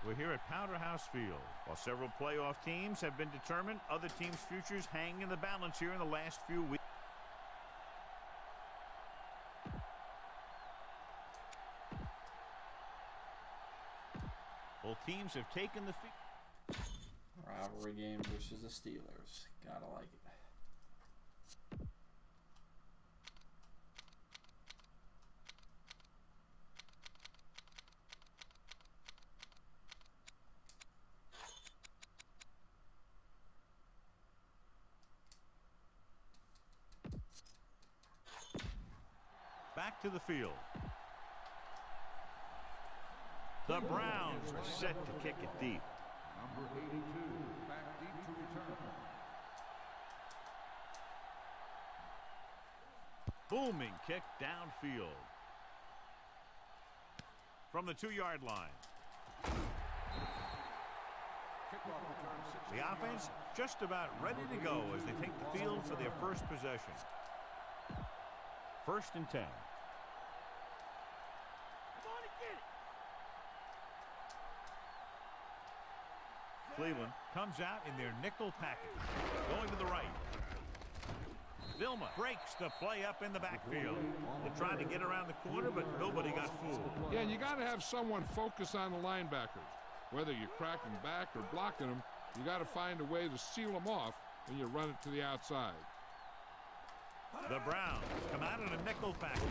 We're here at Powderhouse Field. While several playoff teams have been determined, other teams' futures hang in the balance here in the last few weeks. Both teams have taken the field. Rivalry game versus the Steelers. Gotta like it. Back to the field. The Browns are set to kick it deep. Number 82, back deep to return. Booming kick downfield. From the 2-yard line. The offense just about ready to go as they take the field for their first possession. 1st and 10. Cleveland comes out in their nickel package. Going to the right. Vilma breaks the play up in the backfield. They're trying to get around the corner, but nobody got fooled. Yeah, and you got to have someone focus on the linebackers. Whether you're cracking back or blocking them, you got to find a way to seal them off when you run it to the outside. The Browns come out in a nickel package.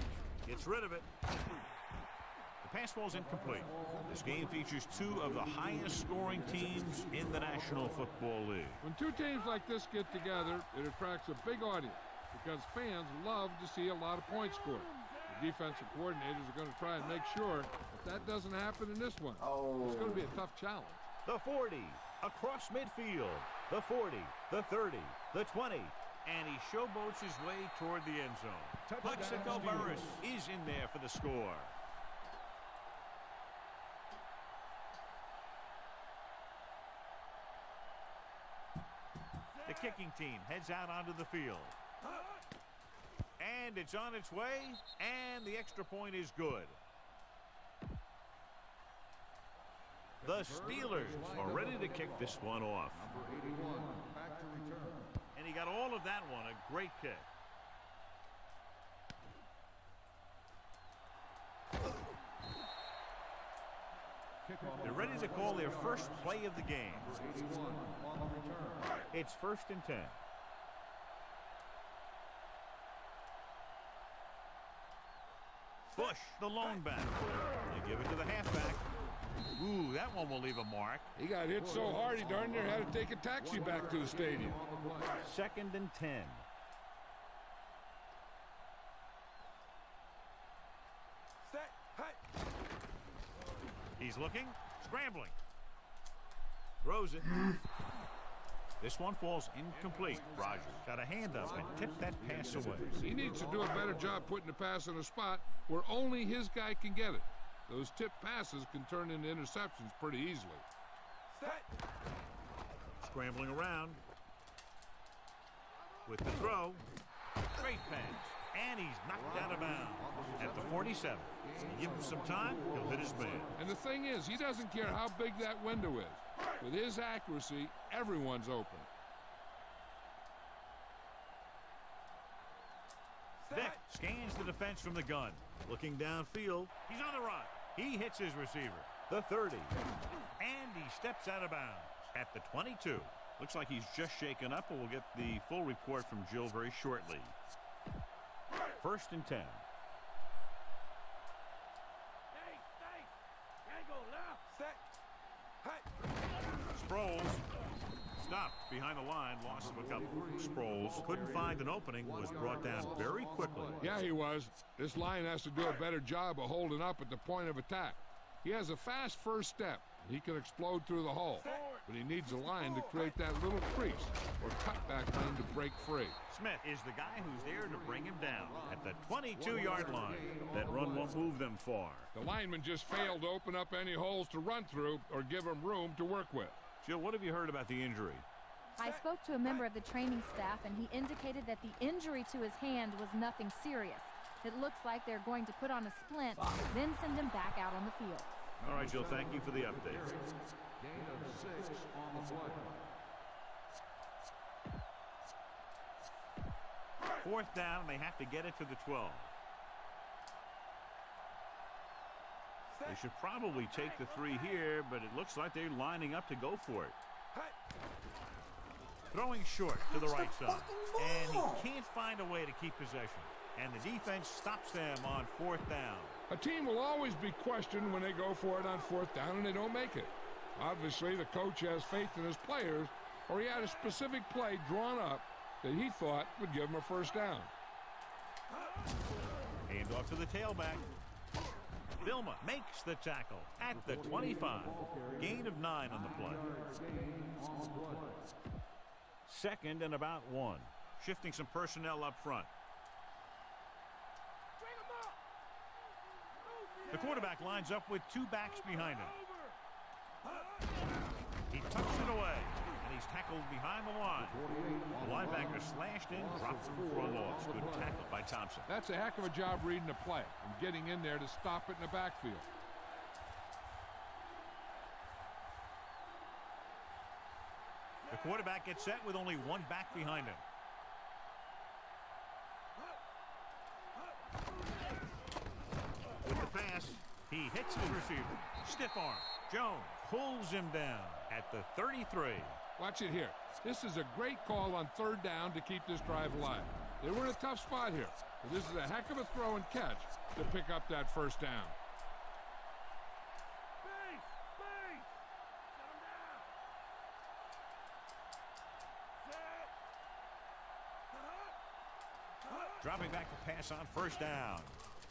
Gets rid of it. The pass ball's incomplete. This game features 2 of the highest scoring teams in the National Football League. When 2 teams like this get together, it attracts a big audience because fans love to see a lot of points scored. The defensive coordinators are going to try and make sure that doesn't happen in this one. It's going to be a tough challenge. The 40, across midfield. The 40, the 30, the 20. And he showboats his way toward the end zone. Plexico Burris is in there for the score. The kicking team heads out onto the field. And it's on its way, and the extra point is good. The Steelers are ready to kick this one off. Number 81, back to return. And he got all of that one. A great kick. They're ready to call their first play of the game. It's 1st and 10. Bush, the lone back. They give it to the halfback. Ooh, that one will leave a mark. He got hit so hard he darn near had to take a taxi back to the stadium. 2nd and 10. He's looking, scrambling. Throws it. This one falls incomplete. Rogers got a hand up and tipped that pass away. He needs to do a better job putting the pass in a spot where only his guy can get it. Those tipped passes can turn into interceptions pretty easily. Scrambling around. With the throw. Great pass. And he's knocked out of bounds at the 47. You give him some time, he'll hit his man. And the thing is, he doesn't care how big that window is. With his accuracy, everyone's open. Vick scans the defense from the gun. Looking downfield, he's on the run. He hits his receiver. The 30. And he steps out of bounds at the 22. Looks like he's just shaken up, and we'll get the full report from Jill very shortly. 1st and 10. Sproles stopped behind the line, loss of a couple. Sproles couldn't find an opening, was brought down very quickly. Yeah, he was. This line has to do a better job of holding up at the point of attack. He has a fast first step. He can explode through the hole, but he needs a line to create that little crease or cutback lane to break free. Smith is the guy who's there to bring him down at the 22-yard line. That run won't move them far. The lineman just failed to open up any holes to run through or give him room to work with. Jill, what have you heard about the injury? I spoke to a member of the training staff, and he indicated that the injury to his hand was nothing serious. It looks like they're going to put on a splint, then send him back out on the field. All right, Jill, thank you for the update. Gain of 6 on the play. 4th down, and they have to get it to the 12. They should probably take the 3 here, but it looks like they're lining up to go for it. Throwing short to the right side. And he can't find a way to keep possession. And the defense stops them on 4th down. A team will always be questioned when they go for it on 4th down and they don't make it. Obviously, the coach has faith in his players, or he had a specific play drawn up that he thought would give him a 1st down. Hand off to the tailback. Vilma makes the tackle at the 25. Gain of 9 on the play. 2nd and about 1. Shifting some personnel up front. The quarterback lines up with 2 backs behind him. He tucks it away, and he's tackled behind the line. The linebacker slashed in, dropped him for a loss. Good tackle by Thompson. That's a heck of a job reading the play and getting in there to stop it in the backfield. The quarterback gets set with only 1 back behind him. With the pass, he hits his receiver. Stiff arm. Jones pulls him down at the 33. Watch it here. This is a great call on 3rd down to keep this drive alive. They were in a tough spot here, but this is a heck of a throw and catch to pick up that 1st down. Dropping back to pass on 1st down.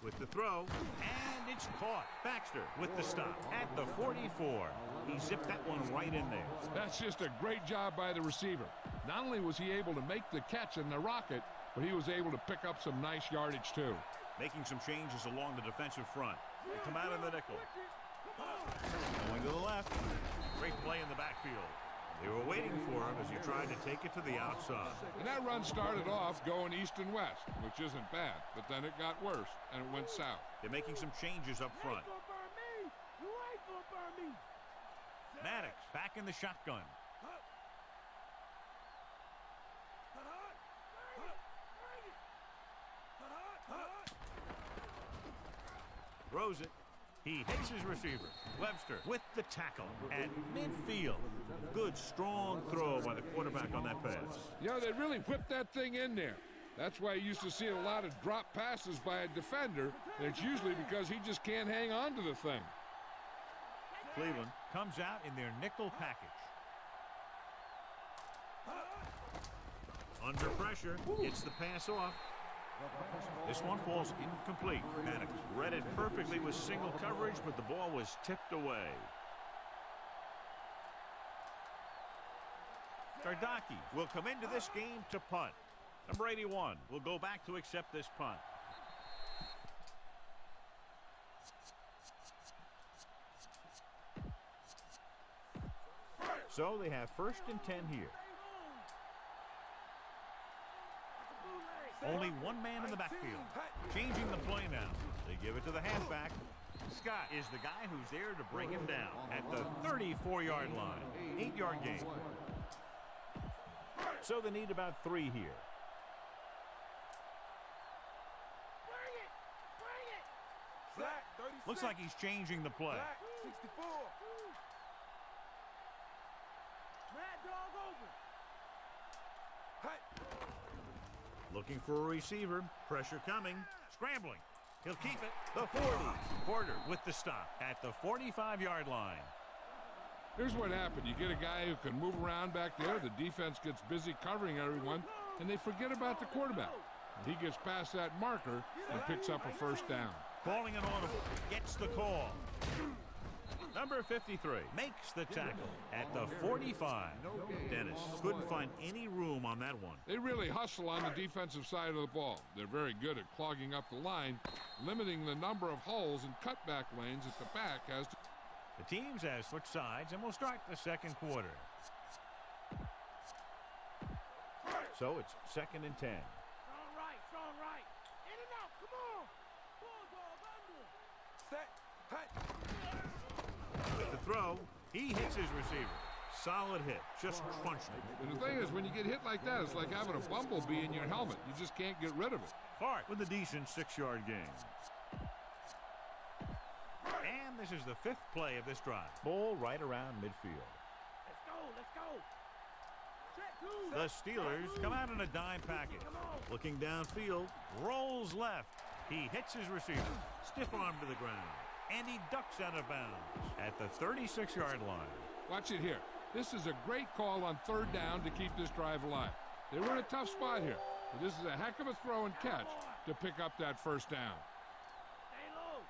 With the throw, and it's caught. Baxter with the stop at the 44. He zipped that one right in there. That's just a great job by the receiver. Not only was he able to make the catch in the rocket, but he was able to pick up some nice yardage too. Making some changes along the defensive front. They come out in the nickel. Going to the left. Great play in the backfield. They were waiting for him as he tried to take it to the outside. And that run started off going east and west, which isn't bad, but then it got worse and it went south. They're making some changes up front. Maddox back in the shotgun. Throws it. He hits his receiver. Webster with the tackle at midfield. Good, strong throw by the quarterback on that pass. Yeah, they really whipped that thing in there. That's why you used to see a lot of drop passes by a defender, and it's usually because he just can't hang on to the thing. Cleveland comes out in their nickel package. Under pressure, gets the pass off. This one falls incomplete. Maddox read it perfectly with single coverage, but the ball was tipped away. Gardaki will come into this game to punt. Number 81 will go back to accept this punt. So they have 1st and 10 here. Only 1 man in the backfield. Changing the play now. They give it to the halfback. Scott is the guy who's there to bring him down at the 34-yard line. 8-yard gain. So they need about 3 here. Looks like he's changing the play. Looking for a receiver. Pressure coming. Scrambling. He'll keep it. The 40. Porter with the stop at the 45-yard line. Here's what happened. You get a guy who can move around back there. The defense gets busy covering everyone, and they forget about the quarterback. He gets past that marker and picks up a 1st down. Calling an audible. Gets the call. Number 53 makes the tackle at the 45. Dennis couldn't find any room on that one. They really hustle on the defensive side of the ball. They're very good at clogging up the line, limiting the number of holes and cutback lanes at the back as to... The teams have switched sides, and we'll start the 2nd quarter. So it's 2nd and 10. Strong right. In and out, come on. Bulldog under. Set, hut. throw. He hits his receiver. Solid hit. Just crunched it. And the thing is, when you get hit like that, it's like having a bumblebee in your helmet. You just can't get rid of it. Clark with a decent 6-yard gain. And this is the 5th play of this drive. Ball right around midfield. Let's go, let's go. Check two. The Steelers come out in a dime package. Looking downfield, rolls left. He hits his receiver. Stiff arm to the ground. And he ducks out of bounds at the 36-yard line. Watch it here. This is a great call on 3rd down to keep this drive alive. They were in a tough spot here, but this is a heck of a throw and catch to pick up that 1st down. Stay low.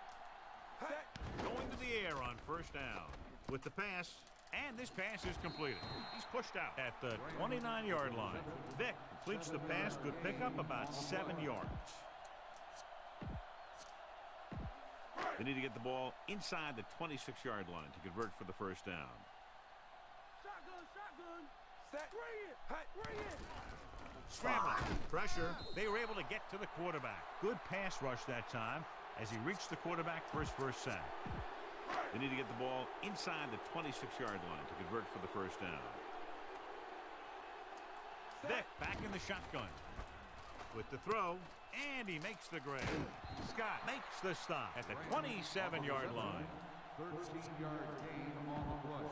Going to the air on 1st down with the pass, and this pass is completed. He's pushed out at the 29-yard line. Vick completes the pass. Good pickup, about 7 yards. They need to get the ball inside the 26-yard line to convert for the 1st down. Shotgun, shotgun. Set. Bring it. Bring it. Scrambling. Pressure. They were able to get to the quarterback. Good pass rush that time as he reached the quarterback for his 1st sack. They need to get the ball inside the 26-yard line to convert for the 1st down. Vick back in the shotgun with the throw, and he makes the grade. Scott makes the stop at the 27-yard line. 13-yard gain on the play.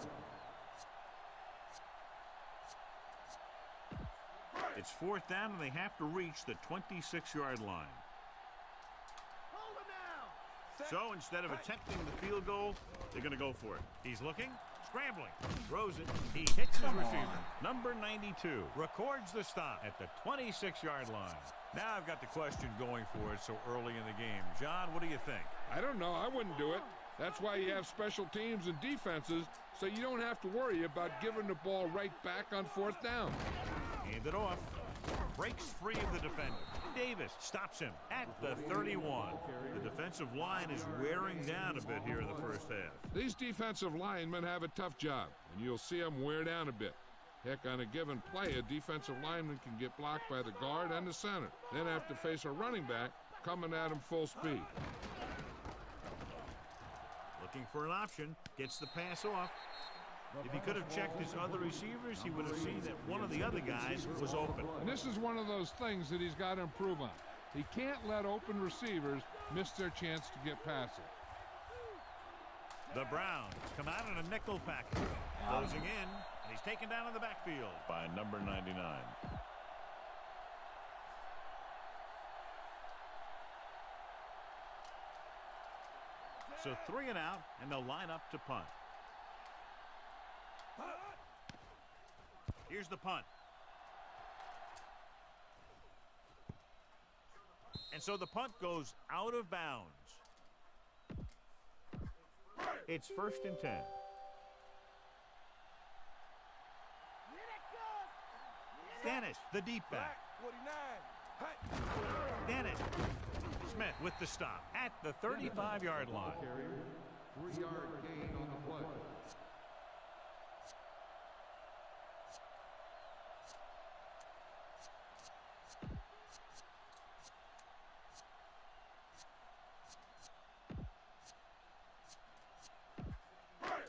It's 4th down, and they have to reach the 26-yard line. Hold him now. So instead of attempting the field goal, they're going to go for it. He's looking, scrambling, throws it. He hits his receiver. Number 92 records the stop at the 26-yard line. Now I've got the question going for it so early in the game. John, what do you think? I don't know. I wouldn't do it. That's why you have special teams and defenses, so you don't have to worry about giving the ball right back on 4th down. Hand it off. Breaks free of the defender. Davis stops him at the 31. The defensive line is wearing down a bit here in the 1st half. These defensive linemen have a tough job, and you'll see them wear down a bit. Heck, on a given play, a defensive lineman can get blocked by the guard and the center, then have to face a running back coming at him full speed. Looking for an option. Gets the pass off. If he could have checked his other receivers, he would have seen that one of the other guys was open. And this is one of those things that he's got to improve on. He can't let open receivers miss their chance to get past it. The Browns come out in a nickel package. Closing in, and he's taken down in the backfield by number 99. So 3 and out, and they'll line up to punt. Here's the punt. And so the punt goes out of bounds. It's 1st and 10. Dennis, the deep back. 49. Dennis. Smith with the stop at the 35-yard line. 3-yard gain on the play.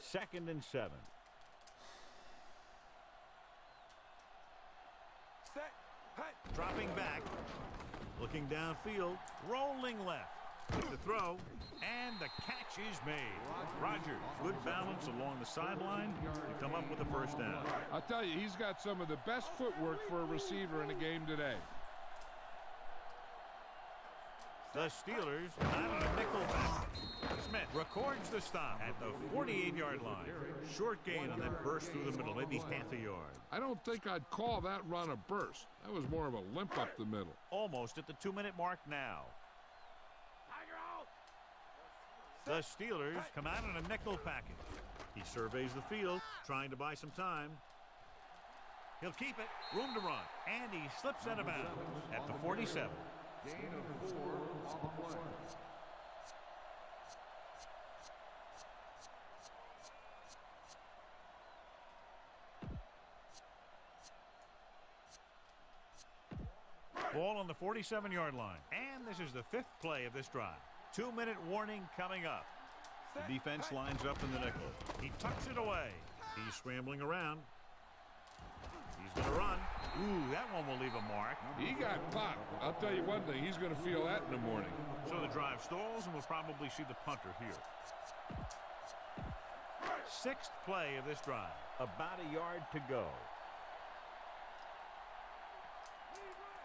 Second and 7. Dropping back, looking downfield, rolling left with the throw, and the catch is made. Rogers, good balance along the sideline to come up with the 1st down. I'll tell you, he's got some of the best footwork for a receiver in a game today. The Steelers out of a nickel back. Smith records the stop at the 48-yard line. Short gain on that burst through the middle, maybe half a yard. I don't think I'd call that run a burst. That was more of a limp up the middle. Almost at the 2-minute mark now. Tiger out. The Steelers come out in a nickel package. He surveys the field, trying to buy some time. He'll keep it, room to run, and he slips out of bounds at the 47. Gain of 4 on the play. Ball on the 47-yard line. And this is the 5th play of this drive. 2-minute warning coming up. The defense lines up in the nickel. He tucks it away. He's scrambling around. He's going to run. Ooh, that one will leave a mark. He got popped. I'll tell you one thing, he's going to feel that in the morning. So the drive stalls, and we'll probably see the punter here. Sixth play of this drive. About a yard to go.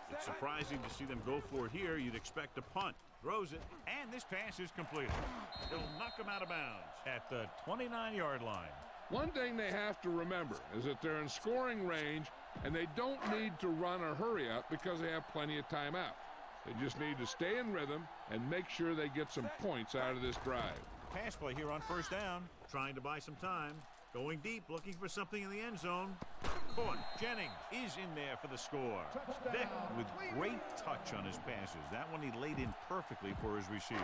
It's surprising to see them go for it here. You'd expect a punt. Throws it, and this pass is completed. He'll knock him out of bounds at the 29-yard line. One thing they have to remember is that they're in scoring range, and they don't need to run or hurry up because they have plenty of timeouts. They just need to stay in rhythm and make sure they get some points out of this drive. Pass play here on first down. Trying to buy some time. Going deep, looking for something in the end zone. Caught. Jennings is in there for the score. Vick with great touch on his passes. That one he laid in perfectly for his receiver.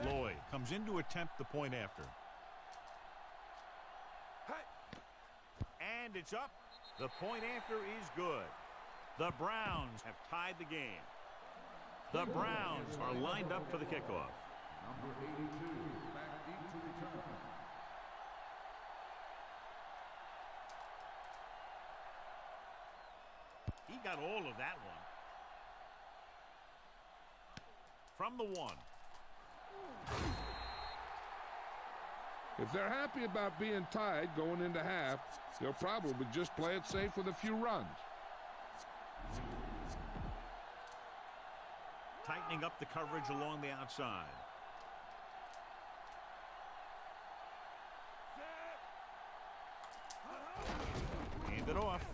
Lloyd comes in to attempt the point after. And it's up. The point after is good. The Browns have tied the game. The Browns are lined up for the kickoff. Number 82, back deep to return. He got all of that one. From the 1. If they're happy about being tied going into half, they'll probably just play it safe with a few runs. Tightening up the coverage along the outside. Hand it off.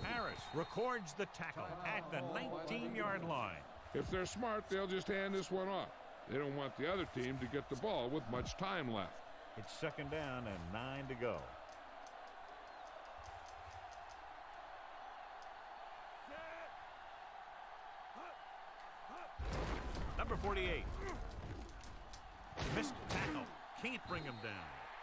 Harris records the tackle at the 19-yard line. If they're smart, they'll just hand this one off. They don't want the other team to get the ball with much time left. It's second down and 9 to go. Number 48. Missed tackle. Can't bring him down.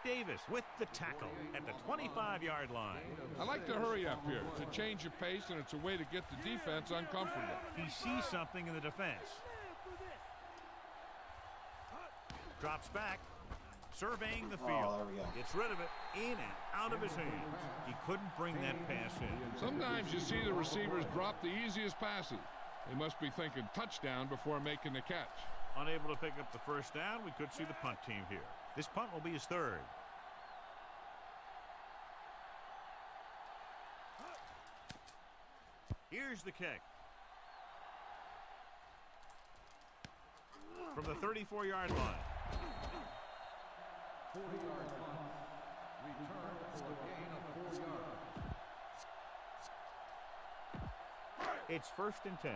Davis with the tackle at the 25-yard line. I like to hurry up here. It's a change of pace, and it's a way to get the defense uncomfortable. He sees something in the defense. Drops back. Surveying the field. Oh, there we go. Gets rid of it. In and out of his hands. He couldn't bring that pass in. Sometimes you see the receivers drop the easiest passes. They must be thinking touchdown before making the catch. Unable to pick up the first down, we could see the punt team here. This punt will be his third. Here's the kick. From the 34-yard line. 40-yard line. Return for a gain of 4 yards. It's first and 10.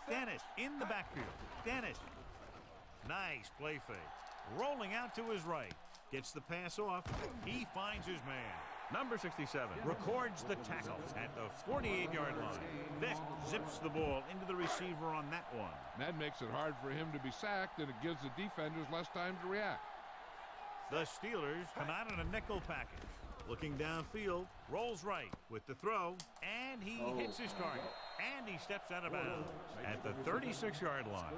Dennis in the backfield. Dennis. Nice play fake. Rolling out to his right. Gets the pass off. He finds his man. Number 67 records the tackle at the 48-yard line. Vick zips the ball into the receiver on that one. That makes it hard for him to be sacked, and it gives the defenders less time to react. The Steelers come out in a nickel package. Looking downfield, rolls right with the throw, and he hits his target. And he steps out of bounds at the 36-yard line.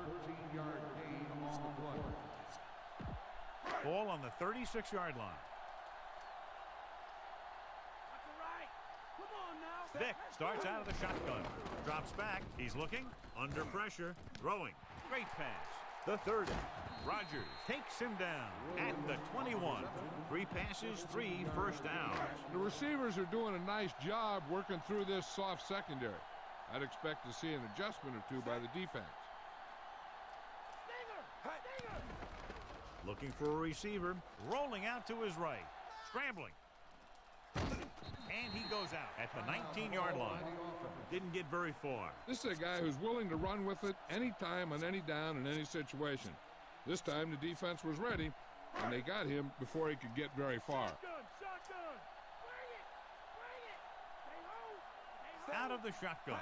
13-yard gain on the play. Ball on the 36-yard line. Vick starts out of the shotgun. Drops back. He's looking. Under pressure. Throwing. Great pass. The 30. Rodgers takes him down at the 21. 3 passes, 3 first downs. The receivers are doing a nice job working through this soft secondary. I'd expect to see an adjustment or two by the defense. Looking for a receiver. Rolling out to his right. Scrambling. And he goes out at the 19-yard line. Didn't get very far. This is a guy who's willing to run with it anytime on any down in any situation. This time the defense was ready, and they got him before he could get very far. Out of the shotgun.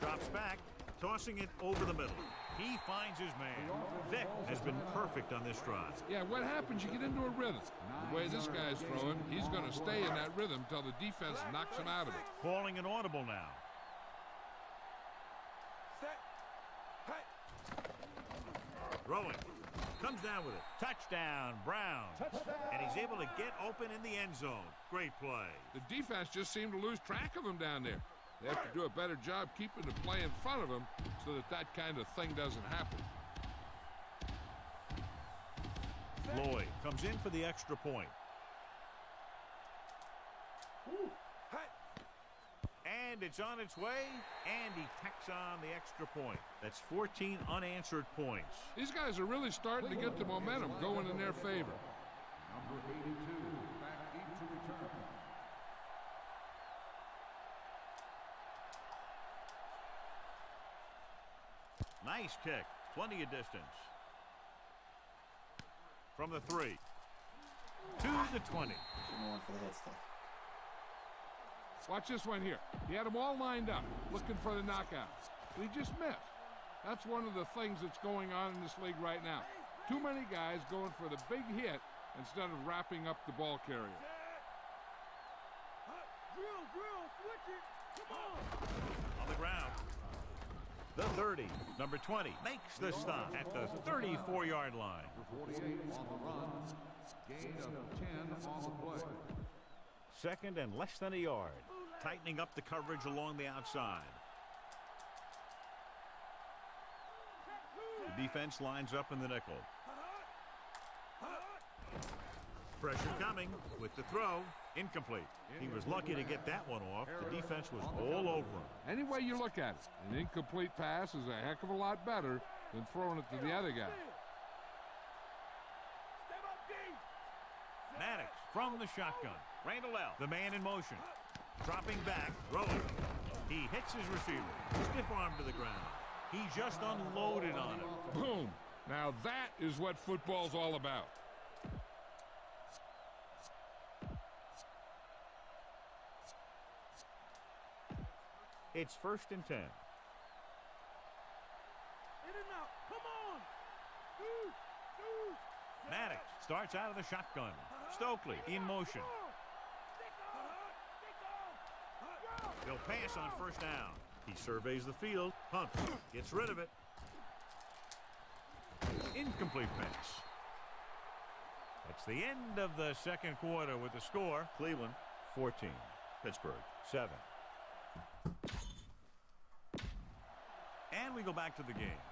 Drops back, tossing it over the middle. He finds his man. Vic has been perfect on this drive. Yeah, what happens, you get into a rhythm. The way this guy's throwing, he's going to stay in that rhythm until the defense knocks him out of it. Calling an audible now. Set. Hut. Throwing. Comes down with it. Touchdown, Brown. And he's able to get open in the end zone. Great play. The defense just seemed to lose track of him down there. They have to do a better job keeping the play in front of him so that that kind of thing doesn't happen. Lloyd comes in for the extra point. Hut. And it's on its way, and he tacks on the extra point. That's 14 unanswered points. These guys are really starting to get the momentum going in their favor. Number 82, back deep to return. Nice kick. Plenty of distance. From the 3. To the 20. Going for the head stuff. Watch this one here. He had them all lined up, looking for the knockout. But he just missed. That's one of the things that's going on in this league right now. Too many guys going for the big hit instead of wrapping up the ball carrier. Hut. Drill. Switch it. Come on. On the ground. The 30. Number 20 makes the stop at the 34-yard line. Number 48 on the run. Gain of 10 on the play. Second and less than a yard. Tightening up the coverage along the outside. The defense lines up in the nickel. Pressure coming with the throw. Incomplete. He was lucky to get that one off. The defense was all over him. Any way you look at it, an incomplete pass is a heck of a lot better than throwing it to the other guy. Step up, D. Maddox from the shotgun. Randall L., the man in motion. Dropping back, throwing. He hits his receiver. Stiff arm to the ground. He just unloaded on him. Boom. Now that is what football's all about. It's 1st and 10. In and out. Come on. Maddox starts out of the shotgun. Stokely in motion. They'll pass on 1st down. He surveys the field, punts, gets rid of it. Incomplete pass. That's the end of the second quarter with the score. Cleveland 14, Pittsburgh 7. And we go back to the game.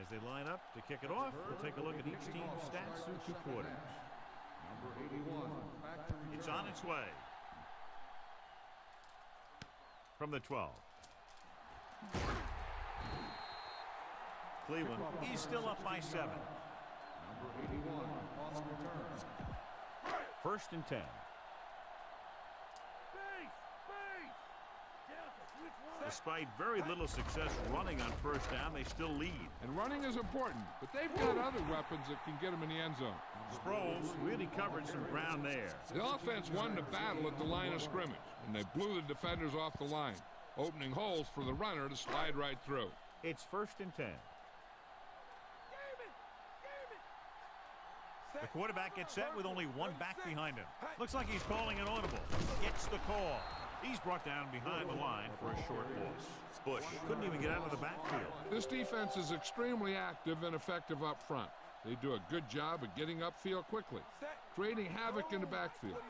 As they line up to kick it off, we'll take a look at each team's stats through 2 quarters. Number 81, back to return. It's on its way. From the 12. Cleveland is still up by 7. Number 81 on the return. 1st and 10. Despite very little success running on 1st down, they still lead. And running is important, but they've got other weapons that can get them in the end zone. Sproles really covered some ground there. The offense won the battle at the line of scrimmage, and they blew the defenders off the line, opening holes for the runner to slide right through. It's 1st and 10. The quarterback gets set with only one back behind him. Looks like he's calling an audible. Gets the call. He's brought down behind the line for a short loss. Bush couldn't even get out of the backfield. This defense is extremely active and effective up front. They do a good job of getting upfield quickly, creating havoc in the backfield.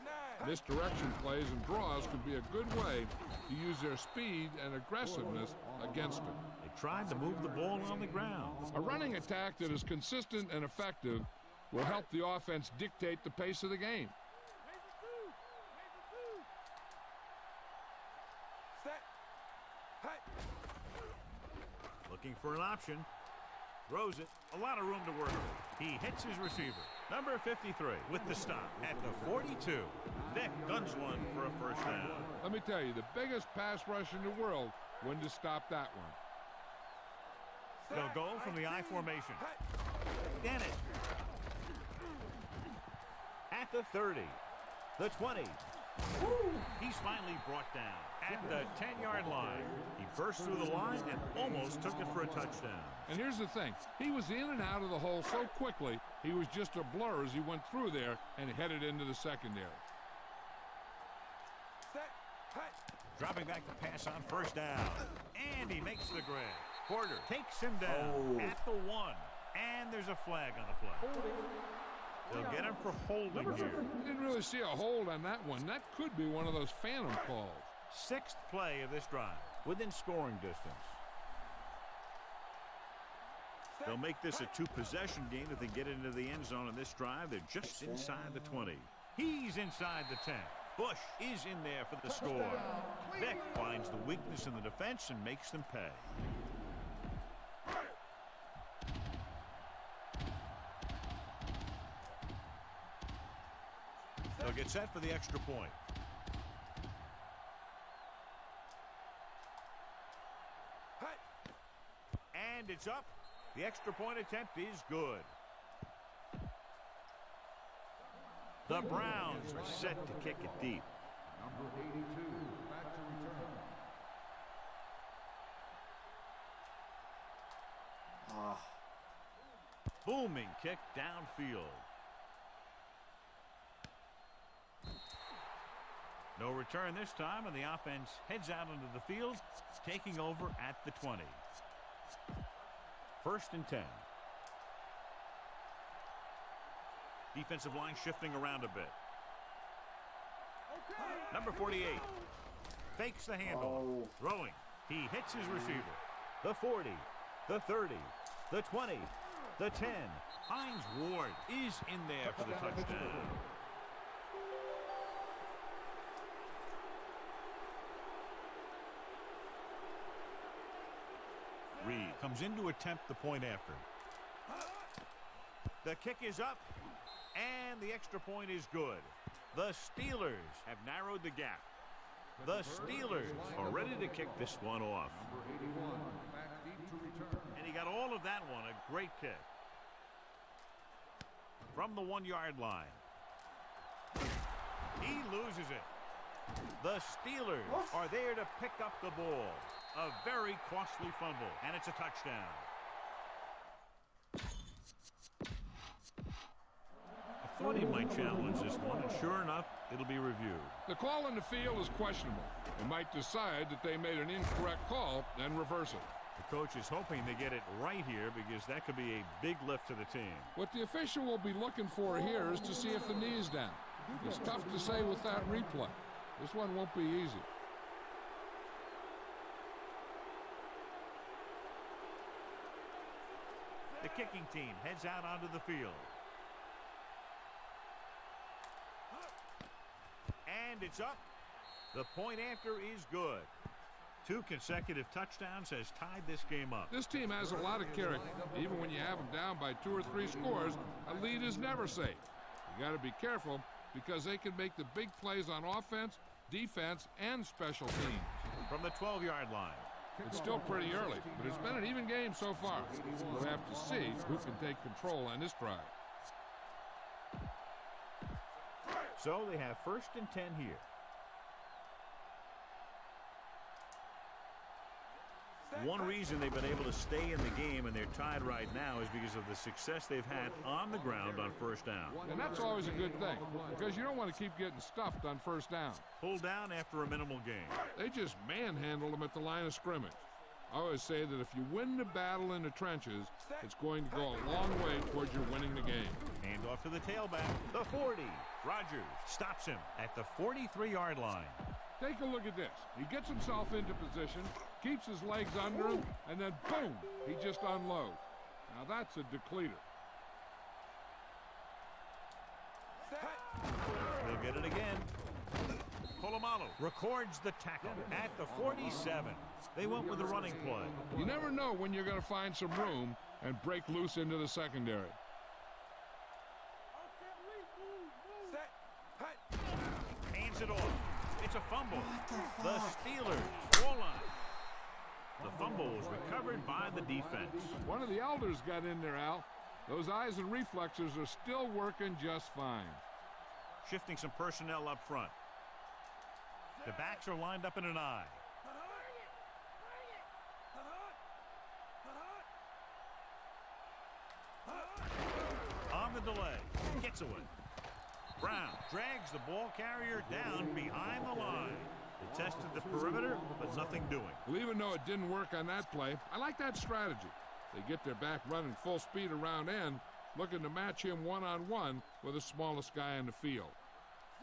Misdirection plays and draws can be a good way to use their speed and aggressiveness against them. They tried to move the ball on the ground. A running attack that is consistent and effective will help the offense dictate the pace of the game. Looking for an option. Throws it. A lot of room to work with. He hits his receiver. Number 53 with the stop at the 42. Vic guns one for a 1st down. Let me tell you, the biggest pass rush in the world wouldn't have stopped that one. They'll go from the I formation. Dennett. At the 30. The 20. He's finally brought down at the 10-yard line. He Burst through the line and almost took it for a touchdown. And here's the thing. He was in and out of the hole so quickly, he was just a blur as he went through there and headed into the secondary. Set. Hut. Dropping back to pass on first down. And he makes the grab. Porter takes him down at the 1. And there's a flag on the play. They'll get him for holding here. Didn't really see a hold on that one. That could be one of those phantom calls. 6th play of this drive, within scoring distance. They'll make this a 2-possession game if they get into the end zone on this drive. They're just inside the 20. He's inside the 10. Bush is in there for the score. Vick finds the weakness in the defense and makes them pay. They'll get set for the extra point. Hut. And it's up. The extra point attempt is good. The Browns are set to kick it deep. Number 82, back to return. Booming kick downfield. No return this time, and the offense heads out into the field, taking over at the 20. 1st and 10. Defensive line shifting around a bit. Number 48 fakes the handle. Throwing. He hits his receiver. The 40, the 30, the 20, the 10. Hines Ward is in there for the touchdown. Reed comes in to attempt the point after. The kick is up, and the extra point is good. The Steelers have narrowed the gap. The Steelers are ready to kick this one off. Number 81, back deep to return. And he got all of that one, a great kick. From the 1-yard line. He loses it. The Steelers are there to pick up the ball. A very costly fumble, and it's a touchdown. I thought he might challenge this one, and sure enough, it'll be reviewed. The call in the field is questionable. They might decide that they made an incorrect call and reverse it. The coach is hoping they get it right here because that could be a big lift to the team. What the official will be looking for here is to see if the knee's down. It's tough to say with that replay. This one won't be easy. The kicking team heads out onto the field. And it's up. The point after is good. 2 consecutive touchdowns has tied this game up. This team has a lot of character. Even when you have them down by 2 or 3 scores, a lead is never safe. You got to be careful because they can make the big plays on offense, defense, and special teams. From the 12-yard line. It's still pretty early, but it's been an even game so far. We'll have to see who can take control on this drive. So they have 1st and 10 here. One reason they've been able to stay in the game and they're tied right now is because of the success they've had on the ground on 1st down. And that's always a good thing because you don't want to keep getting stuffed on 1st down. Pulled down after a minimal gain. They just manhandle them at the line of scrimmage. I always say that if you win the battle in the trenches, it's going to go a long way towards your winning the game. Hand off to the tailback. The 40. Rogers stops him at the 43-yard line. Take a look at this. He gets himself into position, keeps his legs under him, and then boom, he just unloads. Now that's a depleter. He'll get it again. Polamalu records the tackle at the 47. They went with the running play. You never know when you're going to find some room and break loose into the secondary. Hands it off. It's a fumble. The Steelers roll on it. The fumble was recovered by the defense. One of the elders got in there, Al. Those eyes and reflexes are still working just fine. Shifting some personnel up front. The backs are lined up in an eye. delay. Gets away. Brown drags the ball carrier down behind the line. They tested the perimeter, but nothing doing. Well, even though it didn't work on that play, I like that strategy. They get their back running full speed around end, looking to match him one-on-one with the smallest guy in the field.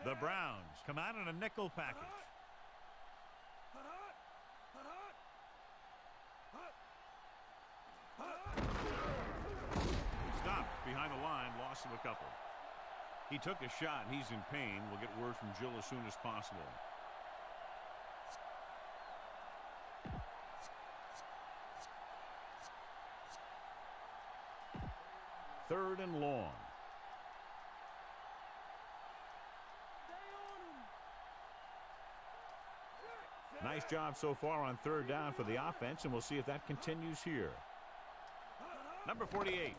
The Browns come out in a nickel package. Stopped behind the line, loss of a couple. He took a shot. He's in pain. We'll get word from Jill as soon as possible. Third and long. Nice job so far on third down for the offense, and we'll see if that continues here. Number 48.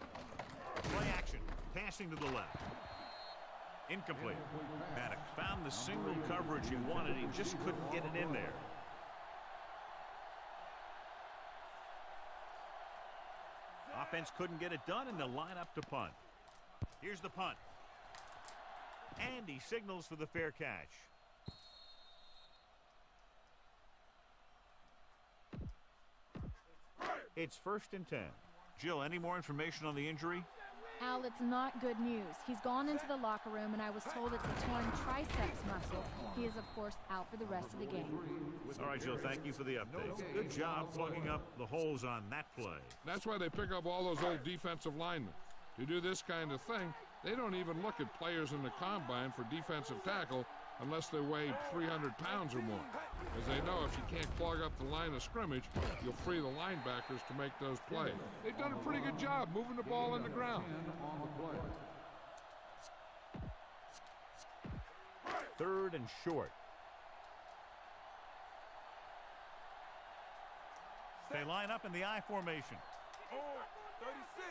Play action. Passing to the left. Incomplete. Maddox found the single coverage he wanted. He just couldn't get it in there. Offense couldn't get it done, and they'll line up to punt. Here's the punt. And he signals for the fair catch. It's 1st and 10. Jill, any more information on the injury? Al, it's not good news. He's gone into the locker room, and I was told it's a torn triceps muscle. He is, of course, out for the rest of the game. All right, Jill, thank you for the update. Good job plugging up the holes on that play. That's why they pick up all those old defensive linemen. To do this kind of thing, they don't even look at players in the combine for defensive tackle unless they weigh 300 pounds or more. As they know, if you can't clog up the line of scrimmage, you'll free the linebackers to make those plays. They've done a pretty good job moving the ball in the ground. Third and short. They line up in the I formation. 36.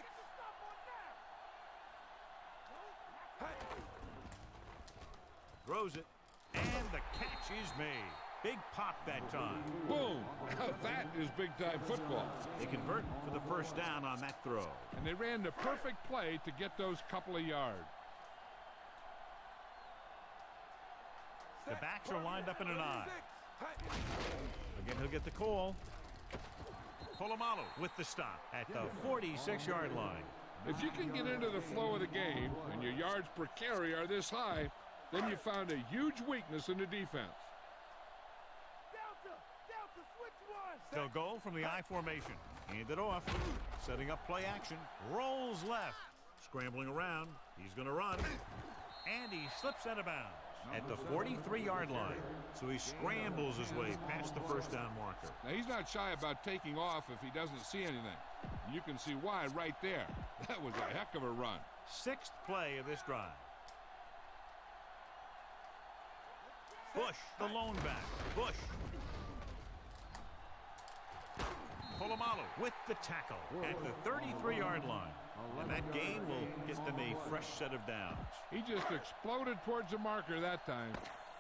Throws it, and the catch is made. Big pop that time. Boom! Now that is big-time football. They convert for the first down on that throw. And they ran the perfect play to get those couple of yards. The backs are lined up in an I. Again, he'll get the call. Polamalu with the stop at the 46-yard line. If you can get into the flow of the game and your yards per carry are this high, then you found a huge weakness in the defense. Delta, switch one. They'll go from the I formation. Hand it off. Setting up play action. Rolls left. Scrambling around. He's going to run. And he slips out of bounds at the 43-yard line. So he scrambles his way past the first down marker. Now, he's not shy about taking off if he doesn't see anything. You can see why right there. That was a heck of a run. 6th play of this drive. Bush, the lone back. Bush. Polamalu with the tackle at the 33-yard line. And that gain will get them a fresh set of downs. He just exploded towards the marker that time.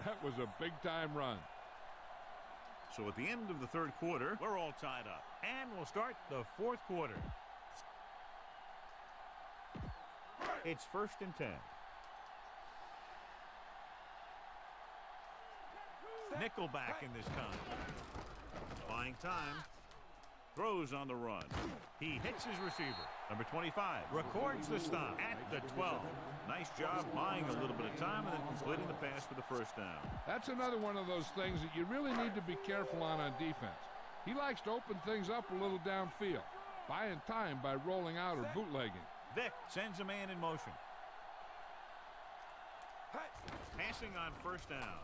That was a big-time run. So at the end of the third quarter, we're all tied up. And we'll start the fourth quarter. It's 1st and 10. Nickelback in this time. Buying time. Throws on the run. He hits his receiver. Number 25 records the stop at the 12. Nice job buying a little bit of time and then completing the pass for the first down. That's another one of those things that you really need to be careful on defense. He likes to open things up a little downfield, buying time by rolling out or bootlegging. Vick sends a man in motion. Passing on first down.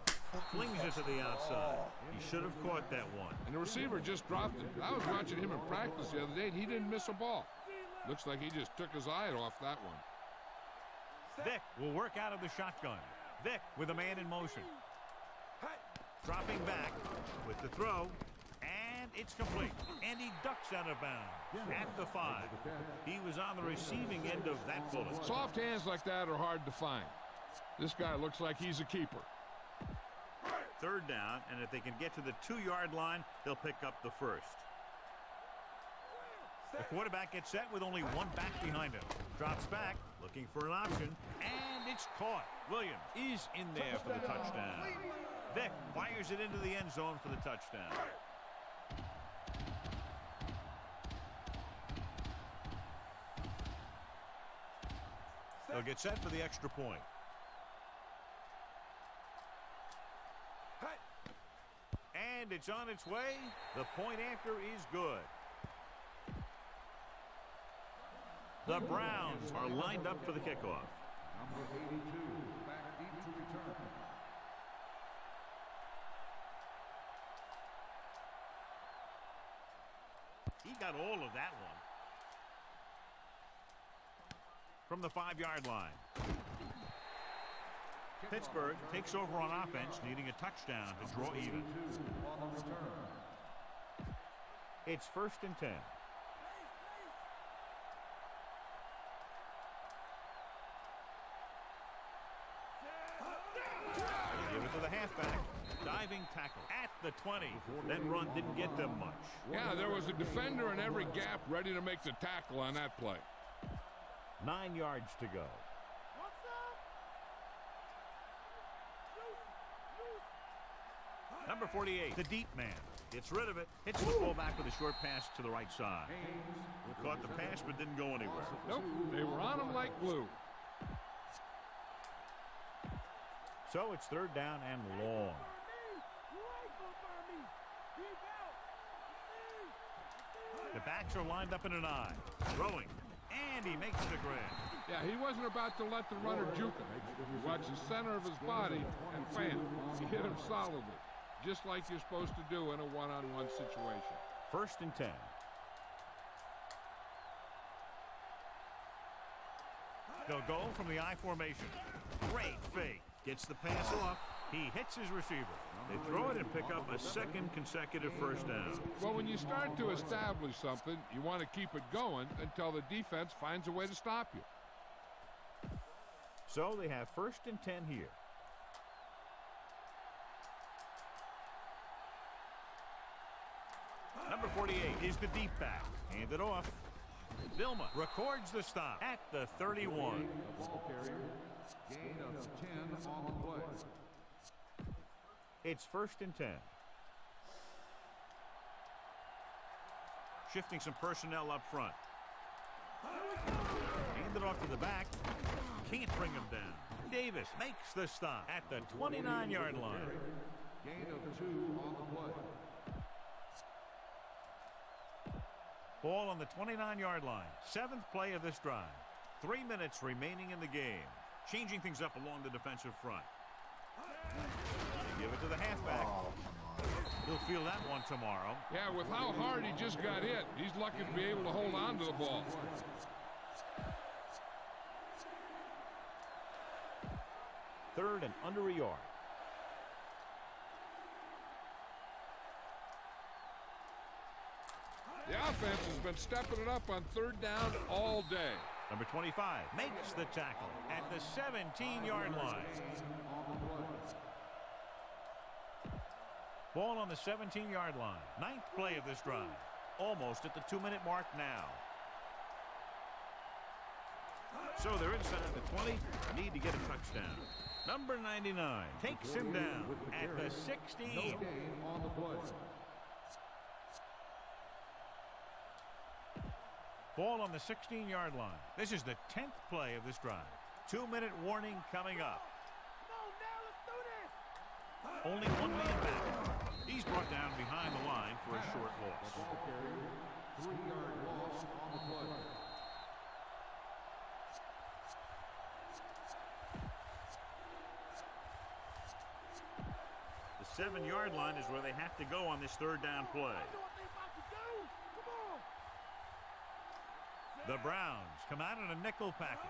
Flings it to the outside. He should have caught that one. And the receiver just dropped it. I was watching him in practice the other day, and he didn't miss a ball. Looks like he just took his eye off that one. Vick will work out of the shotgun. Vick with a man in motion. Dropping back with the throw. And it's complete. And he ducks out of bounds at the 5. He was on the receiving end of that bullet. Soft hands like that are hard to find. This guy looks like he's a keeper. Third down, and if they can get to the 2-yard line, they'll pick up the first. The quarterback gets set with only one back behind him. Drops back, looking for an option, and it's caught. Williams is in there for the touchdown. Vick fires it into the end zone for the touchdown. They'll get set for the extra point. And it's on its way. The point after is good. The Browns are lined up for the kickoff. Number 82, back deep to return. He got all of that one. From the 5-yard line. Pittsburgh takes over on offense, needing a touchdown to draw even. It's 1st and 10. Give it to the halfback. Diving tackle at the 20. That run didn't get them much. Yeah, there was a defender in every gap ready to make the tackle on that play. 9 yards to go. Number 48, the deep man. Gets rid of it. Hits the fullback with a short pass to the right side. Caught the pass but didn't go anywhere. Nope, they were on him like glue. So it's 3rd down and long. The backs are lined up in an I. Throwing. And he makes the grab. Yeah, he wasn't about to let the runner juke him. He watched the center of his body and bam, he hit him solidly. Just like you're supposed to do in a one-on-one situation. 1st and 10. They'll go from the I formation. Great fake. Gets the pass off. He hits his receiver. They throw it and pick up a 2nd consecutive 1st down. Well, when you start to establish something, you want to keep it going until the defense finds a way to stop you. So they have 1st and 10 here. Number 48 is the deep back. Hand it off. Vilma records the stop at the 31. The ball carrier, gain of 10 on the play. It's 1st and 10. Shifting some personnel up front. Hand it off to the back. Can't bring him down. Davis makes the stop at the 29-yard line. Gain of 2 on the play. Ball on the 29-yard line. 7th play of this drive. 3 minutes remaining in the game. Changing things up along the defensive front. They give it to the halfback. He'll feel that one tomorrow. Yeah, with how hard he just got hit, he's lucky to be able to hold on to the ball. 3rd and under a yard. The offense has been stepping it up on 3rd down all day. Number 25 makes the tackle at the 17-yard line. Ball on the 17-yard line. 9th play of this drive. Almost at the 2-minute mark now. So they're inside the 20. Need to get a touchdown. Number 99 takes him down at the 16. No gain on the play. Ball on the 16-yard line. This is the 10th play of this drive. 2-minute warning coming up. Only one man back. He's brought down behind the line for a short loss. Ball carrier, 3-yard loss on the play. The 7-yard line is where they have to go on this 3rd down play. The Browns come out in a nickel package.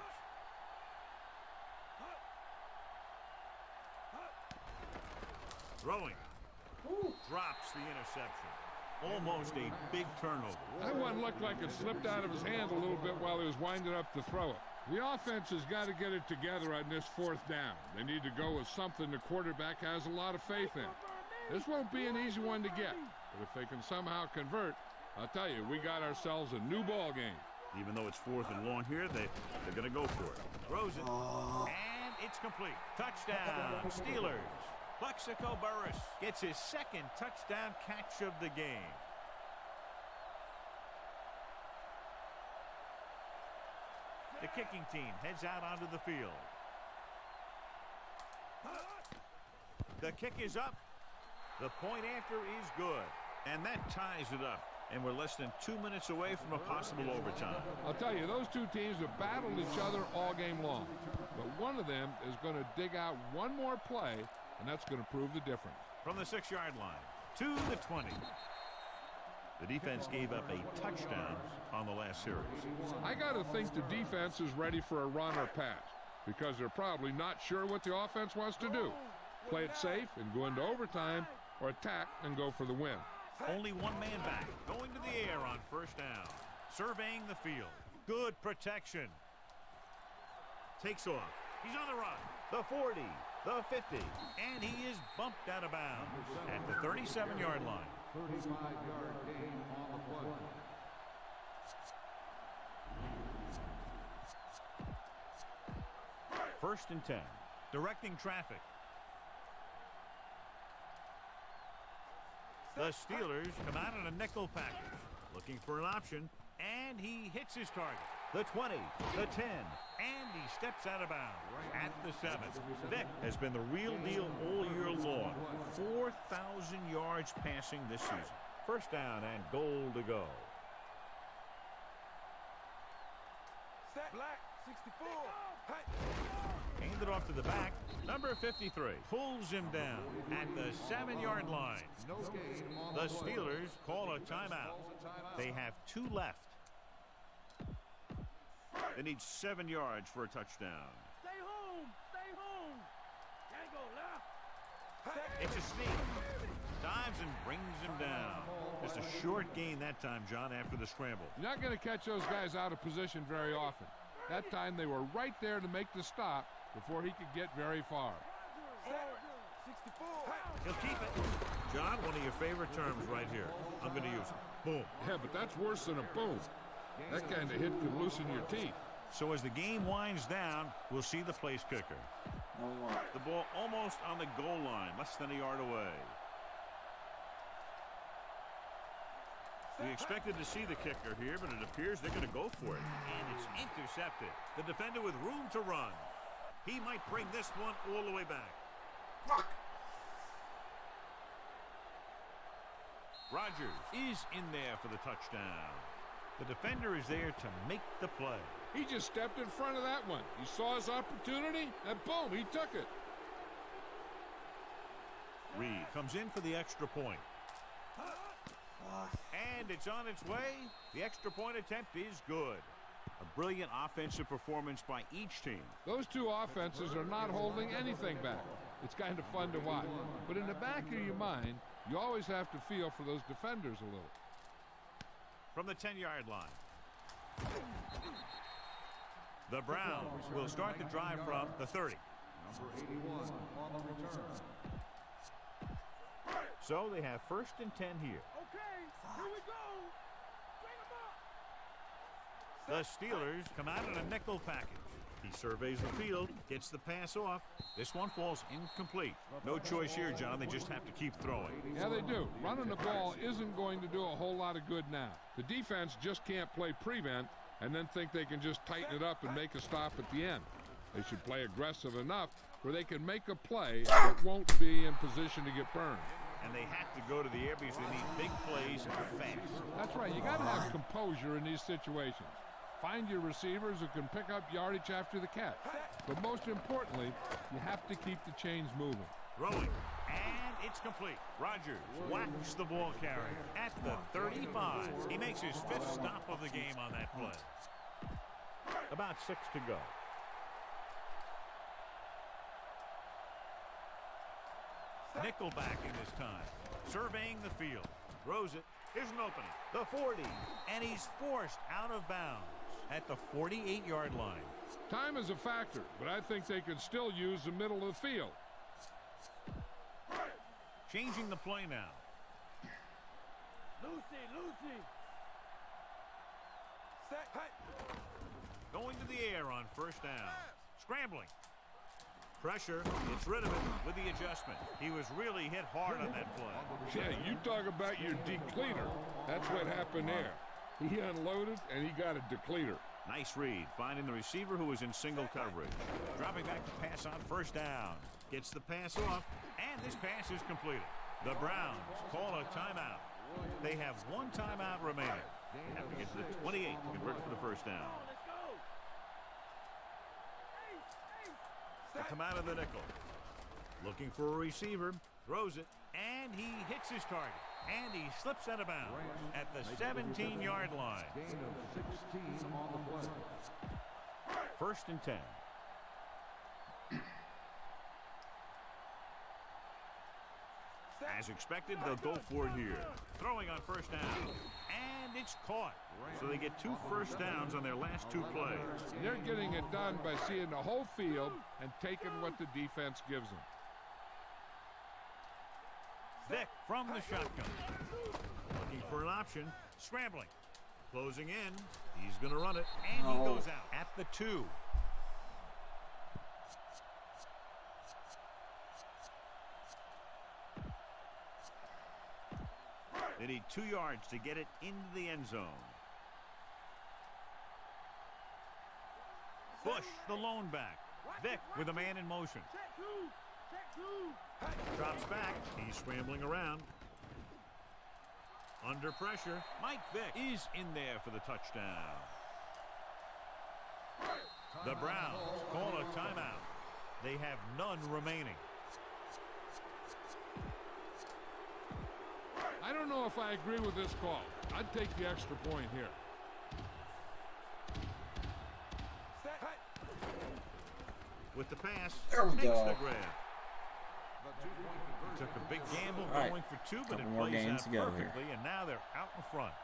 Throwing. Drops the interception. Almost a big turnover. That one looked like it slipped out of his hand a little bit while he was winding up to throw it. The offense has got to get it together on this 4th down. They need to go with something the quarterback has a lot of faith in. This won't be an easy one to get, but if they can somehow convert, I'll tell you, we got ourselves a new ball game. Even though it's 4th and long here, they're going to go for it. Throws it, and it's complete. Touchdown, Steelers. Plexico Burris gets his 2nd touchdown catch of the game. The kicking team heads out onto the field. The kick is up. The point after is good. And that ties it up. And we're less than 2 minutes away from a possible overtime. I'll tell you, those two teams have battled each other all game long. But one of them is going to dig out one more play, and that's going to prove the difference. From the 6-yard line to the 20. The defense gave up a touchdown on the last series. I got to think the defense is ready for a run or pass because they're probably not sure what the offense wants to do. Play it safe and go into overtime, or attack and go for the win. Only one man back, going to the air on 1st down. Surveying the field. Good protection. Takes off. He's on the run. The 40, the 50, and he is bumped out of bounds at the 37-yard line. 35-yard gain on the play. First and 10. Directing traffic. The Steelers come out in a nickel package, looking for an option, and he hits his target. The 20, the 10, and he steps out of bounds at the 7. Vic has been the real deal all year long. 4,000 yards passing this season. First down and goal to go. Set black, 64. Hey. Handed off to the back. Number 53 pulls him down at the 7-yard line. No gain on The the play. Steelers call a timeout. They have 2 left. They need 7 yards for a touchdown. Stay home. Stay home. Can't go left. It's a sneak. Dives and brings him down. Just a short gain that time, John, after the scramble. You're not going to catch those guys out of position very often. That time they were right there to make the stop before he could get very far. 64. He'll keep it. John, one of your favorite terms right here. I'm going to use it. Boom. Yeah, but that's worse than a boom. That kind of hit could loosen your teeth. So as the game winds down, we'll see the place kicker. No what? The ball almost on the goal line, less than a yard away. We expected to see the kicker here, but it appears they're going to go for it. And it's intercepted. The defender with room to run. He might bring this one all the way back. Rodgers is in there for the touchdown. The defender is there to make the play. He just stepped in front of that one. He saw his opportunity, and boom, he took it. Reed comes in for the extra point. And it's on its way. The extra point attempt is good. A brilliant offensive performance by each team. Those two offenses are not holding anything back. It's kind of fun to watch. But in the back of your mind, you always have to feel for those defenders a little. From the 10-yard line. The Browns will start the drive from the 30. Number 81 on the return. So they have first and 10 here. Okay, here we go. Bring him up. The Steelers come out in a nickel package. He surveys the field, gets the pass off. This one falls incomplete. No choice here, John. They just have to keep throwing. Yeah, they do. Running the ball isn't going to do a whole lot of good now. The defense just can't play prevent and then think they can just tighten it up and make a stop at the end. They should play aggressive enough where they can make a play that won't be in position to get burned. And they have to go to the air because they need big plays fast. That's right. You got to have composure in these situations. Find your receivers who can pick up yardage after the catch. But most importantly, you have to keep the chains moving. Throwing, and it's complete. Rodgers whacks the ball carrier at the 35. He makes his 5th stop of the game on that play. About 6 to go. Nickelback in this time. Surveying the field. Throws it. Here's an opening. The 40. And he's forced out of bounds at the 48-yard line. Time is a factor, but I think they could still use the middle of the field. Changing the play now. Lucy, Lucy. Set. Hut. Going to the air on first down. Scrambling. Pressure. Gets rid of it with the adjustment. He was really hit hard on that play. Yeah, you talk about your depleter. That's what happened there. He unloaded, and he got a depleter. Nice read, finding the receiver who was in single coverage. Dropping back to pass on first down. Gets the pass off, and this pass is completed. The Browns call a timeout. They have one timeout remaining. They have to get to the 28 to convert for the first down. Let's go. They come out of the nickel. Looking for a receiver. Throws it, and he hits his target. And he slips out of bounds at the 17-yard line. Gain of 16 on the play. First and 10. As expected, they'll go for it here. Throwing on first down. And it's caught. So they get 2 first downs on their last 2 plays. They're getting it done by seeing the whole field and taking what the defense gives them. Vick from the shotgun. Looking for an option. Scrambling. Closing in. He's going to run it. And he goes out at the 2. They need 2 yards to get it into the end zone. Bush, the lone back. Vick with a man in motion. Check 2. Check 2. Drops back. He's scrambling around. Under pressure. Mike Vick is in there for the touchdown. The Browns call a timeout. They have none remaining. I don't know if I agree with this call. I'd take the extra point here. Set. Hut. With the pass, There we takes go. the grab. The 2-point conversion. Took a big gamble All right. going for 2, but Couple it more plays games out to go here. perfectly, and now they're out in front.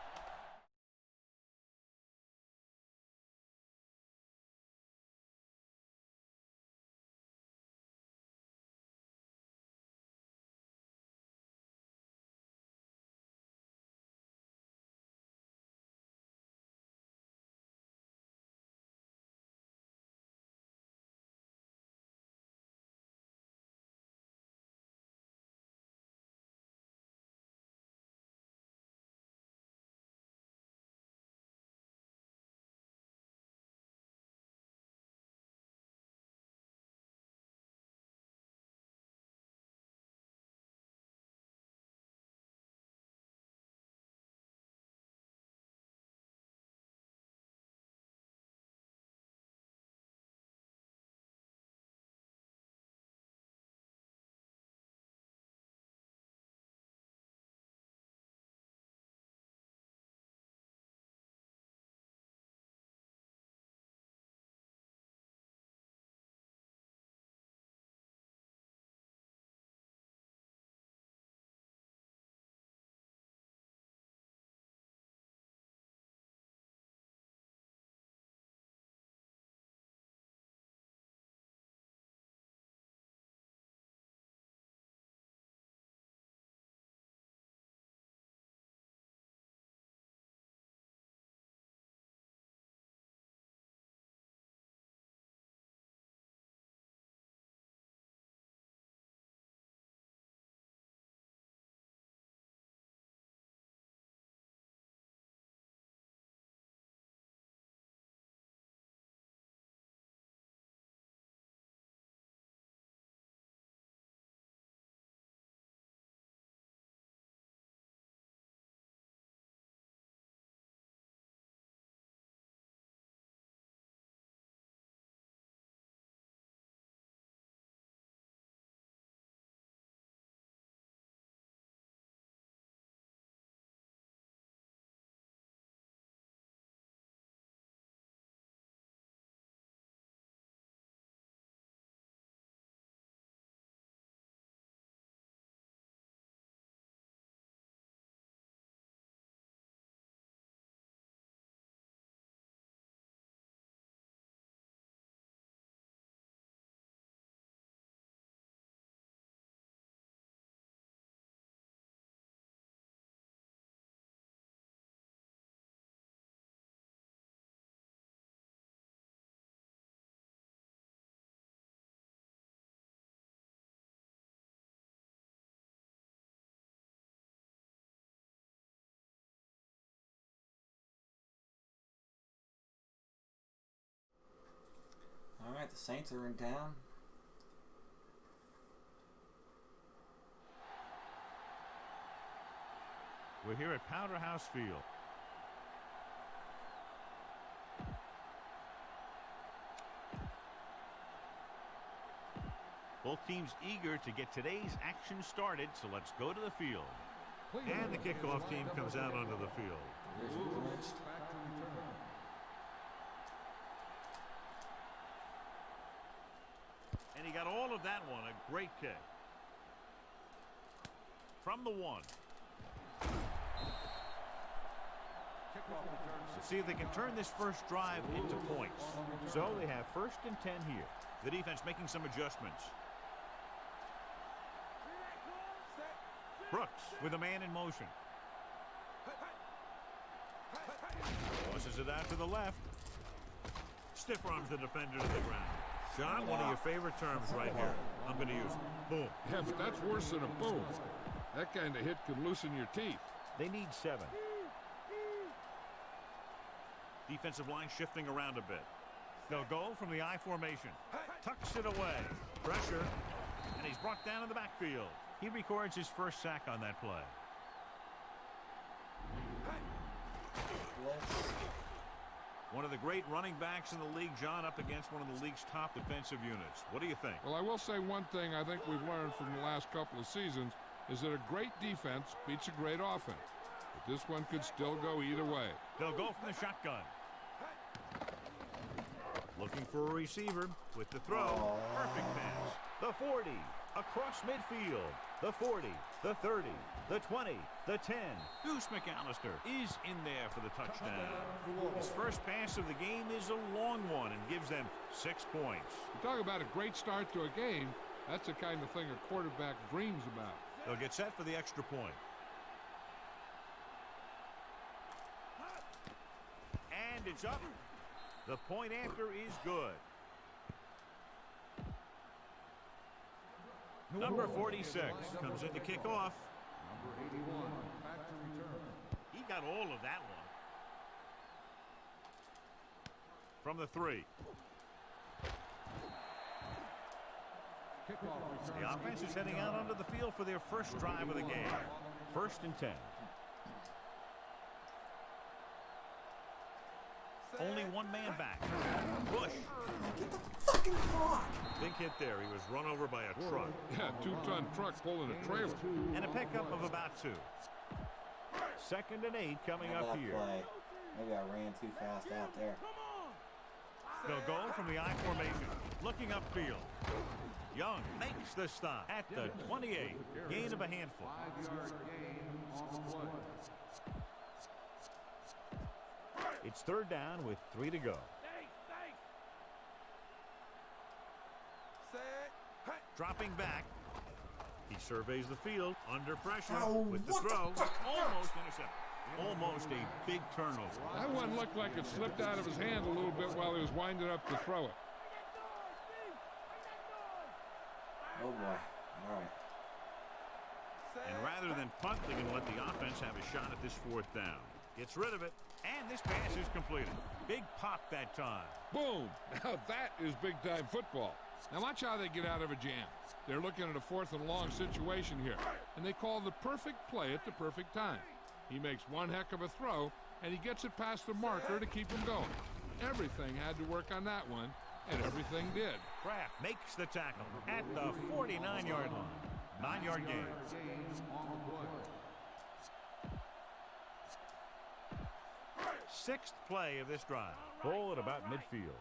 All right, the Saints are in town. We're here at Powderhouse Field. Both teams eager to get today's action started, so let's go to the field. And the kickoff team comes out onto the field. And he got all of that one. A great kick. From the 1. Let's see if they can turn this first drive into points. So they have 1st and 10 here. The defense making some adjustments. Brooks with a man in motion. Tosses it out to the left. Stiff arms the defender to the ground. John, one of your favorite terms right here. I'm going to use it. Boom. Yeah, but that's worse than a boom. That kind of hit could loosen your teeth. They need 7. Defensive line shifting around a bit. They'll go from the I formation. Tucks it away. Pressure. And he's brought down in the backfield. He records his first sack on that play. One of the great running backs in the league, John, up against one of the league's top defensive units. What do you think? Well, I will say one thing I think we've learned from the last couple of seasons is that a great defense beats a great offense. But this one could still go either way. They'll go from the shotgun. Looking for a receiver with the throw. Perfect pass. The 40. Across midfield. The 40. The 30. The 20. The 10. Goose McAllister is in there for the touchdown. His first pass of the game is a long one and gives them 6 points. You talk about a great start to a game. That's the kind of thing a quarterback dreams about. They'll get set for the extra point. And it's up. The point after is good. Number 46 comes in to kick off. Number 81, back to return. He got all of that one. From the 3. Kickoff return. The offense is heading out onto the field for their first drive of the game. 1st and 10. Only one man back. Bush. Get the fucking clock. Big hit there. He was run over by a truck. Yeah, 2-ton truck pulling a trailer. And a pickup of about 2. 2nd and 8 coming up here. Play. Maybe I ran too fast out there. They'll go from the I formation. Looking upfield. Young makes the stop at the 28. Gain of a handful. 5-yard gain on the play. It's 3rd down with 3 to go. Dropping back. He surveys the field under pressure with the throw. Almost intercepted. Almost a big turnover. That one looked like it slipped out of his hand a little bit while he was winding up to throw it. Oh boy. All right. And rather than punt, they're going to let the offense have a shot at this 4th down. Gets rid of it. And this pass is completed. Big pop that time. Boom! Now that is big-time football. Now watch how they get out of a jam. They're looking at a 4th and long situation here, and they call the perfect play at the perfect time. He makes one heck of a throw, and he gets it past the marker to keep him going. Everything had to work on that one, and everything did. Kraft makes the tackle at the 49-yard line. 9-yard gain. Gain on the play. 6th play of this drive. Ball at about midfield.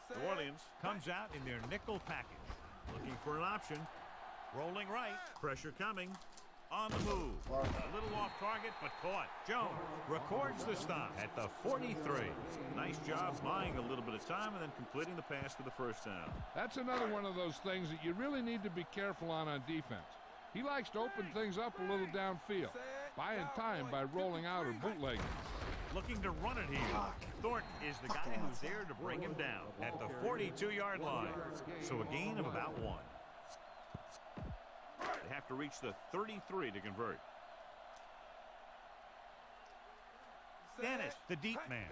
New Orleans comes out in their nickel package. Looking for an option. Rolling right. Pressure coming. On the move. A little off target, but caught. Jones records the stop at the 43. Nice job buying a little bit of time and then completing the pass for the 1st down. That's another one of those things that you really need to be careful on defense. He likes to open things up a little downfield, buying time by rolling out or bootlegging. Looking to run it here. Thornton is the guy who's there to bring him down at the 42-yard line. So a gain of about 1. They have to reach the 33 to convert. Dennis, the deep man.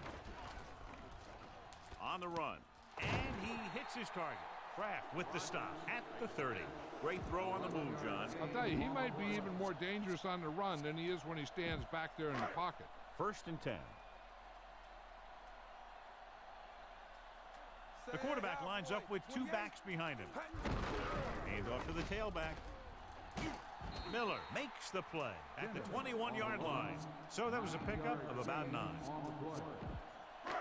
on the run. And he hits his target. Kraft with the stop at the 30. Great throw on the move, John. I'll tell you, he might be even more dangerous on the run than he is when he stands back there in the pocket. 1st and 10. The quarterback lines up with 2 backs behind him. Hands off to the tailback. Miller makes the play at the 21-yard line. So that was a pickup of about 9.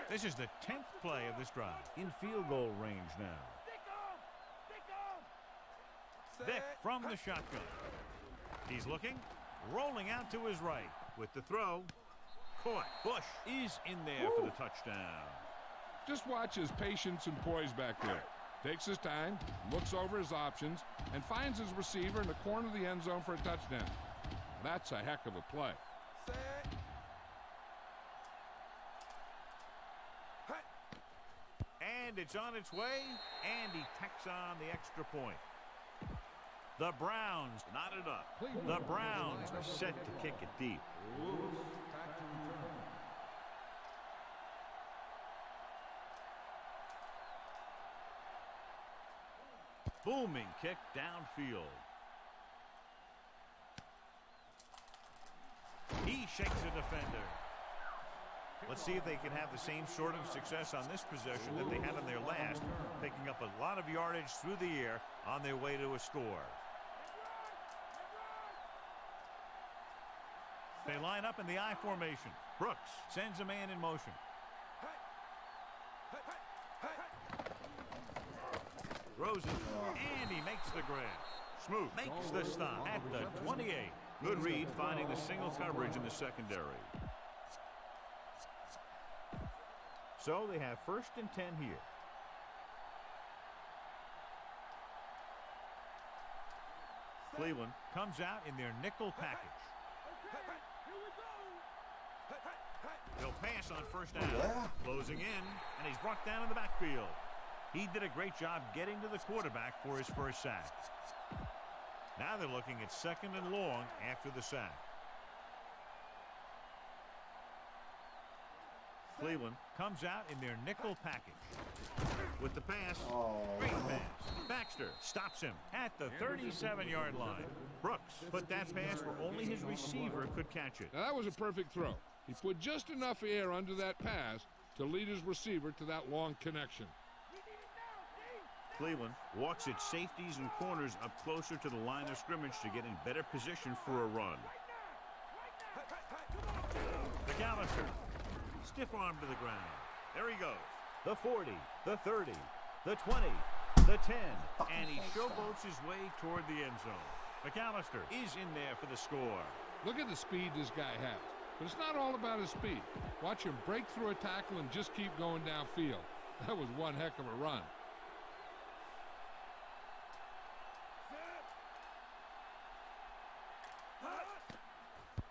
This is the 10th play of this drive. In field goal range now. Vick from the shotgun. He's looking, rolling out to his right with the throw. Caught. Bush is in there for the touchdown. Just watch his patience and poise back there. Takes his time, looks over his options, and finds his receiver in the corner of the end zone for a touchdown. That's a heck of a play. And it's on its way, and he tacks on the extra point. The Browns knotted up. The Browns are set to kick it deep. Booming kick downfield. He shakes the defender. Let's see if they can have the same sort of success on this possession that they had on their last, picking up a lot of yardage through the air on their way to a score. They line up in the I formation. Brooks sends a man in motion. Throws it, and he makes the grab. Smoot makes the stop at the 28. Good read, finding the single coverage in the secondary. So they have 1st and 10 here. Cleveland comes out in their nickel package. They'll pass on 1st down. Closing in, and he's brought down in the backfield. He did a great job getting to the quarterback for his first sack. Now they're looking at 2nd and long after the sack. Cleveland comes out in their nickel package. With the pass, great pass. Baxter stops him at the 37-yard line. Brooks put that pass where only his receiver could catch it. Now that was a perfect throw. He put just enough air under that pass to lead his receiver to that long connection. Cleveland walks its safeties and corners up closer to the line of scrimmage to get in better position for a run. McAllister, stiff arm to the ground. There he goes. The 40, the 30, the 20, the 10, and he showboats his way toward the end zone. McAllister is in there for the score. Look at the speed this guy has. But it's not all about his speed. Watch him break through a tackle and just keep going downfield. That was one heck of a run.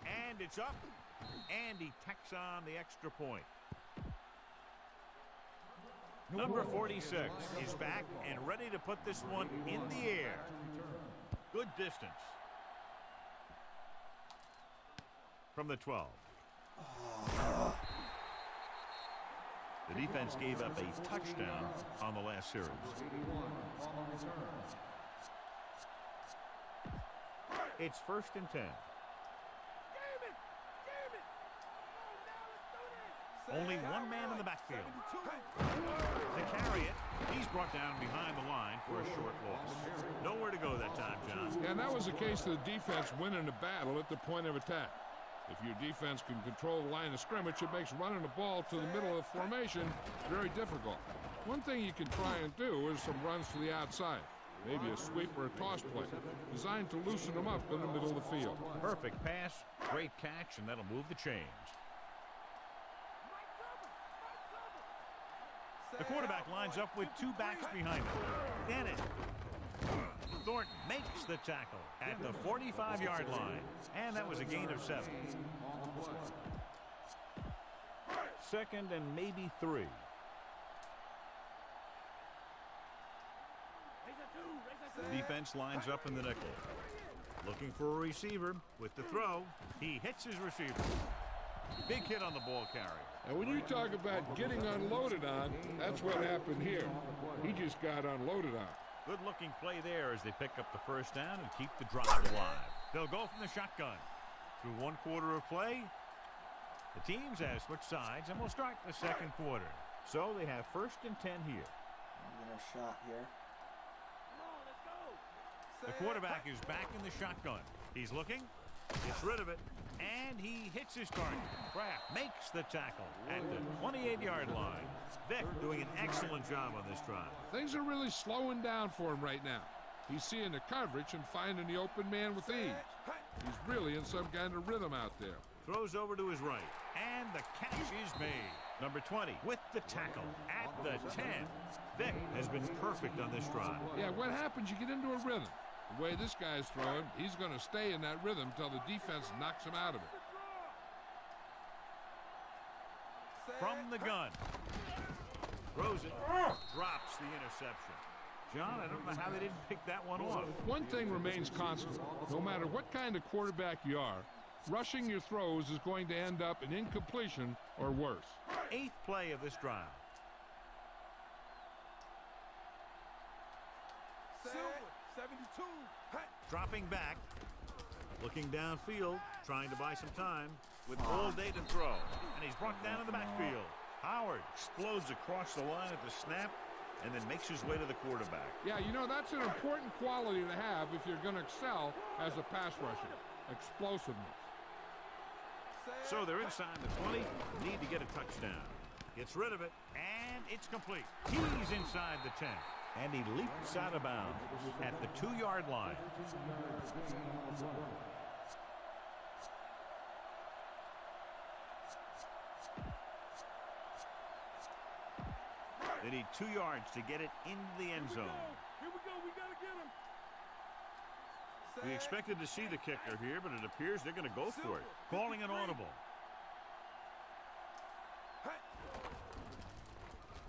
And it's up, and he tacks on the extra point. Number 46 is back and ready to put this one in the air. Good distance. From the 12. The defense gave up a touchdown on the last series. It's 1st and 10. Only one man in the backfield. To carry it, he's brought down behind the line for a short loss. Nowhere to go that time, John. Yeah, and that was the case of the defense winning the battle at the point of attack. If your defense can control the line of scrimmage, it makes running the ball to the middle of the formation very difficult. One thing you can try and do is some runs to the outside. Maybe a sweep or a toss play, designed to loosen them up in the middle of the field. Perfect pass, great catch, and that'll move the chains. The quarterback lines up with two backs behind him. Dennett. Thornton makes the tackle at the 45-yard line. And that was a gain of 7. 2nd and maybe 3. The defense lines up in the nickel. Looking for a receiver with the throw. He hits his receiver. Big hit on the ball carrier. And when you talk about getting unloaded on, that's what happened here. He just got unloaded on. Good-looking play there as they pick up the first down and keep the drive alive. They'll go from the shotgun. Through one quarter of play, the teams have switched sides, and we'll start the second quarter. So they have 1st and 10 here. Get a shot here. The quarterback is back in the shotgun. He's looking, gets rid of it, and he hits his target. Kraft makes the tackle at the 28-yard line. Vick doing an excellent job on this drive. Things are really slowing down for him right now. He's seeing the coverage and finding the open man with ease. He's really in some kind of rhythm out there. Throws over to his right, and the catch is made. Number 20 with the tackle at the 10. Vick has been perfect on this drive. Yeah, what happens? You get into a rhythm. The way this guy's throwing, he's going to stay in that rhythm until the defense knocks him out of it. From the gun. Throws it. Drops the interception. John, I don't know how they didn't pick that one off. One thing remains constant. No matter what kind of quarterback you are, rushing your throws is going to end up in incompletion or worse. 8th play of this drive. Silver, 72. Dropping back. Looking downfield. Trying to buy some time. With all day to throw. And he's brought down in the backfield. Howard explodes across the line at the snap and then makes his way to the quarterback. Yeah, you know, that's an important quality to have if you're going to excel as a pass rusher. Explosiveness. So they're inside the 20. Need to get a touchdown. Gets rid of it, and it's complete. He's inside the 10. And he leaps out of bounds at the 2-yard line. They need 2 yards to get it into the end zone. Here we go. We got to get him. We expected to see the kicker here, but it appears they're going to go for it. Calling an audible.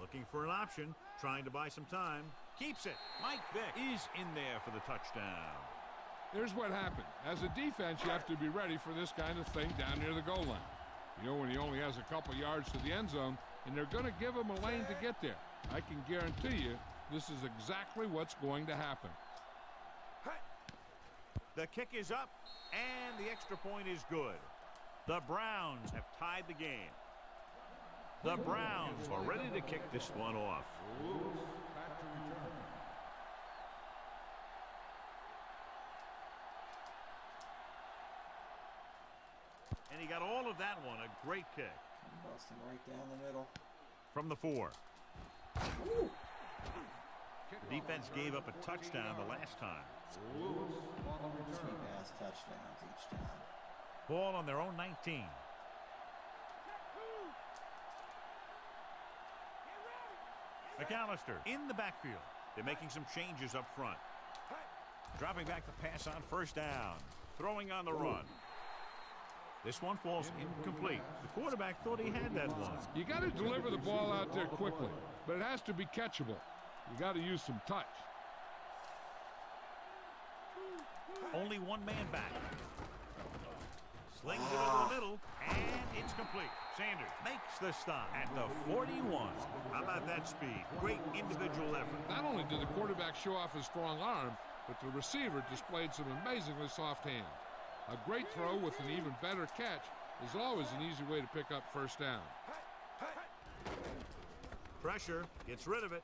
Looking for an option. Trying to buy some time. Keeps it. Mike Vick is in there for the touchdown. Here's what happened. As a defense, you have to be ready for this kind of thing down near the goal line. You know, when he only has a couple yards to the end zone, and they're going to give him a lane to get there. I can guarantee you this is exactly what's going to happen. The kick is up, and the extra point is good. The Browns have tied the game. The Browns are ready to kick this one off. And he got all of that one, a great kick. Busting right down the middle. From the 4. Ooh. The defense gave up a touchdown the last time. 3 pass touchdowns each time. Ball on their own 19. McAllister in the backfield. They're making some changes up front. Dropping back the pass on 1st down. Throwing on the run. This one falls incomplete. The quarterback thought he had that one. You got to deliver the ball out there quickly, but it has to be catchable. You got to use some touch. Only one man back. Slings it over the middle, and it's complete. Sanders makes the stop at the 41. How about that speed? Great individual effort. Not only did the quarterback show off his strong arm, but the receiver displayed some amazingly soft hands. A great throw with an even better catch is always an easy way to pick up 1st down. Pressure, gets rid of it.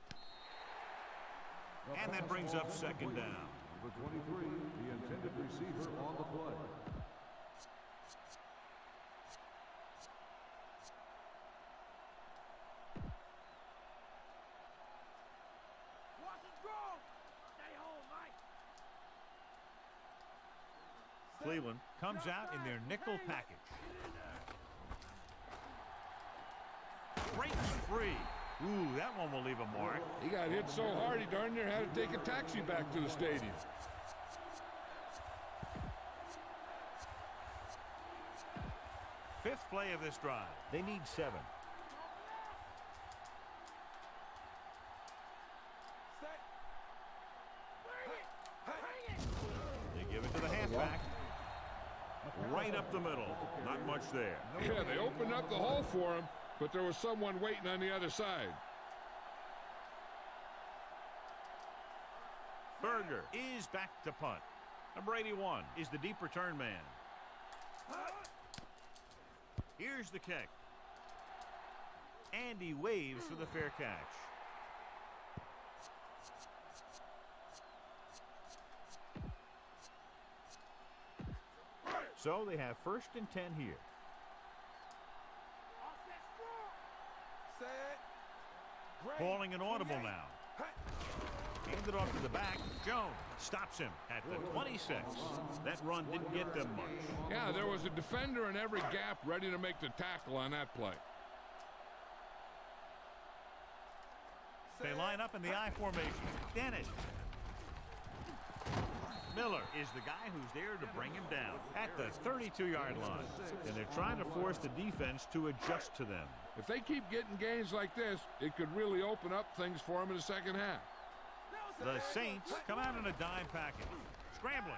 And that brings up 2nd down. Number 23, the intended receiver on the play. Cleveland comes out in their nickel package. Breaks free. Ooh, that one will leave a mark. He got hit so hard he darn near had to take a taxi back to the stadium. Fifth play of this drive. They need 7. They give it to the halfback. Right up up the middle. Not much there. Yeah, they opened up the hole for him, but there was someone waiting on the other side. Berger is back to punt. Number 81 is the deep return man. Here's the kick. And he waves for the fair catch. So they have 1st and 10 here. Calling an audible now. Handed off to the back. Jones stops him at the 26. That run didn't get them much. Yeah, there was a defender in every gap ready to make the tackle on that play. They line up in the I formation. Dennis. Miller is the guy who's there to bring him down at the 32-yard line. And they're trying to force the defense to adjust to them. If they keep getting gains like this, it could really open up things for them in the second half. The Saints come out in a dime package. Scrambling.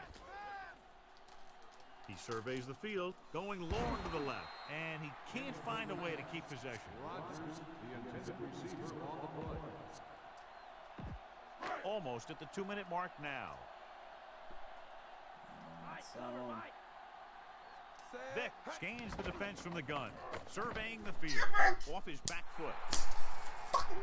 He surveys the field, going long to the left, and he can't find a way to keep possession. Rodgers, the intended receiver on the play. Almost at the 2-minute mark now. Vick scans the defense from the gun, surveying the field off his back foot.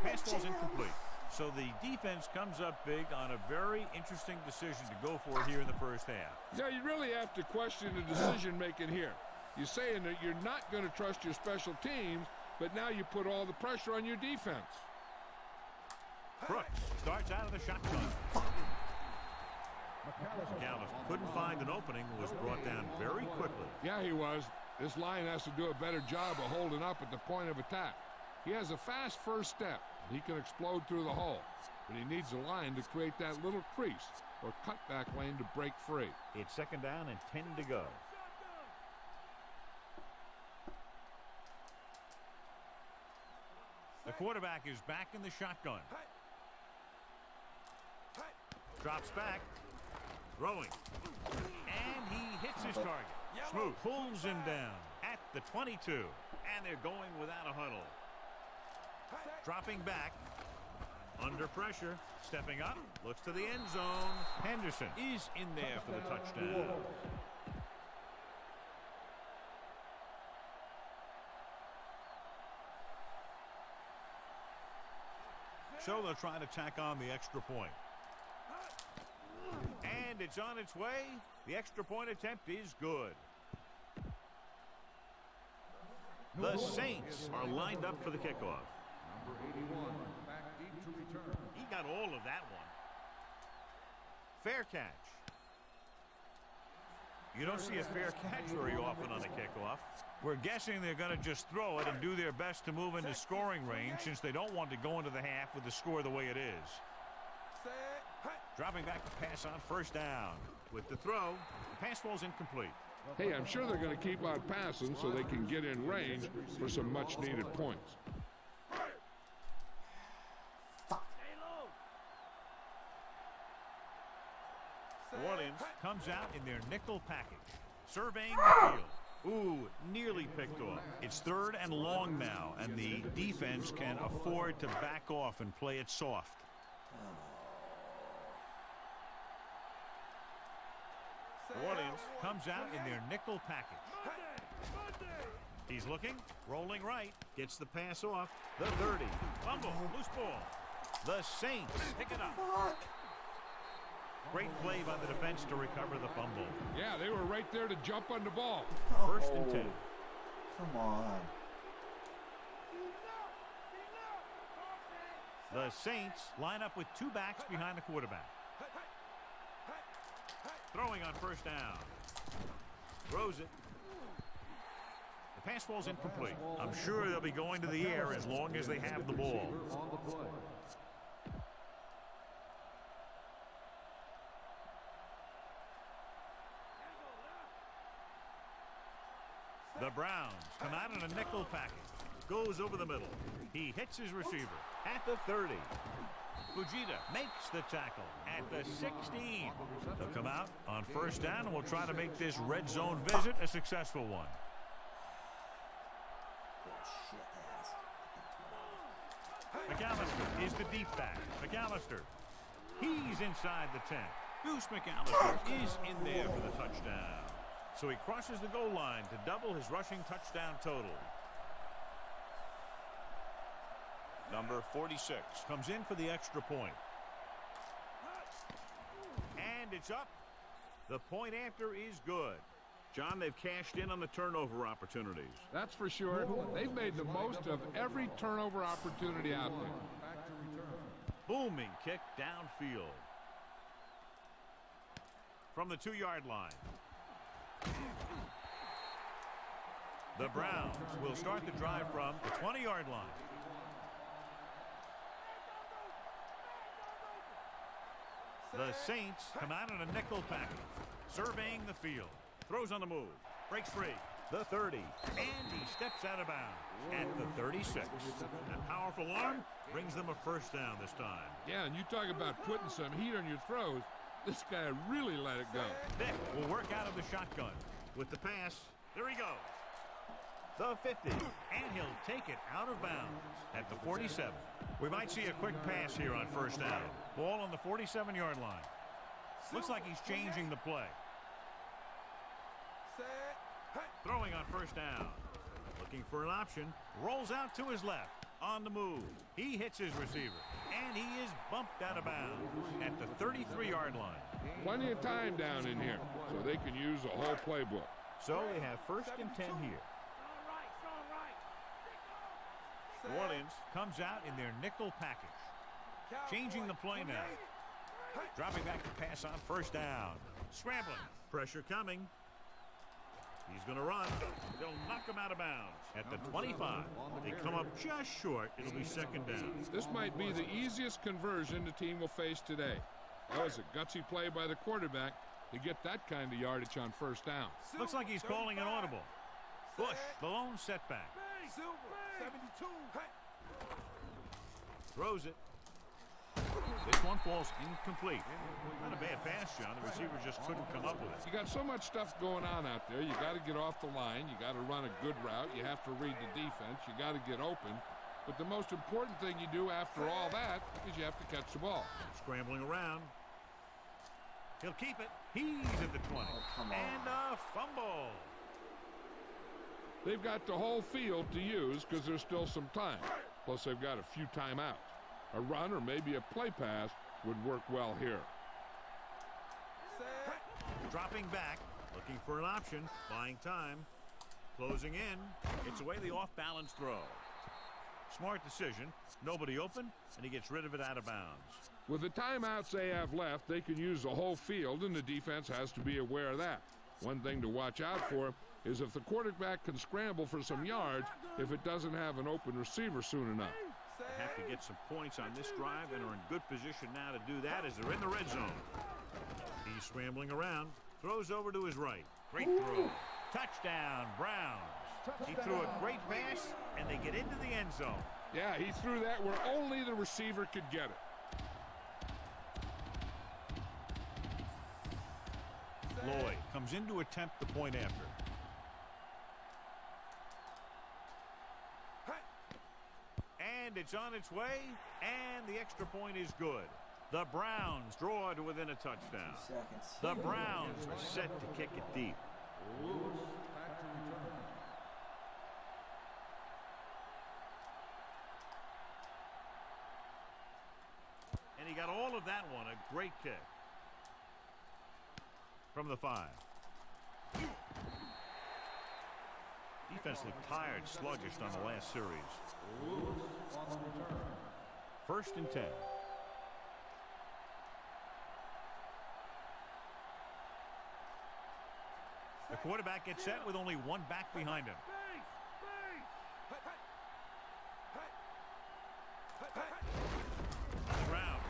Pass ball's incomplete. So the defense comes up big on a very interesting decision to go for here in the first half. Yeah, you really have to question the decision-making here. You're saying that you're not going to trust your special teams, but now you put all the pressure on your defense. Brooks starts out of the shotgun. McAllister couldn't find an opening, was brought down very quickly. Yeah, he was. This line has to do a better job of holding up at the point of attack. He has a fast first step. He can explode through the hole, but he needs a line to create that little crease or cutback lane to break free. It's 2nd down and 10 to go. The quarterback is back in the shotgun. Drops back. Throwing. And he hits his target. Smooth pulls him down at the 22. And they're going without a huddle. Dropping back. Under pressure. Stepping up. Looks to the end zone. Henderson is in there for the touchdown. So they'll try to tack on the extra point. And it's on its way. The extra point attempt is good. The Saints are lined up for the kickoff. Number 81, back deep to return. He got all of that one. Fair catch. You don't see a fair catch very often on a kickoff. We're guessing they're going to just throw it and do their best to move into scoring range since they don't want to go into the half with the score the way it is. Dropping back to pass on 1st down. With the throw, the pass ball's incomplete. Hey, I'm sure they're going to keep on passing so they can get in range for some much-needed points. New Orleans comes out in their nickel package, surveying the field. Ooh, nearly picked off. It's 3rd and long now, and the defense can afford to back off and play it soft. New Orleans comes out in their nickel package. He's looking, rolling right, gets the pass off. The 30, fumble, loose ball. The Saints pick it up. Great play by the defense to recover the fumble. Yeah, they were right there to jump on the ball. 1st and 10. Come on. The Saints line up with 2 backs behind the quarterback. Throwing on 1st down. Throws it. The pass ball's incomplete. I'm sure they'll be going to the air as long as they have the ball. On the play. The Browns come out in a nickel package. Goes over the middle. He hits his receiver at the 30. Fujita makes the tackle at the 16. They'll come out on first down, and we'll try to make this red zone visit a successful one. McAllister is the deep back. McAllister, he's inside the 10. Goose McAllister is in there for the touchdown. So he crosses the goal line to double his rushing touchdown total. Number 46 comes in for the extra point. And it's up. The point after is good. John, they've cashed in on the turnover opportunities. That's for sure. They've made the most of every turnover opportunity out there. Booming kick downfield. From the 2-yard line. The Browns will start the drive from the 20-yard line. The Saints come out in a nickel package. Surveying the field. Throws on the move. Breaks free. The 30. And he steps out of bounds at the 36. That powerful arm brings them a first down this time. Yeah, and you talk about putting some heat on your throws. This guy really let it go. Vick will work out of the shotgun. With the pass, there he goes. The 50, and he'll take it out of bounds at the 47. We might see a quick pass here on first down. Ball on the 47-yard line. Looks like he's changing the play. Throwing on first down. Looking for an option. Rolls out to his left. On the move. He hits his receiver. And he is bumped out of bounds at the 33-yard line. Plenty of time down in here, so they can use the whole playbook. So they have first and 10 here. New Orleans comes out in their nickel package. Changing the play now. Dropping back to pass on first down. Scrambling. Pressure coming. He's going to run. They'll knock him out of bounds at the 25. They come up just short. It'll be second down. This might be the easiest conversion the team will face today. That was a gutsy play by the quarterback to get that kind of yardage on first down. Looks like he's calling an audible. Bush, the lone setback. 72. Throws it. This one falls incomplete. Not a bad pass, John. The receiver just couldn't come up with it. You got so much stuff going on out there. You got to get off the line. You got to run a good route. You have to read the defense. You got to get open. But the most important thing you do after all that is you have to catch the ball. Scrambling around. He'll keep it. He's at the 20. And a fumble. They've got the whole field to use because there's still some time. Plus, they've got a few timeouts. A run or maybe a play pass would work well here. Dropping back, looking for an option, buying time, closing in. It's away the off-balance throw. Smart decision. Nobody open, and he gets rid of it out of bounds. With the timeouts they have left, they can use the whole field, and the defense has to be aware of that. One thing to watch out for is if the quarterback can scramble for some yards if it doesn't have an open receiver soon enough. They have to get some points on this drive and are in good position now to do that as they're in the red zone. He's scrambling around, throws over to his right. Great throw. Touchdown, Browns. He threw a great pass, and they get into the end zone. Yeah, he threw that where only the receiver could get it. Lloyd comes in to attempt the point after. And it's on its way, and the extra point is good. The Browns draw to within a touchdown. The Browns are set to kick it deep. And he got all of that one, a great kick. From the 5. Defense looked tired, sluggish on the last series. First and 10. The quarterback gets set with only one back behind him. Brown.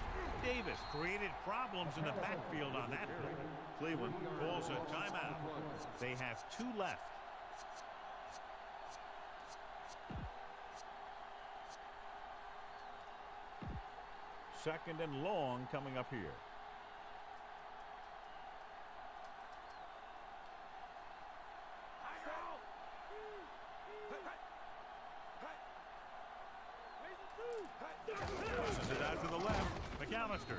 Davis created problems in the backfield on that play. Cleveland calls a timeout. They have 2 left. 2nd and long coming up here. Pushes it out to the left. McAllister.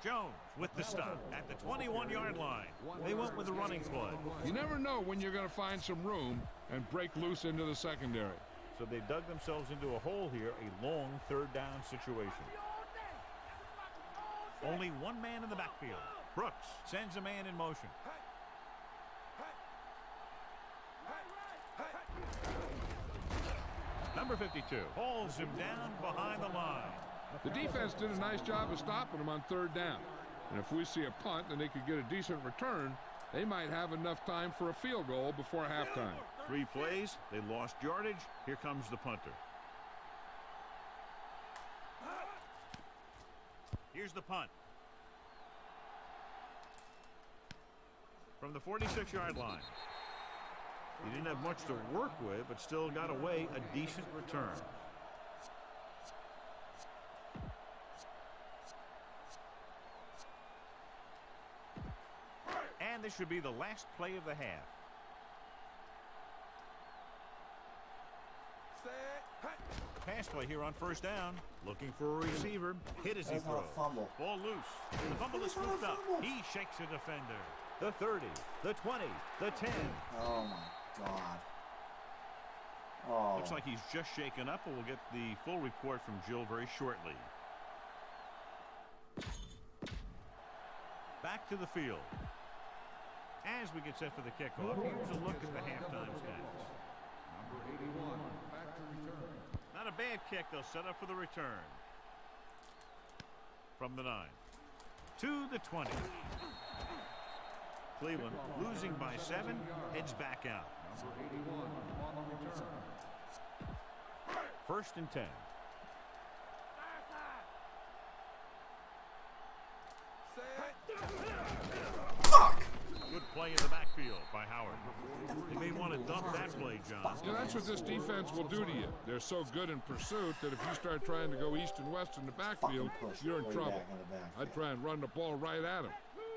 Jones with the stop at the 21-yard line. They went with the running play. You never know when you're going to find some room and break loose into the secondary. So they dug themselves into a hole here, a long 3rd down situation. Only one man in the backfield. Brooks sends a man in motion. Number 52 hauls him down behind the line. The defense did a nice job of stopping him on 3rd down. And if we see a punt and they could get a decent return, they might have enough time for a field goal before halftime. 3 plays, they lost yardage. Here comes the punter. Here's the punt. From the 46-yard line. He didn't have much to work with, but still got away a decent return. And this should be the last play of the half. Pass play here on 1st down. Looking for a receiver. Hit as he That's not throws. a fumble. Ball loose. The fumble is scooped up. He shakes a defender. The 30, the 20, the 10. Oh my God. Oh. Looks like he's just shaken up, and we'll get the full report from Jill very shortly. Back to the field. As we get set for the kickoff, here's a look at the halftime stats. Number 81, back to return. Not a bad kick. They'll set up for the return. From the 9 to the 20. Cleveland losing by 7, heads back out. Number 81 on the return. 1st and 10. Fuck! Good play in the backfield by Howard. They may want to dump that play, John. Yeah, that's what this defense will do to you. They're so good in pursuit that if you start trying to go east and west in the backfield, you're in Way trouble. back in the backfield. I'd try and run the ball right at them.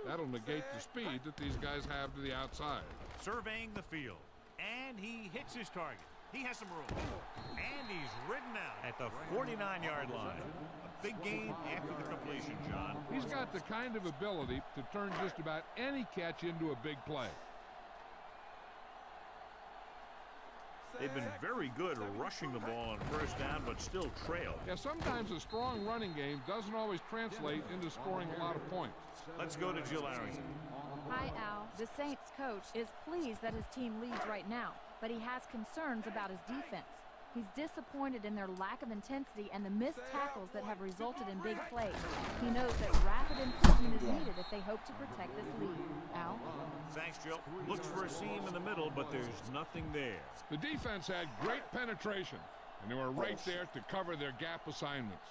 That'll negate the speed that these guys have to the outside. Surveying the field. And he hits his target. He has some room. And he's ridden out at the 49-yard line. A big gain after the completion, John. He's got the kind of ability to turn just about any catch into a big play. They've been very good rushing the ball on 1st down, but still trail. Yeah, sometimes a strong running game doesn't always translate into scoring a lot of points. Let's go to Jill Arrington. Hi, Al. The Saints coach is pleased that his team leads right now, but he has concerns about his defense. He's disappointed in their lack of intensity and the missed tackles that have resulted in big plays. He knows that rapid improvement is needed if they hope to protect this lead. Al? Thanks, Jill. Looks for a seam in the middle, but there's nothing there. The defense had great penetration, and they were right there to cover their gap assignments.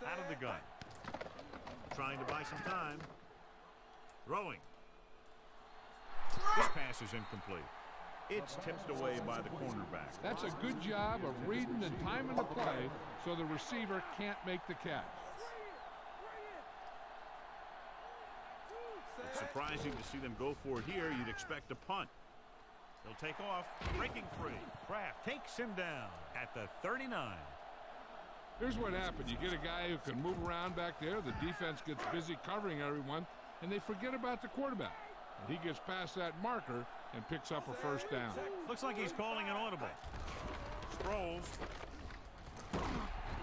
Out of the gun. Trying to buy some time. Throwing. This pass is incomplete. It's tipped away by the cornerback. That's a good job of reading and timing the play so the receiver can't make the catch. It's surprising to see them go for it here. You'd expect a punt. He'll take off, breaking free. Kraft takes him down at the 39. Here's what happened. You get a guy who can move around back there. The defense gets busy covering everyone, and they forget about the quarterback. And he gets past that marker and picks up a 1st down. Looks like he's calling an audible. Sproles.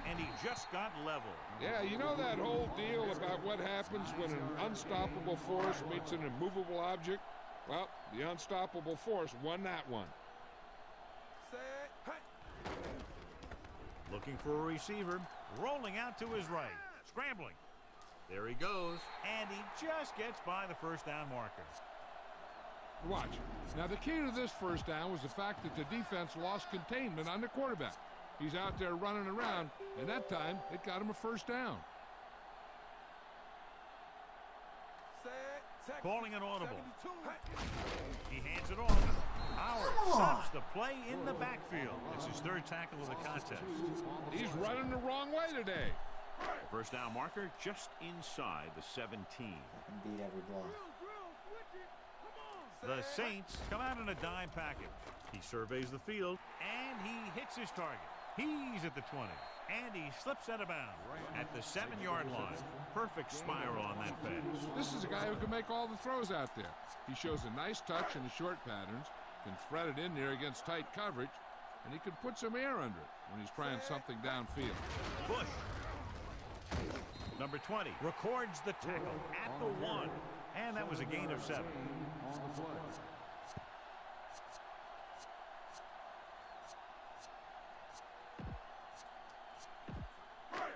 And he just got level. Yeah, you know that whole deal about what happens when an unstoppable force meets an immovable object? Well, the unstoppable force won that one. Looking for a receiver. Rolling out to his right. Scrambling. There he goes. And he just gets by the 1st down marker. Watch. Now, the key to this 1st down was the fact that the defense lost containment on the quarterback. He's out there running around, and that time it got him a 1st down. Calling an audible. He hands it off. Howard stops the the play in the backfield. It's his third tackle of the contest. He's running the wrong way today. First down marker just inside the 17. I can beat every block. The Saints come out in a dime package. He surveys the field, and he hits his target. He's at the 20, and he slips out of bounds at the 7-yard line. Perfect spiral on that pass. This is a guy who can make all the throws out there. He shows a nice touch in the short patterns, can thread it in there against tight coverage, and he can put some air under it when he's trying something downfield. Bush. Number 20 records the tackle at the 1, and that was a gain of 7. On the play.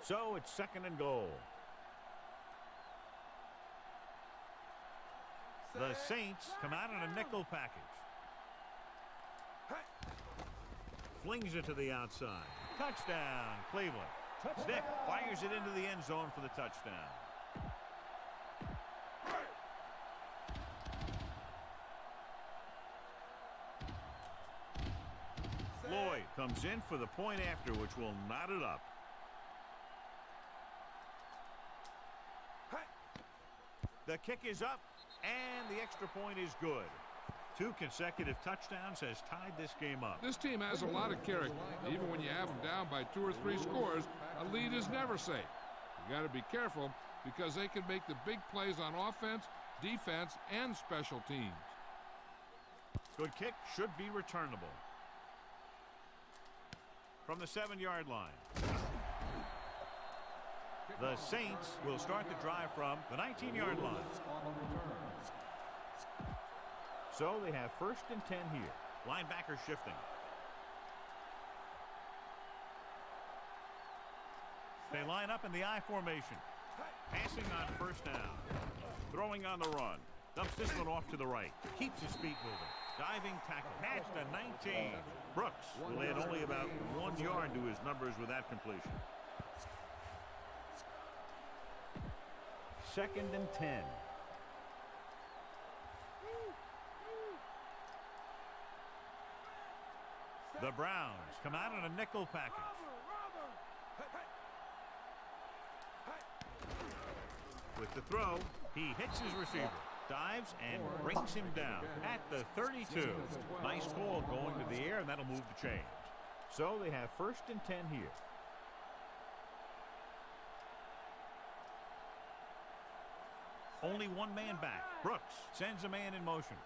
So it's 2nd and goal. The Saints come out in a nickel package. Flings it to the outside. Touchdown, Cleveland. Vick fires it into the end zone for the touchdown. Lloyd comes in for the point after, which will knot it up. The kick is up, and the extra point is good. 2 consecutive touchdowns has tied this game up. This team has a lot of character. Even when you have them down by 2 or 3 scores, a lead is never safe. You got to be careful because they can make the big plays on offense, defense, and special teams. Good kick, should be returnable. From the 7-yard line. The Saints will start the drive from the 19-yard line. So they have 1st and 10 here. Linebacker shifting. They line up in the I formation. Passing on 1st down. Throwing on the run. Dumps this one off to the right. Keeps his feet moving. Diving tackle. Past the 19. Brooks will add only about 1 yard to his numbers with that completion. 2nd and 10. The Browns come out in a nickel package. With the throw, he hits his receiver, dives, and brings him down at the 32. Nice call going to the air, and that'll move the chains. So they have 1st and 10 here. Only one man back. Brooks sends a man in motion.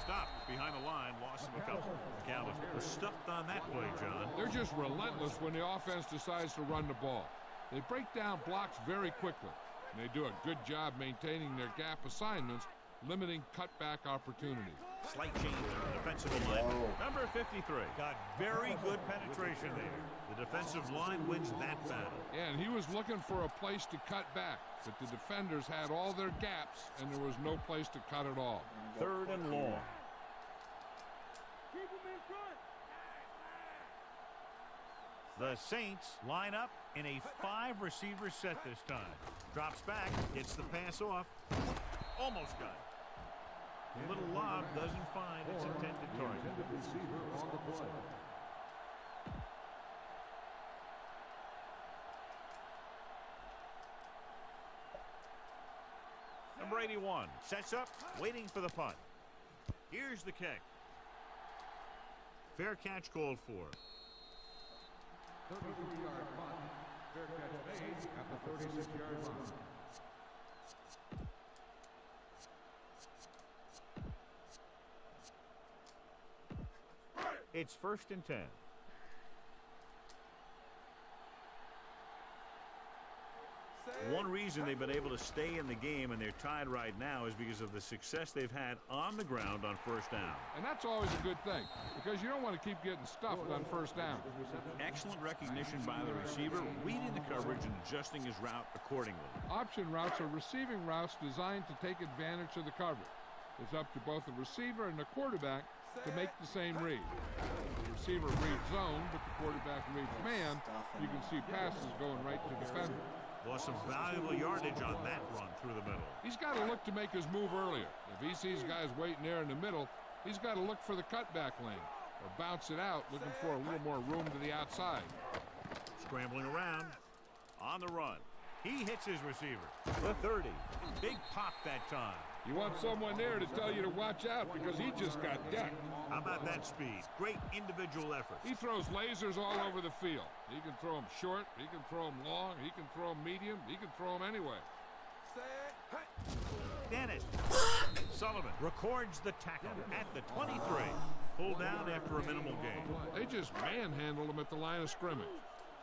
Stopped behind the line, loss of a couple. Gallup was stuffed on that play, John. They're just relentless when the offense decides to run the ball. They break down blocks very quickly, and they do a good job maintaining their gap assignments, limiting cutback opportunities. Slight change in the defensive line. Number 53 got very good penetration there. The defensive line wins that battle. And he was looking for a place to cut back, but the defenders had all their gaps, and there was no place to cut at all. 3rd and long. The Saints line up in a 5-receiver set this time. Drops back, gets the pass off. Almost got it. The little lob doesn't find its intended target. Receiver on the play. Number 81 sets up, waiting for the punt. Here's the kick. Fair catch called for. 33-yard punt. Fair catch made at the 36-yard line. It's 1st and 10. One reason they've been able to stay in the game and they're tied right now is because of the success they've had on the ground on 1st down. And that's always a good thing, because you don't want to keep getting stuffed on 1st down. Excellent recognition by the receiver, reading the coverage and adjusting his route accordingly. Option routes are receiving routes designed to take advantage of the coverage. It's up to both the receiver and the quarterback to make the same read. The receiver reads zone, but the quarterback reads man. You can see passes going right to the defender. Lost some valuable yardage on that run through the middle. He's got to look to make his move earlier. If he sees guys waiting there in the middle, he's got to look for the cutback lane or bounce it out, looking for a little more room to the outside. Scrambling around. On the run. He hits his receiver. The 30. Big pop that time. You want someone there to tell you to watch out because he just got decked. How about that speed? Great individual effort. He throws lasers all over the field. He can throw them short, he can throw them long, he can throw them medium, he can throw them anyway. Dennis. Sullivan records the tackle at the 23. Pulled down after a minimal gain. They just manhandled him at the line of scrimmage.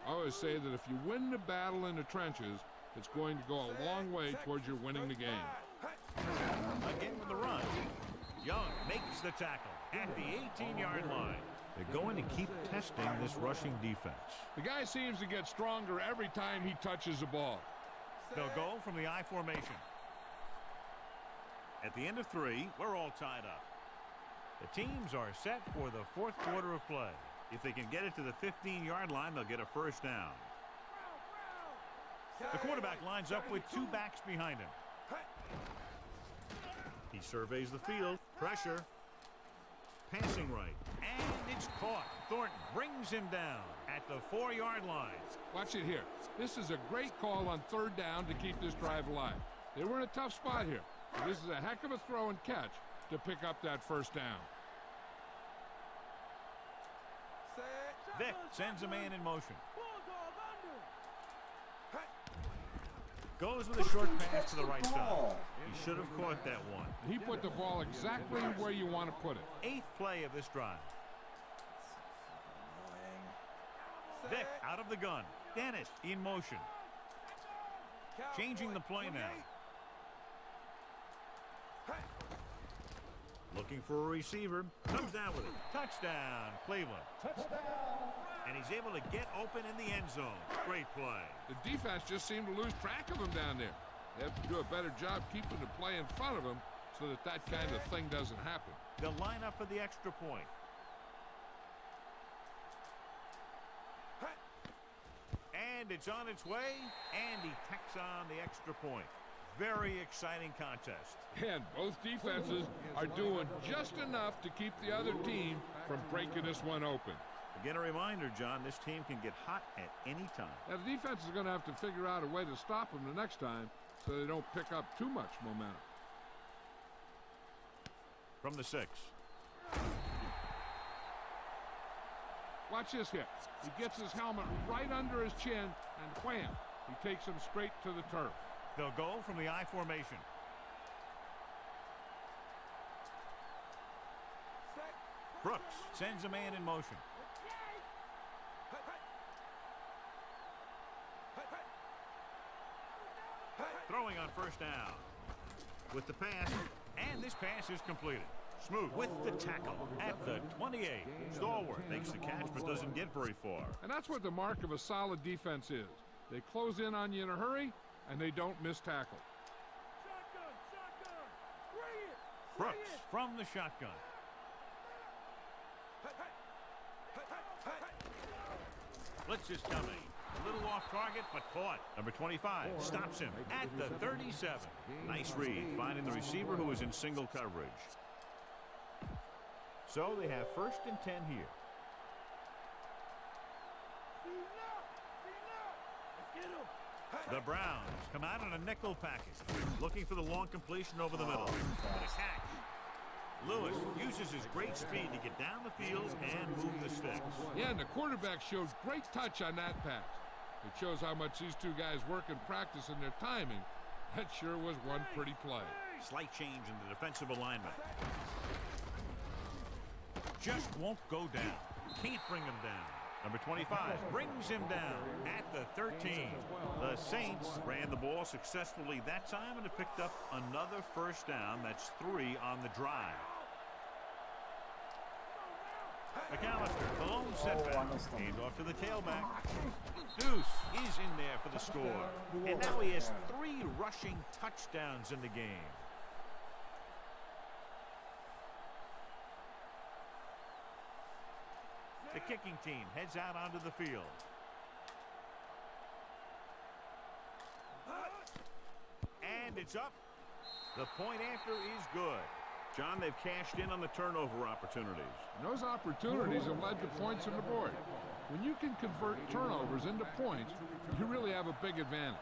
I always say that if you win the battle in the trenches, it's going to go a long way towards your winning the game. Again with the run. Young makes the tackle at the 18-yard line. They're going to keep testing this rushing defense. The guy seems to get stronger every time he touches the ball. They'll go from the I formation. At the end of 3, we're all tied up. The teams are set for the fourth quarter of play. If they can get it to the 15-yard line, they'll get a first down. The quarterback lines up with 2 backs behind him. He surveys the field. Pressure. Passing right. And it's caught. Thornton brings him down at the 4-yard line. Watch it here. This is a great call on 3rd down to keep this drive alive. They were in a tough spot here. This is a heck of a throw and catch to pick up that first down. Vic sends a man in motion. Goes with a short pass to the right side. He should have caught that one. He put the ball exactly where you want to put it. 8th play of this drive. Vic out of the gun. Dennis in motion. Changing the play now. Looking for a receiver. Comes down with it. Touchdown, Cleveland. And he's able to get open in the end zone. Great play. The defense just seemed to lose track of him down there. They have to do a better job keeping the play in front of him so that that kind of thing doesn't happen. They'll line up for the extra point. And it's on its way, and he tacks on the extra point. Very exciting contest. And both defenses are doing just enough to keep the other team from breaking this one open. Again, a reminder, John, this team can get hot at any time. Now, the defense is going to have to figure out a way to stop them the next time so they don't pick up too much momentum. From the 6. Watch this hit. He gets his helmet right under his chin, and wham, he takes him straight to the turf. They'll go from the I formation. Brooks sends a man in motion. Throwing on first down. With the pass, and this pass is completed. Smooth with the tackle at the 28. Stalwart makes the catch but doesn't get very far. And that's what the mark of a solid defense is. They close in on you in a hurry, and they don't miss tackle. Brooks from the shotgun. Blitz is coming. A little off target, but caught. Number 25 stops him at the 37. Nice read, finding the receiver who was in single coverage. So they have 1st and 10 here. The Browns come out in a nickel package, looking for the long completion over the middle. And a catch. Lewis uses his great speed to get down the field and move the sticks. Yeah, and the quarterback showed great touch on that pass. It shows how much these two guys work in practice and their timing. That sure was one pretty play. Slight change in the defensive alignment. Just won't go down. Can't bring him down. Number 25 brings him down at the 13. The Saints ran the ball successfully that time and have picked up another first down. That's 3 on the drive. McAllister, the lone setback. Hand off to the tailback. Deuce is in there for the score. And now he has 3 rushing touchdowns in the game. The kicking team heads out onto the field. it's up. The point after is good. John, they've cashed in on the turnover opportunities. And those opportunities have led to points on the board. When you can convert turnovers into points, you really have a big advantage.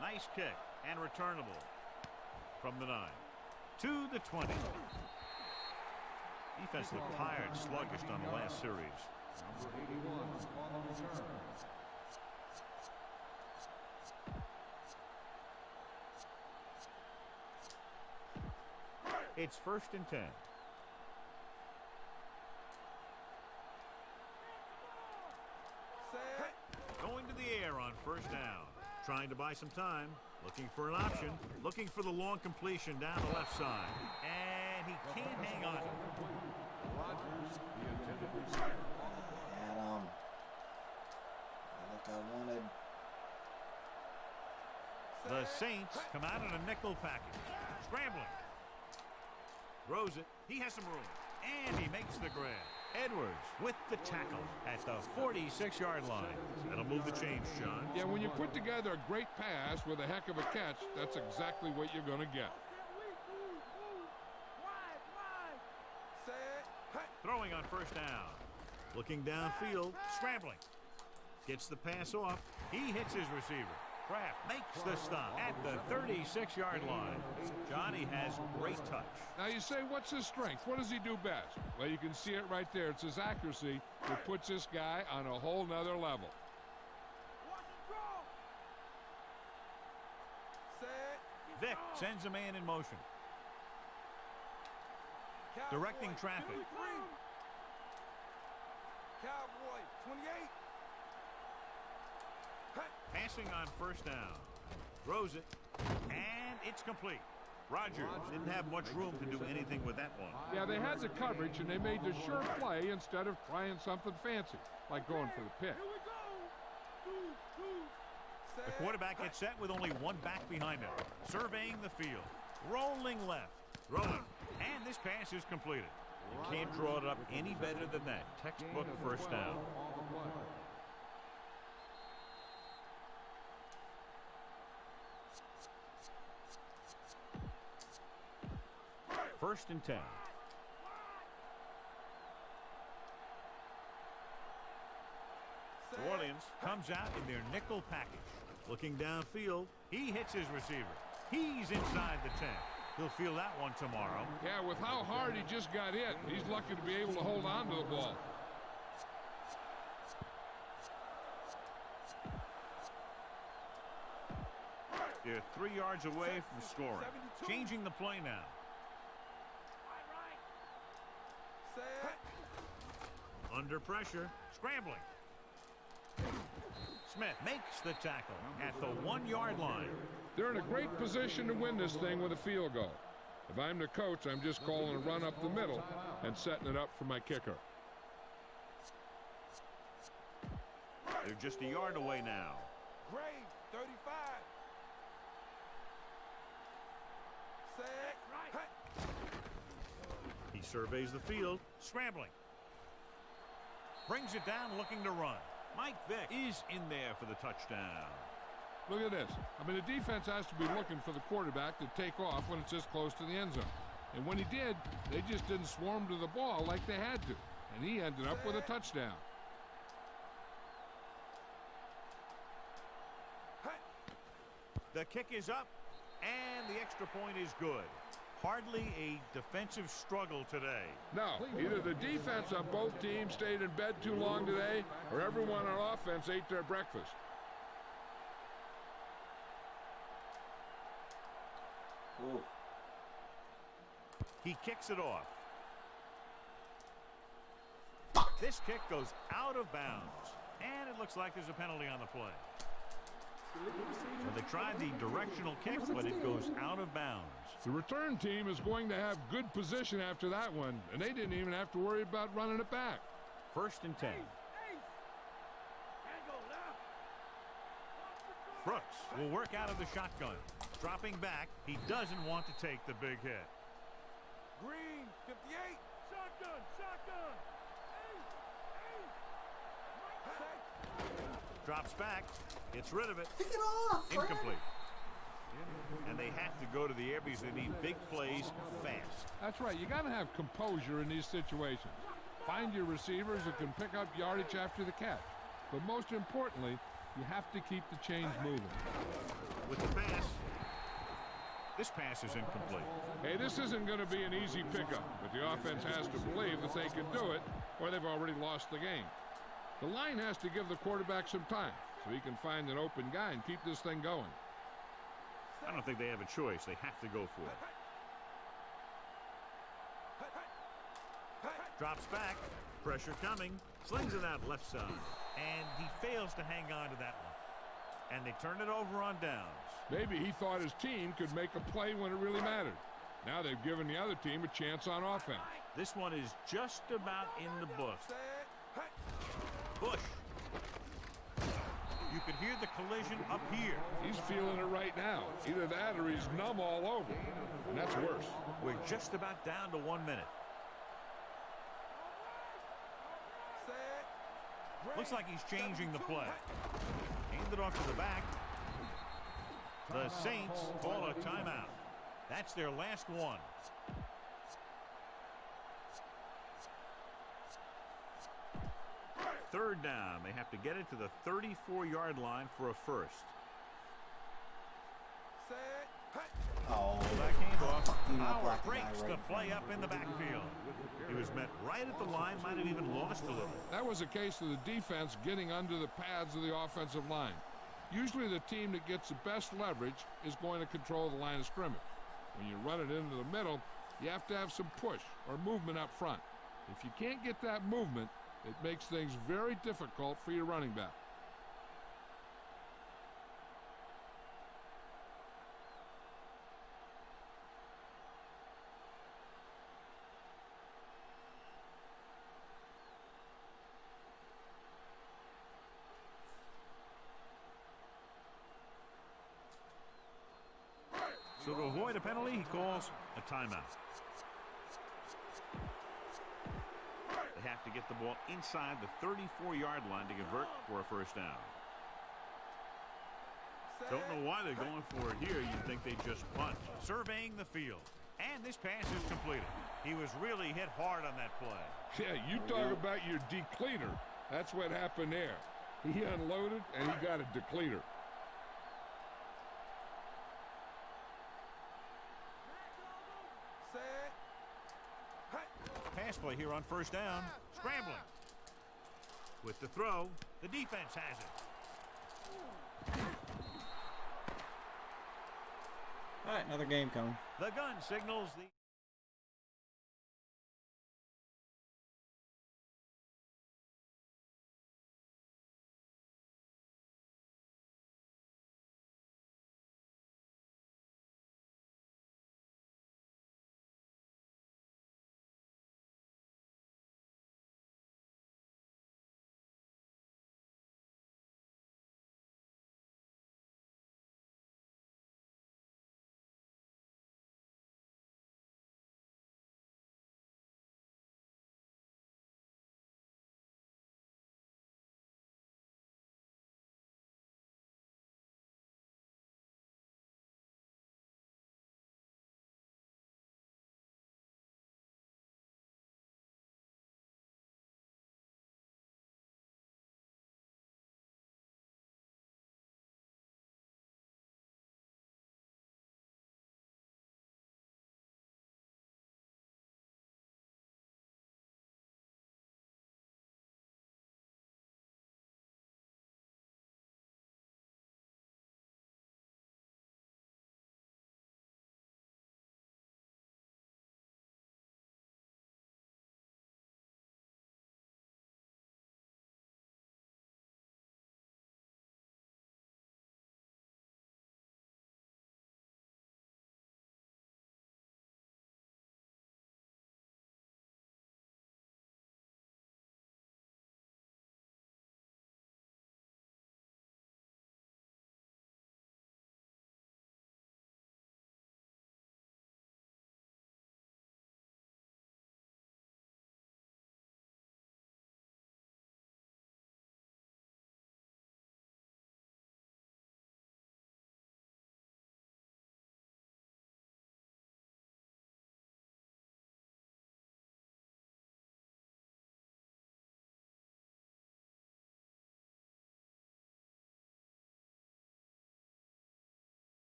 Nice kick and returnable from the 9 to the 20. Defense looked tired, sluggish on the last series. Number 81 on the return. It's 1st and 10. Going to the air on 1st down. Trying to buy some time. Looking for an option. Looking for the long completion down the left side. And he can't hang on. Rodgers, the intended receiver. Look, I wanted. The Saints come out in a nickel package. Scrambling. Throws it. He has some room. And he makes the grab. Edwards with the tackle at the 46-yard line. That'll move the chains, John. Yeah, when you put together a great pass with a heck of a catch, that's exactly what you're going to get. Throwing on 1st down. Looking downfield. Scrambling. Gets the pass off. He hits his receiver. Kraft makes the stop at the 36-yard line. Johnny has great touch. Now you say, what's his strength? What does he do best? Well, you can see it right there. It's his accuracy that puts this guy on a whole nother level. Vic sends a man in motion. Directing traffic. Cowboy, 28. Passing on 1st down. Throws it. And it's complete. Rodgers didn't have much room to do anything with that one. Yeah, they had the coverage, and they made the sure play instead of trying something fancy, like going for the pick. The quarterback gets set with only one back behind him. Surveying the field. Rolling left. Throwing. And this pass is completed. You can't draw it up any better than that. Textbook 1st down. 1st and 10. New Orleans comes out in their nickel package. Looking downfield, he hits his receiver. He's inside the 10. He'll feel that one tomorrow. Yeah, with how hard he just got hit, he's lucky to be able to hold on to the ball. They're 3 yards away from scoring. Changing the play now. Under pressure, scrambling. Smith makes the tackle at the 1-yard line. They're in a great position to win this thing with a field goal. If I'm the coach, I'm just calling a run up the middle and setting it up for my kicker. They're just a yard away now. Gray, 35. Set. Right. He surveys the field, scrambling. Brings it down, looking to run. Mike Vick is in there for the touchdown. Look at this. I mean, the defense has to be looking for the quarterback to take off when it's this close to the end zone. And when he did, they just didn't swarm to the ball like they had to. And he ended up with a touchdown. The kick is up, and the extra point is good. Hardly a defensive struggle today. No, either the defense on both teams stayed in bed too long today, or everyone on offense ate their breakfast. Ooh. He kicks it off. This kick goes out of bounds, and it looks like there's a penalty on the play. So they tried the directional kick, but it goes out of bounds. The return team is going to have good position after that one, and they didn't even have to worry about running it back. 1st and 10. Brooks will work out of the shotgun. Dropping back, he doesn't want to take the big hit. Green, 58. Shotgun, shotgun. Drops back, gets rid of it. Pick it off, Fred. Incomplete. And they have to go to the air because they need big plays fast. That's right. You got to have composure in these situations. Find your receivers who can pick up yardage after the catch. But most importantly, you have to keep the chains moving. With the pass, this pass is incomplete. Hey, this isn't going to be an easy pickup, but the offense has to believe that they can do it, or they've already lost the game. The line has to give the quarterback some time so he can find an open guy and keep this thing going. I don't think they have a choice. They have to go for it. Drops back. Pressure coming. Slings it out left side. And he fails to hang on to that one. And they turn it over on downs. Maybe he thought his team could make a play when it really mattered. Now they've given the other team a chance on offense. This one is just about in the books. Bush. You could hear the collision up here. He's feeling it right now. Either that or he's numb all over. And that's worse. We're just about down to 1 minute. Looks like he's changing the play. Hand it off to the back. The Saints call a timeout. That's their last one. Third down. They have to get it to the 34-yard line for a first. Oh, Back handoff. fucking up Howard like the guy breaks right the in play front up in the backfield. He was met right at the line, might have even lost a little. That was a case of the defense getting under the pads of the offensive line. Usually the team that gets the best leverage is going to control the line of scrimmage. When you run it into the middle, you have to have some push or movement up front. If you can't get that movement, it makes things very difficult for your running back. So to avoid a penalty, he calls a timeout. They have to get the ball inside the 34-yard line to convert for a first down. Don't know why they're going for it here. You'd think they just punt. Surveying the field. And this pass is completed. He was really hit hard on that play. Yeah, you talk about your decleater. That's what happened there. He unloaded and he got a decleater. Pass play here on first down. Scrambling. With the throw, the defense has it. All right, another game coming. The gun signals the...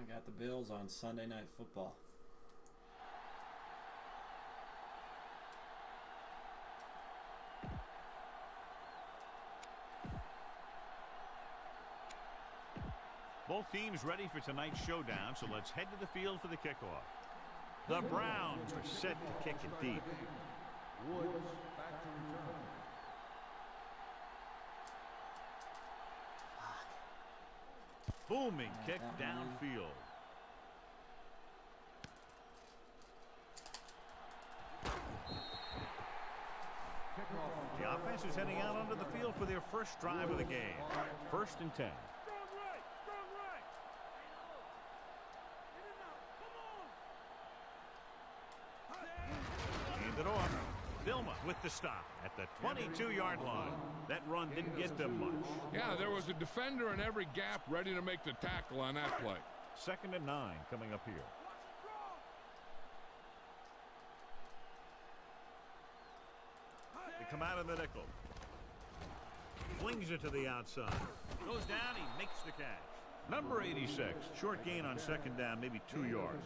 I got the Bills on Sunday Night Football. Both teams ready for tonight's showdown, so let's head to the field for the kickoff. The Browns are set to kick it deep. Woods back to return. Booming kick downfield. The offense is heading out onto the field for their first drive of the game. 1st and 10. Strong right. Strong right. In and out. Come on. Hand it off. Vilma with the stop at the 22-yard line. That run didn't get them much. Yeah, there was a defender in every gap ready to make the tackle on that play. 2nd and 9 coming up here. They come out of the nickel. Flings it to the outside. Goes down, he makes the catch. Number 86, short gain on 2nd down, maybe 2 yards.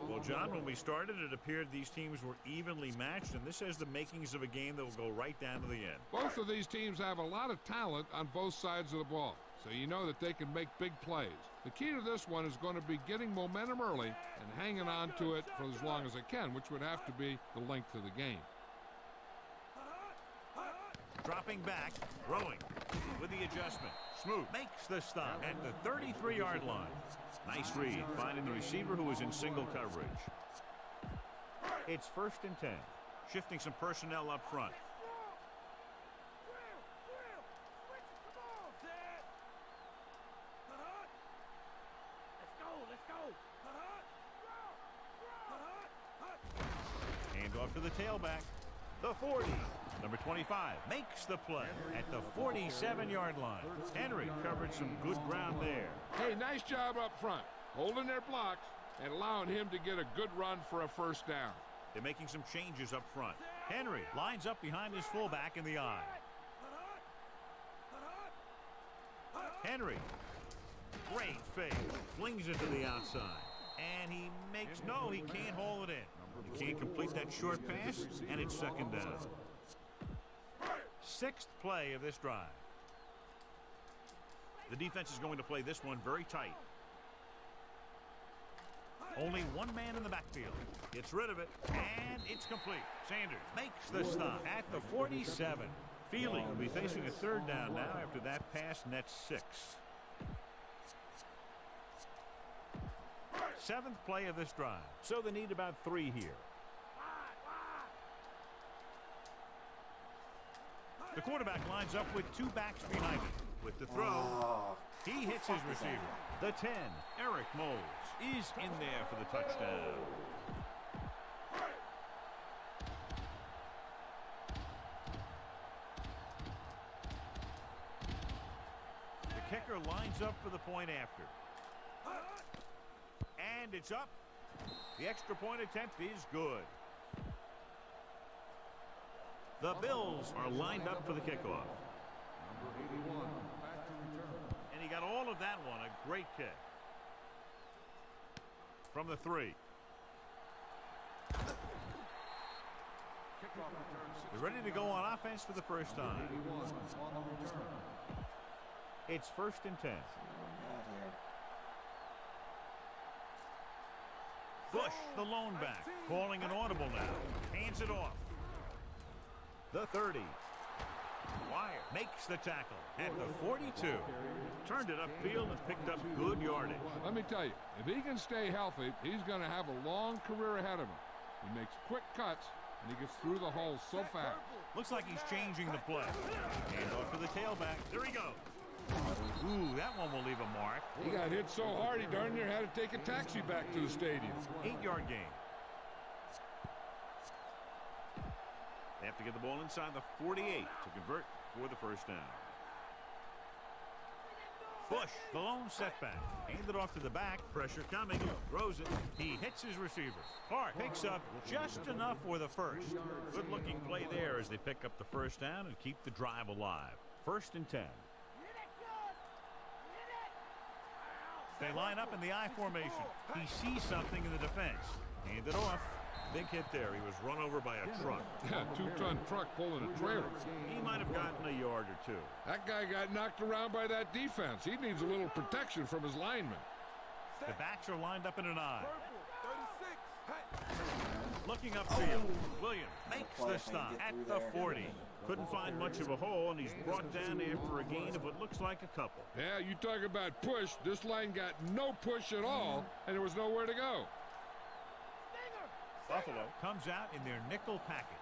Well, John, when we started, it appeared these teams were evenly matched, and this has the makings of a game that will go right down to the end. Both of these teams have a lot of talent on both sides of the ball, so you know that they can make big plays. The key to this one is going to be getting momentum early and hanging on to it for as long as it can, which would have to be the length of the game. Dropping back, throwing with the adjustment. Smoot makes the stop at the 33-yard line. Nice read, finding the receiver who was in single coverage. It's 1st and 10. Shifting some personnel up front. Hand off to the tailback. The 40. Number 25 makes the play at the 47-yard line. Henry covered some good ground there. Hey, nice job up front, holding their blocks and allowing him to get a good run for a 1st down. They're making some changes up front. Henry lines up behind his fullback in the eye. Henry, great fake, flings it to the outside. And he makes, no, he can't haul it in. He can't complete that short pass, and it's 2nd down. 6th play of this drive. The defense is going to play this one very tight. Only one man in the backfield. Gets rid of it, and it's complete. Sanders makes the stop at the 47. Feely will be facing a 3rd down now after that pass nets 6. 7th play of this drive. So they need about 3 here. The quarterback lines up with 2 backs behind him. With the throw, he hits his receiver. The 10, Eric Moles, is in there for the touchdown. The kicker lines up for the point after. And it's up. The extra point attempt is good. The Bills are lined up for the kickoff. Number 81 back to return. And he got all of that one. A great kick. From the 3. Kickoff return. They're ready to go on offense for the first time. 81 on the return. It's 1st and 10. Bush, the lone back, calling an audible now. Hands it off. The 30. Wire makes the tackle at the 42. Turned it upfield and picked up good yardage. Let me tell you, if he can stay healthy, he's going to have a long career ahead of him. He makes quick cuts, and he gets through the hole so fast. Looks like he's changing the play. Hand off to the tailback. There he goes. Ooh, that one will leave a mark. He got hit so hard he darn near had to take a taxi back to the stadium. 8-yard gain. They have to get the ball inside the 48 to convert for the first down. Bush, the lone setback. Handed off to the back. Pressure coming. Throws it. He hits his receiver. Clark picks up just enough for the first. Good-looking play there as they pick up the first down and keep the drive alive. 1st and 10. They line up in the I formation. He sees something in the defense. Hand it off. Big hit there. He was run over by a truck. Yeah, 2-ton truck pulling a trailer. He might have gotten a yard or two. That guy got knocked around by that defense. He needs a little protection from his linemen. The backs are lined up in an I. Purple, 36. Looking upfield. Williams makes the stop at the 40. Couldn't find much of a hole, and he's brought down after a gain of what looks like a couple. Yeah, you talk about push. This line got no push at all, and there was nowhere to go. Buffalo comes out in their nickel package.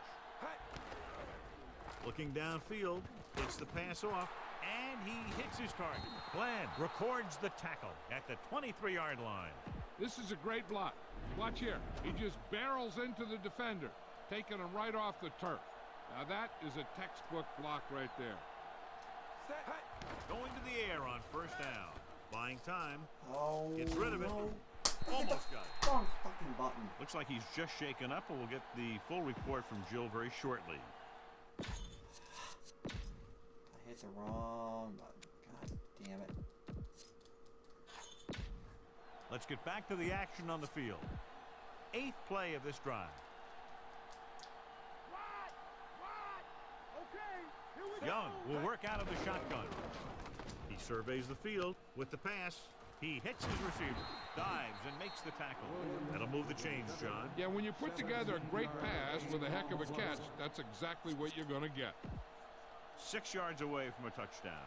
Looking downfield, gets the pass off, and he hits his target. Glenn records the tackle at the 23-yard line. This is a great block. Watch here. He just barrels into the defender, taking him right off the turf. Now that is a textbook block right there. Going to the air on first down. Buying time. Oh, Gets rid of it. no. Almost got it. Wrong fucking button. Looks like he's just shaken up, and we'll get the full report from Jill very shortly. I hit the wrong button. God damn it. Let's get back to the action on the field. 8th play of this drive. Young will work out of the shotgun. He surveys the field with the pass. He hits his receiver, dives, and makes the tackle. That'll move the chains, John. Yeah, when you put together a great pass with a heck of a catch, that's exactly what you're going to get. 6 yards away from a touchdown.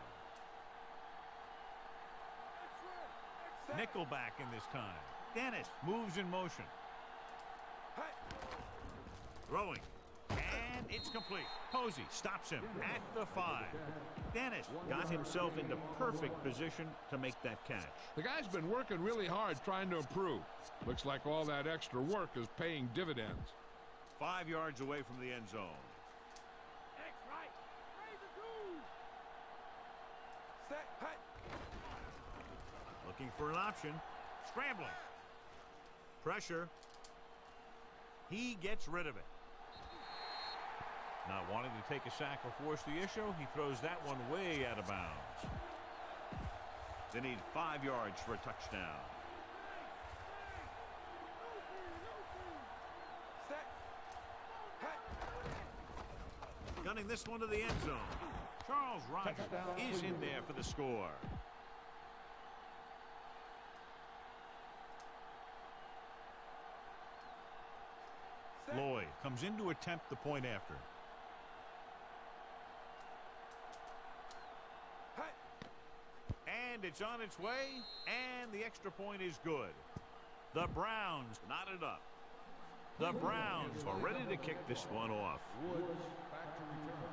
Nickelback in this time. Dennis moves in motion. Throwing. And it's complete. Posey stops him at the 5. Dennis got himself into perfect position to make that catch. The guy's been working really hard trying to improve. Looks like all that extra work is paying dividends. 5 yards away from the end zone. Looking for an option. Scrambling. Pressure. He gets rid of it. Not wanting to take a sack or force the issue, he throws that one way out of bounds. They need 5 yards for a touchdown. Gunning this one to the end zone. Charles Rogers is in there for the score. Lloyd comes in to attempt the point after. And it's on its way, and the extra point is good. The Browns knotted up. The Browns are ready to kick this one off. Woods back to return.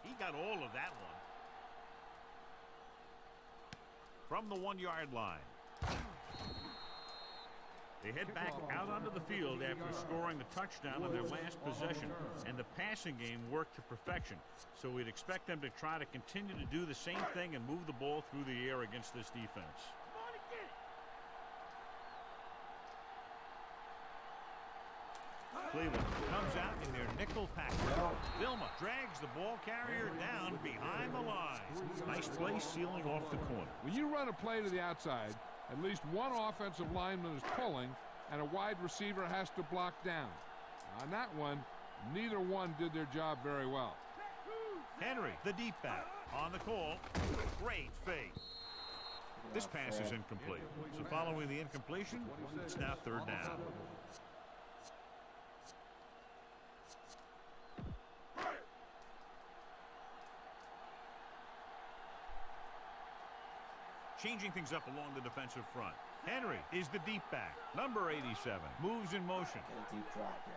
He got all of that one. From the 1-yard line. They head back out onto the field after scoring the touchdown on their last possession, and the passing game worked to perfection. So we'd expect them to try to continue to do the same thing and move the ball through the air against this defense. Cleveland comes out in their nickel package. Vilma drags the ball carrier down behind the line. Nice play sealing off the corner. When you run a play to the outside, at least one offensive lineman is pulling, and a wide receiver has to block down. On that one, neither one did their job very well. Henry, the deep back, on the call. Great fake. This pass is incomplete. So following the incompletion, it's now 3rd down. Changing things up along the defensive front. Henry is the deep back. Number 87 moves in motion. Get a deep drop here.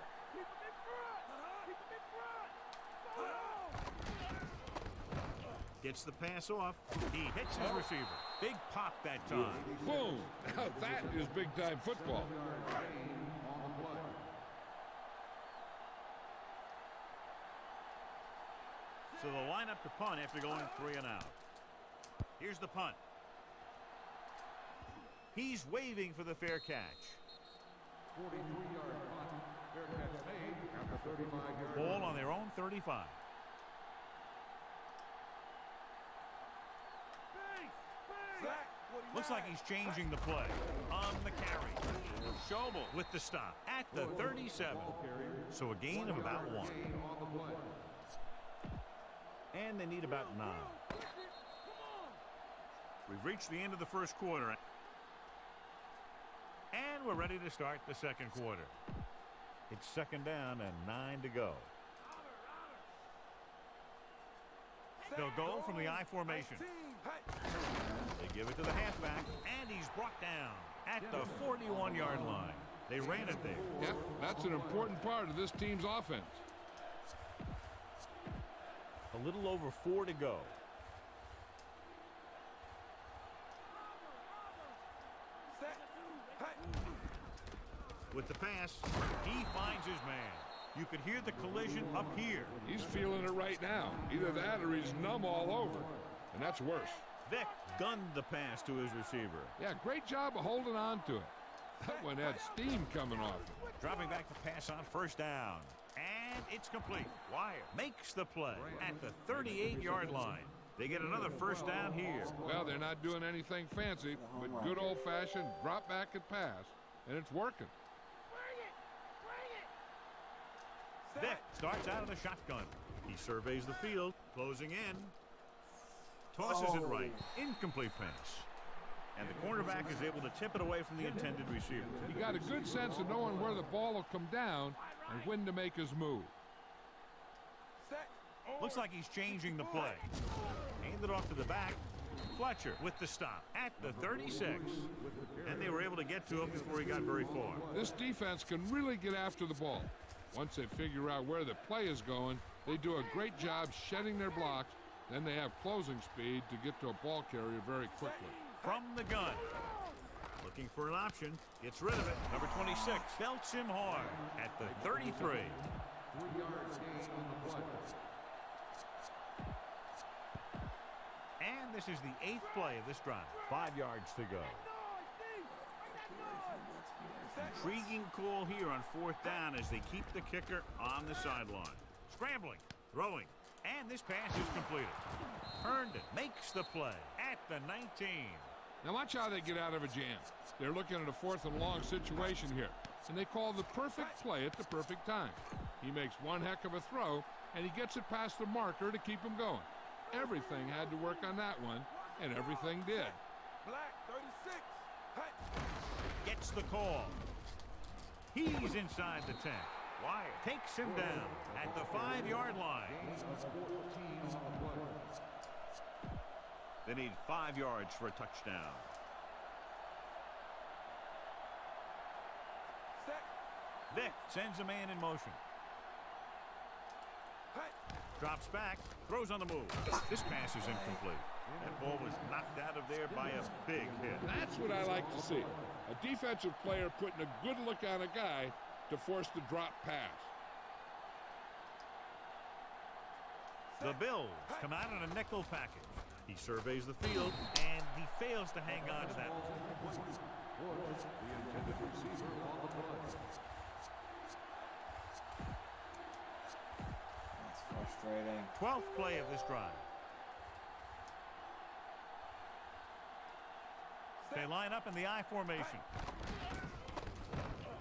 Gets the pass off. He hits his receiver. Big pop that time. Boom! That is big-time football. So they'll line up to punt after going 3 and out. Here's the punt. He's waving for the fair catch. 43-yard punt. Fair catch made at the the 35-yard Ball line. on their own 35. Sack. Looks like he's changing the play. On the carry. Schobel with the stop at the 37. So a gain of about 1. Gain on the play. And they need about 9. We've reached the end of the first quarter. And we're ready to start the second quarter. It's second down and 9 to go. They'll go from the I formation. They give it to the halfback, and he's brought down at the 41-yard line. They ran it there. Yep, that's an important part of this team's offense. A little over 4 to go. With the pass, he finds his man. You could hear the collision up here. He's feeling it right now. Either that or he's numb all over. And that's worse. Vick gunned the pass to his receiver. Yeah, great job of holding on to it. That one had steam coming off it. Dropping back to pass on first down. And it's complete. Wire makes the play at the 38-yard line. They get another first down here. Well, they're not doing anything fancy, but good old-fashioned drop back and pass, and it's working. Vick starts out of the shotgun. He surveys the field, closing in. Tosses it right. Incomplete pass. And the cornerback is able to tip it away from the intended receiver. He got a good sense of knowing where the ball will come down and when to make his move. Looks like he's changing the play. Handed off to the back. Fletcher with the stop at the 36. And they were able to get to him before he got very far. This defense can really get after the ball. Once they figure out where the play is going, they do a great job shedding their blocks. Then they have closing speed to get to a ball carrier very quickly. From the gun. Looking for an option. Gets rid of it. Number 26 belts him hard at the 33. 3-yard gain on the play. And this is the 8th play of this drive. 5 yards to go. Intriguing call here on fourth down as they keep the kicker on the sideline. Scrambling, throwing, and this pass is completed. Herndon makes the play at the 19. Now watch how they get out of a jam. They're looking at a 4th and long situation here, and they call the perfect play at the perfect time. He makes one heck of a throw, and he gets it past the marker to keep him going. Everything had to work on that one, and everything did. Black 36. Gets the call. He's inside the 10. Wire takes him down at the 5-yard line. Gain of 14 on the play. They need 5 yards for a touchdown. Vick sends a man in motion. Drops back, throws on the move. This pass is incomplete. That ball was knocked out of there by a big hit. That's what I like to see. A defensive player putting a good look on a guy to force the drop pass. The Bills come out in a nickel package. He surveys the field, and he fails to hang on to that one. Woods, the intended receiver on the play. That's frustrating. 12th play of this drive. They line up in the I formation.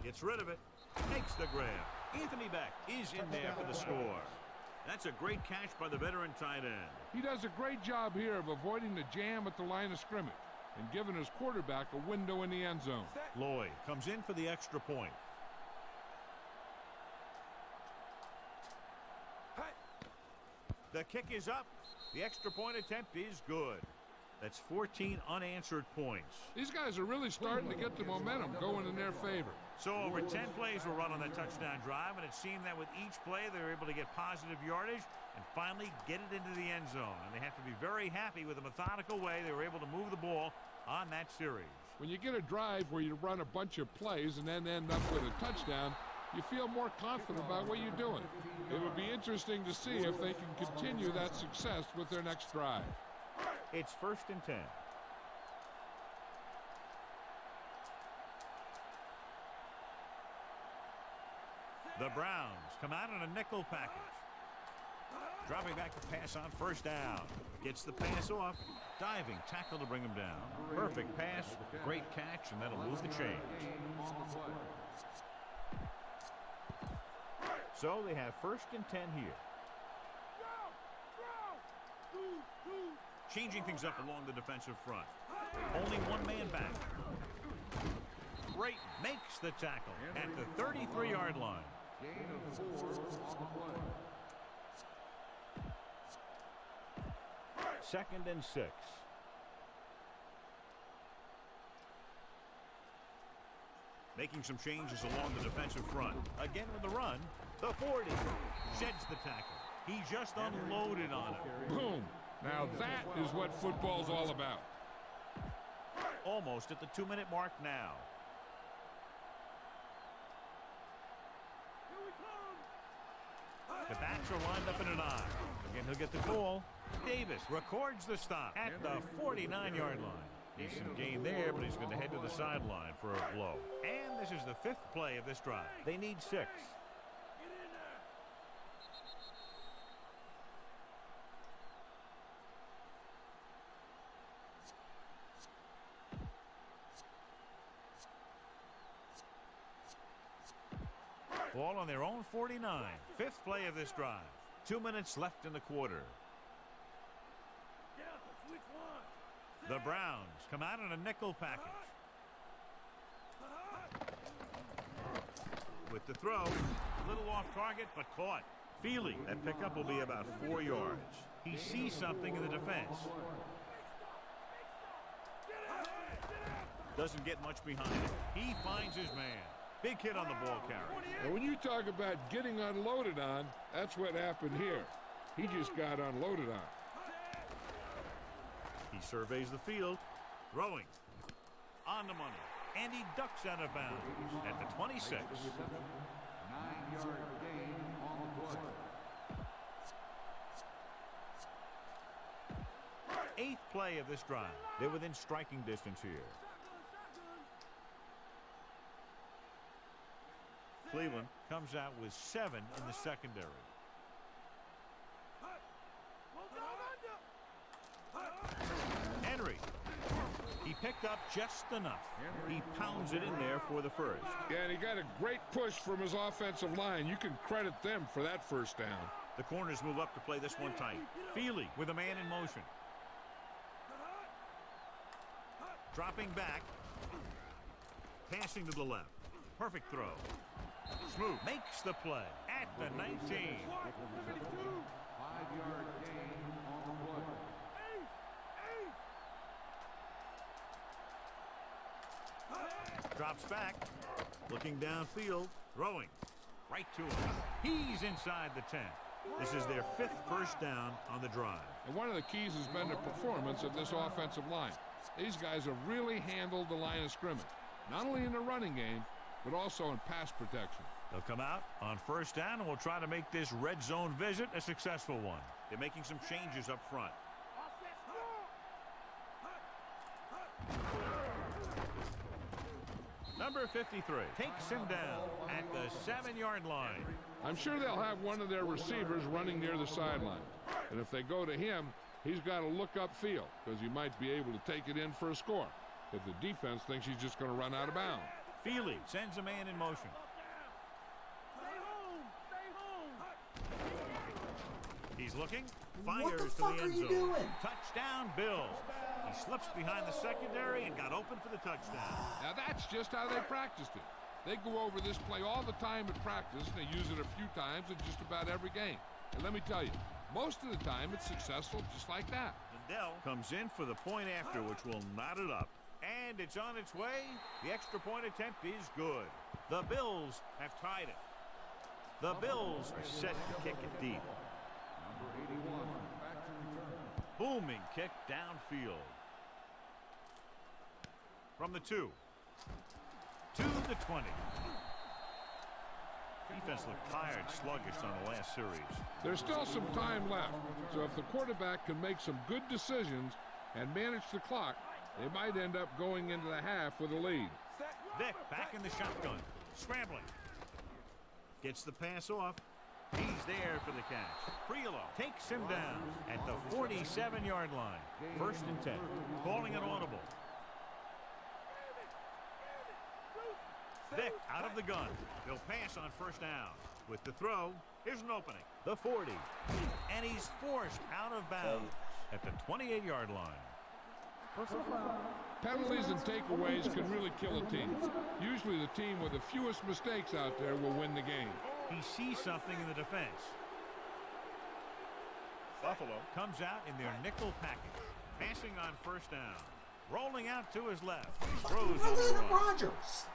Gets rid of it. Makes the grab. Anthony Beck is in there for the score. That's a great catch by the veteran tight end. He does a great job here of avoiding the jam at the line of scrimmage and giving his quarterback a window in the end zone. Lloyd comes in for the extra point. The kick is up. The extra point attempt is good. That's 14 unanswered points. These guys are really starting to get the momentum going in their favor. So over 10 plays were run on that touchdown drive, and it seemed that with each play they were able to get positive yardage and finally get it into the end zone. And they have to be very happy with the methodical way they were able to move the ball on that series. When you get a drive where you run a bunch of plays and then end up with a touchdown, you feel more confident about what you're doing. It would be interesting to see if they can continue that success with their next drive. It's 1st and 10. The Browns come out in a nickel package. Dropping back to pass on first down. Gets the pass off. Diving tackle to bring him down. Perfect pass, great catch, and that'll move the chains. So they have 1st and 10 here. Changing things up along the defensive front. Only one man back. Brayton makes the tackle at the 33-yard line. Gain of 4 on the play. 2nd and 6. Making some changes along the defensive front. Again with the run. The 40. Sheds the tackle. He just unloaded on him. Boom. Now that is what football's all about. Almost at the 2-minute mark now. The backs are lined up in an I. Again, he'll get the call. Davis records the stop at the 49-yard line. Decent gain there, but he's going to head to the sideline for a blow. And this is the 5th play of this drive. They need 6. Ball on their own 49. 5th play of this drive. 2 minutes left in the quarter. The Browns come out in a nickel package. With the throw, a little off target, but caught. Feely, that pickup will be about 4 yards. He sees something in the defense. Doesn't get much behind it. He finds his man. Big hit on the ball carrier. And when you talk about getting unloaded on, that's what happened here. He just got unloaded on. He surveys the field. Throwing. On the money. And he ducks out of bounds at the 26. 9-yard gain on the play. 8th play of this drive. They're within striking distance here. Cleveland comes out with 7 in the secondary. Henry. He picked up just enough. He pounds it in there for the first. Yeah, and he got a great push from his offensive line. You can credit them for that first down. The corners move up to play this one tight. Feely with a man in motion. Dropping back. Passing to the left. Perfect throw. Smooth makes the play at the 19. 5-yard gain on the play. Drops back. Looking downfield. Throwing. Right to him. He's inside the 10. This is their 5th first down on the drive. And one of the keys has been the performance of this offensive line. These guys have really handled the line of scrimmage, not only in the running game, but also in pass protection. They'll come out on first down and will try to make this red zone visit a successful one. They're making some changes up front. Number 53 takes him down at the 7-yard line. I'm sure they'll have one of their receivers running near the sideline. And if they go to him, he's got to look upfield because he might be able to take it in for a score if the defense thinks he's just going to run out of bounds. Feely sends a man in motion. He's looking, fires to the end zone. Touchdown, Bills. He slips behind the secondary and got open for the touchdown. Now that's just how they practiced it. They go over this play all the time at practice, and they use it a few times in just about every game. And let me tell you, most of the time it's successful just like that. Lindell comes in for the point after, which will knot it up. And it's on its way. The extra point attempt is good. The Bills have tied it. The Bills are set to kick it deep. Number 81, back to return. Booming kick downfield. From the 2. To the 20. Defense looked tired, sluggish on the last series. There's still some time left, so if the quarterback can make some good decisions and manage the clock, they might end up going into the half with a lead. Vick back in the shotgun. Scrambling. Gets the pass off. He's there for the catch. Prelo takes him down at the 47-yard line. 1st and 10. Calling an audible. Vick out of the gun. They'll pass on 1st down. With the throw, here's an opening. The 40. And he's forced out of bounds at the 28-yard line. Penalties and takeaways can really kill a team. Usually the team with the fewest mistakes out there will win the game. He sees something in the defense. Buffalo comes out in their nickel package. Passing on 1st down. Rolling out to his left. Throws on the run. Rodgers.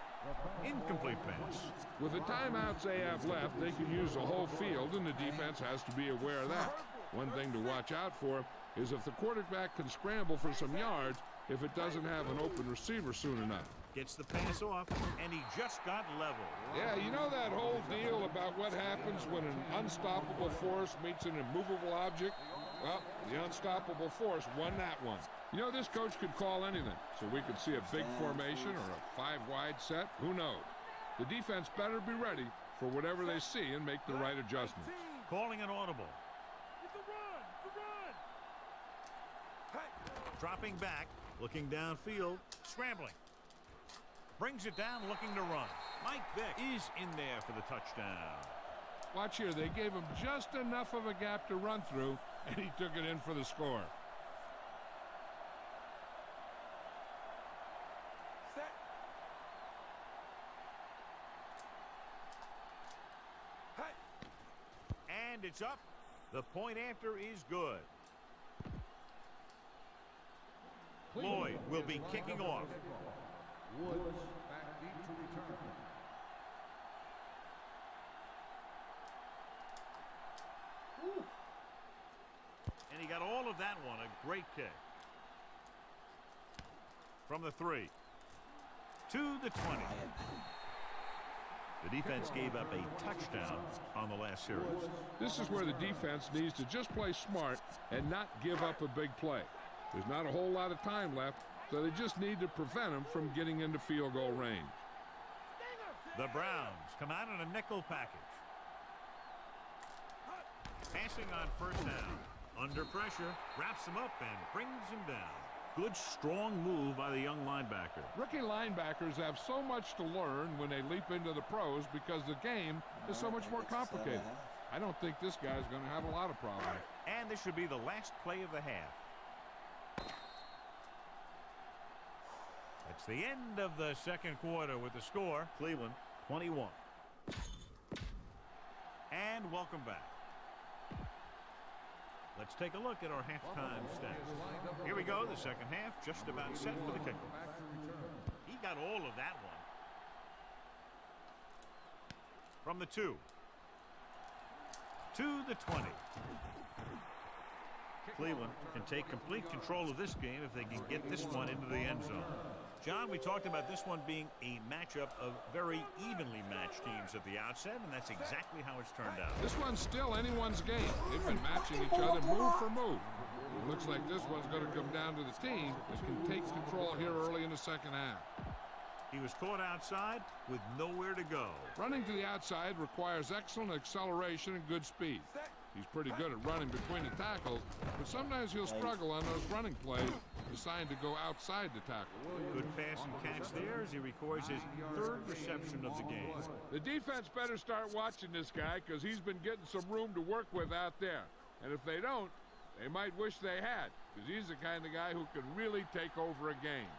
Incomplete pass. With the timeouts they have left, they can use the whole field, and the defense has to be aware of that. One thing to watch out for is if the quarterback can scramble for some yards if it doesn't have an open receiver soon enough. Gets the pass off, and he just got level. Yeah, you know that whole deal about what happens when an unstoppable force meets an immovable object? Well, the unstoppable force won that one. You know, this coach could call anything, so we could see a big formation or a 5-wide set. Who knows? The defense better be ready for whatever they see and make the right adjustments. Calling an audible. Dropping back, looking downfield, scrambling. Brings it down, looking to run. Mike Vick is in there for the touchdown. Watch here, they gave him just enough of a gap to run through, and he took it in for the score. And it's up. The point after is good. Lloyd will be kicking off. Woods back deep to return. And he got all of that one. A great kick. From the 3. To the 20. The defense gave up a touchdown on the last series. This is where the defense needs to just play smart and not give up a big play. There's not a whole lot of time left, so they just need to prevent them from getting into field goal range. The Browns come out in a nickel package. Passing on 1st down. Under pressure, wraps him up and brings him down. Good, strong move by the young linebacker. Rookie linebackers have so much to learn when they leap into the pros because the game is so much more complicated. I don't think this guy's going to have a lot of problems. And this should be the last play of the half. It's the end of the 2nd quarter with the score, Cleveland 21. And welcome back. Let's take a look at our halftime stats. Here we go, the 2nd half, just about set for the kickoff. He got all of that one. From the 2. To the 20. Cleveland can take complete control of this game if they can get this one into the end zone. John, we talked about this one being a matchup of very evenly matched teams at the outset, and that's exactly how it's turned out. This one's still anyone's game. They've been matching each other move for move. It looks like this one's going to come down to the team that can take control here early in the 2nd half. He was caught outside with nowhere to go. Running to the outside requires excellent acceleration and good speed. He's pretty good at running between the tackles, but sometimes he'll struggle on those running plays designed to go outside the tackle. Good pass and catch there as he records his 3rd reception of the game. The defense better start watching this guy because he's been getting some room to work with out there. And if they don't, they might wish they had, because he's the kind of guy who can really take over a game.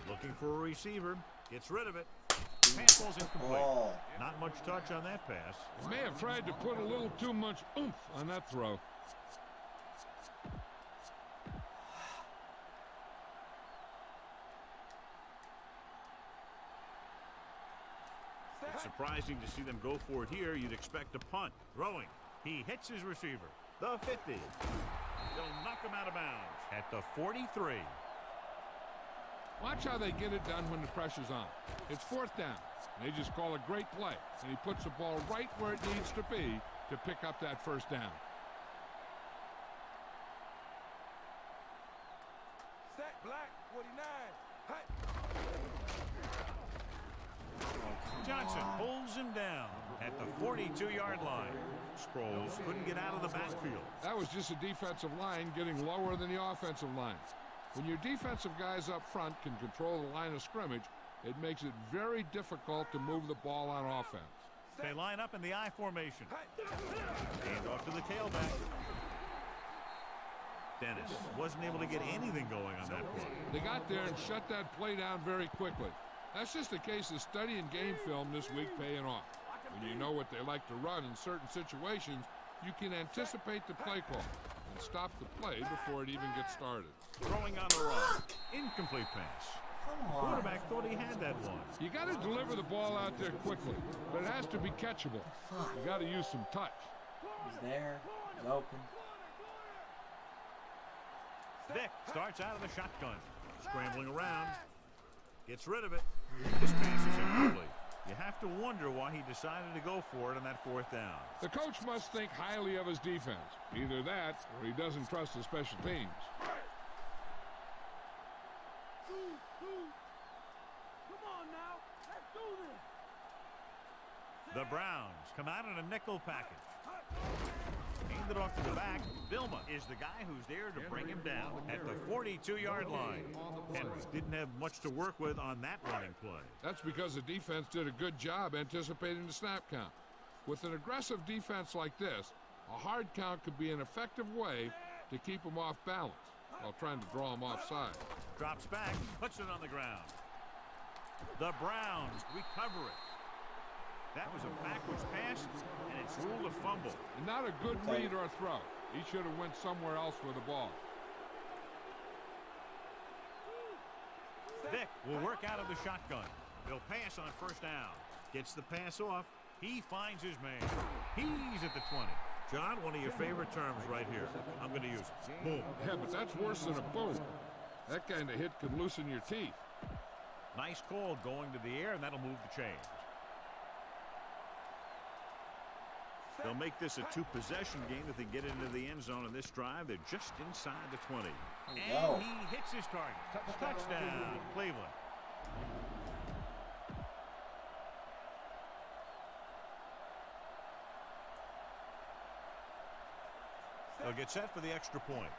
Looking for a receiver. Gets rid of it. Pass ball's incomplete. Not much touch on that pass. He may have tried to put a little too much oomph on that throw. It's surprising to see them go for it here. You'd expect a punt. Throwing. He hits his receiver. The 50. They'll knock him out of bounds at the 43. Watch how they get it done when the pressure's on. It's 4th down. They just call a great play, and he puts the ball right where it needs to be to pick up that 1st down. Sack Black, 49. Johnson pulls him down at the 42-yard line. Sproles couldn't get out of the backfield. That was just a defensive line getting lower than the offensive line. When your defensive guys up front can control the line of scrimmage, it makes it very difficult to move the ball on offense. They line up in the I formation. Hand off to the tailback. Dennis wasn't able to get anything going on that play. They got there and shut that play down very quickly. That's just a case of studying game film this week paying off. When you know what they like to run in certain situations, you can anticipate the play call and stop the play before it even gets started. Throwing on the run. Incomplete pass. Quarterback thought he had that one. You got to deliver the ball out there quickly, but it has to be catchable. You got to use some touch. He's there. He's open. Vick starts out of the shotgun. Scrambling around. Gets rid of it. This pass is incomplete. You have to wonder why he decided to go for it on that fourth down. The coach must think highly of his defense. Either that or he doesn't trust his special teams. Come on now. Let's do this. The Browns come out in a nickel package. Handed off to the back. Vilma is the guy who's there to bring him down at the 42-yard line. Henry didn't have much to work with on that running play. That's because the defense did a good job anticipating the snap count. With an aggressive defense like this, a hard count could be an effective way to keep them off balance while trying to draw them offside. Drops back, puts it on the ground. The Browns recover it. That was a backwards pass, and it's ruled a fumble. And not a good read or throw. He should have went somewhere else with the ball. Vick will work out of the shotgun. He'll pass on first down. Gets the pass off. He finds his man. He's at the 20. John, one of your favorite terms right here. I'm going to use it. Boom. Yeah, but that's worse than a boom. That kind of hit could loosen your teeth. Nice call going to the air, and that'll move the chains. They'll make this a two-possession game if they get into the end zone in this drive. They're just inside the 20. And he hits his target. Touchdown, Cleveland. They'll get set for the extra point.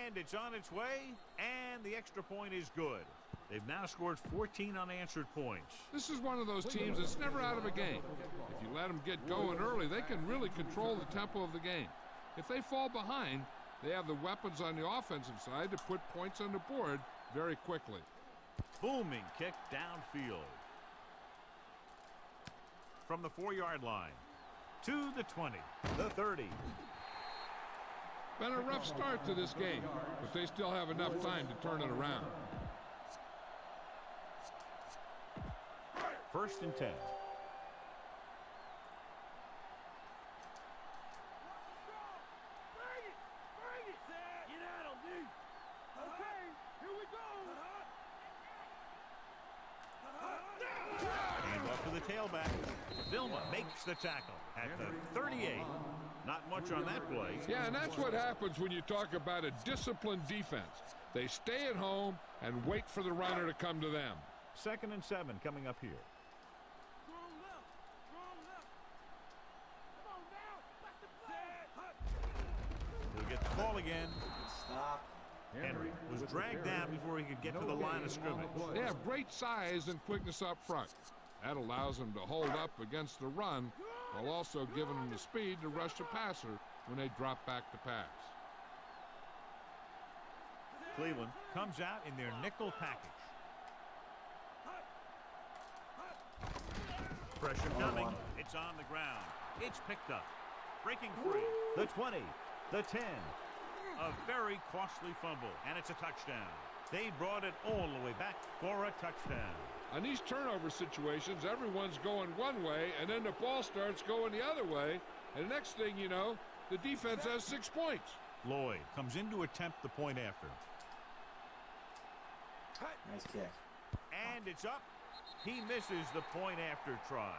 And it's on its way, and the extra point is good. They've now scored 14 unanswered points. This is one of those teams that's never out of a game. If you let them get going early, they can really control the tempo of the game. If they fall behind, they have the weapons on the offensive side to put points on the board very quickly. Booming kick downfield. From the 4-yard line to the 20, the 30. Been a rough start to this game, but they still have enough time to turn it around. First and 10. Bring it. Get out of me. Okay, here we go. Hand off to the tailback. Vilma makes the tackle at the 38. Not much on that play. Yeah, and that's what happens when you talk about a disciplined defense. They stay at home and wait for the runner to come to them. 2nd and 7 coming up here. Strong left. Come on now. Back to play. He'll get the call again. Stop. Henry was dragged down before he could get to the line of scrimmage. They have great size and quickness up front. That allows them to hold up against the run while also giving them the speed to rush the passer when they drop back to pass. Cleveland comes out in their nickel package. Pressure coming. It's on the ground. It's picked up. Breaking free. The 20. The 10. A very costly fumble, and it's a touchdown. They brought it all the way back for a touchdown. On these turnover situations, everyone's going one way, and then the ball starts going the other way, and the next thing you know, the defense has 6 points. Lloyd comes in to attempt the point after. Nice kick. And it's up. He misses the point after try.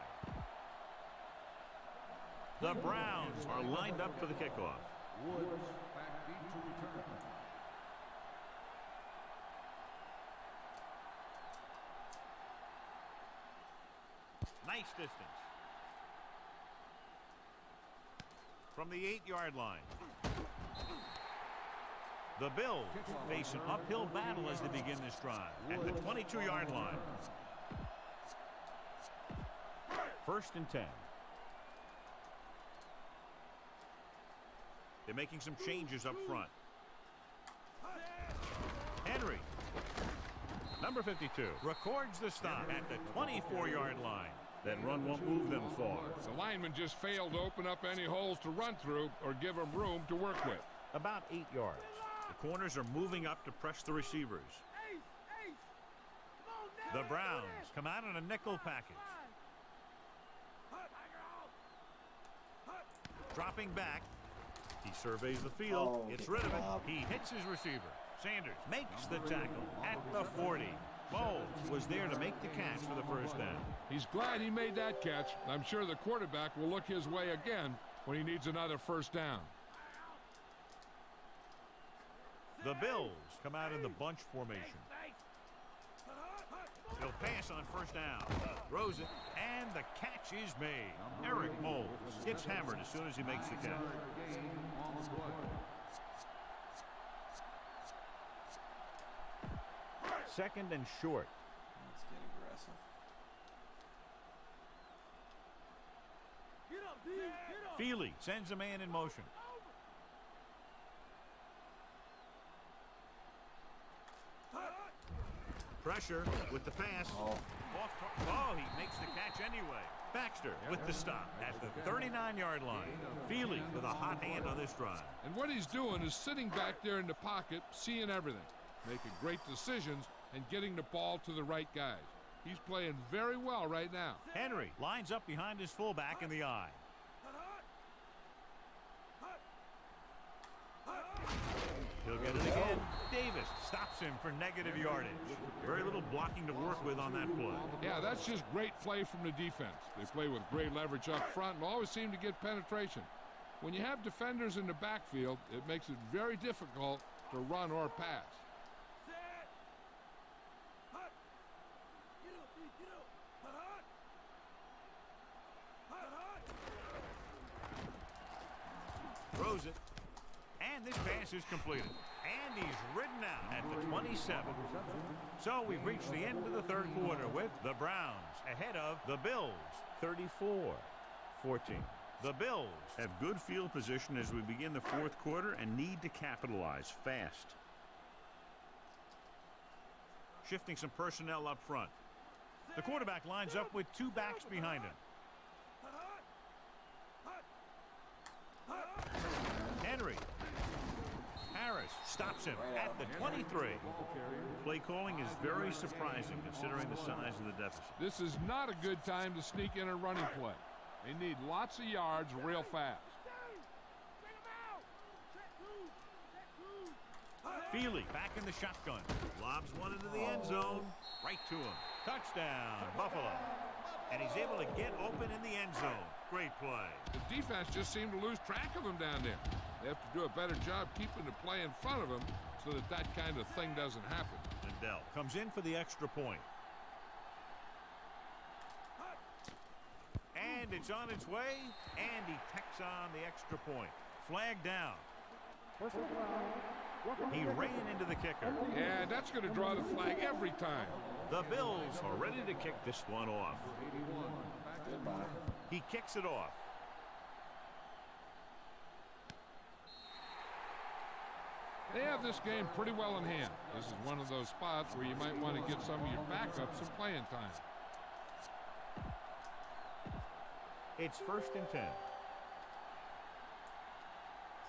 The Browns are lined up for the kickoff. Woods back deep to return. Nice distance. From the 8-yard line. The Bills face an uphill battle as they begin this drive at the 22-yard line. 1st and 10. They're making some changes up front. Henry, number 52, records the stop at the 24-yard line. That run won't move them far. The lineman just failed to open up any holes to run through or give him room to work with. About 8 yards. The corners are moving up to press the receivers. The Browns come out in a nickel package. Dropping back. He surveys the field. Gets rid of it. He hits his receiver. Sanders makes the tackle at the 40. Bowles was there to make the catch for the first down. He's glad he made that catch. I'm sure the quarterback will look his way again when he needs another first down. The Bills come out in the bunch formation. He'll pass on first down. Throws it, and the catch is made. Eric Moles gets hammered as soon as he makes the catch. Second and short. Let's get aggressive. Get up, D. Get up. Feely sends a man in motion. Pressure with the pass. Oh, he makes the catch anyway. Baxter with the stop at the 39-yard line. Feely with a hot hand on this drive. And what he's doing is sitting back there in the pocket, seeing everything, making great decisions, and getting the ball to the right guys. He's playing very well right now. Henry lines up behind his fullback in the eye. He'll get it again. Davis stops him for negative yardage. Very little blocking to work with on that play. Yeah, that's just great play from the defense. They play with great leverage up front and always seem to get penetration. When you have defenders in the backfield, it makes it very difficult to run or pass. Throws it. And this pass is completed. And he's ridden out at the 27. So we've reached the end of the third quarter with the Browns ahead of the Bills, 34-14. The Bills have good field position as we begin the fourth quarter and need to capitalize fast. Shifting some personnel up front. The quarterback lines up with two backs behind him. Henry. Harris stops him at the 23. Play calling is very surprising considering the size of the deficit. This is not a good time to sneak in a running play. They need lots of yards real fast. Feely back in the shotgun. Lobs one into the end zone. Right to him. Touchdown, Buffalo. And he's able to get open in the end zone. Great play. The defense just seemed to lose track of him down there. They have to do a better job keeping the play in front of him so that that kind of thing doesn't happen. Lindell comes in for the extra point. And it's on its way, and he tacks on the extra point. Flag down. He ran into the kicker. Yeah, that's going to draw the flag every time. The Bills are ready to kick this one off. Goodbye. He kicks it off. They have this game pretty well in hand. This is one of those spots where you might want to get some of your backups some playing time. It's 1st and 10.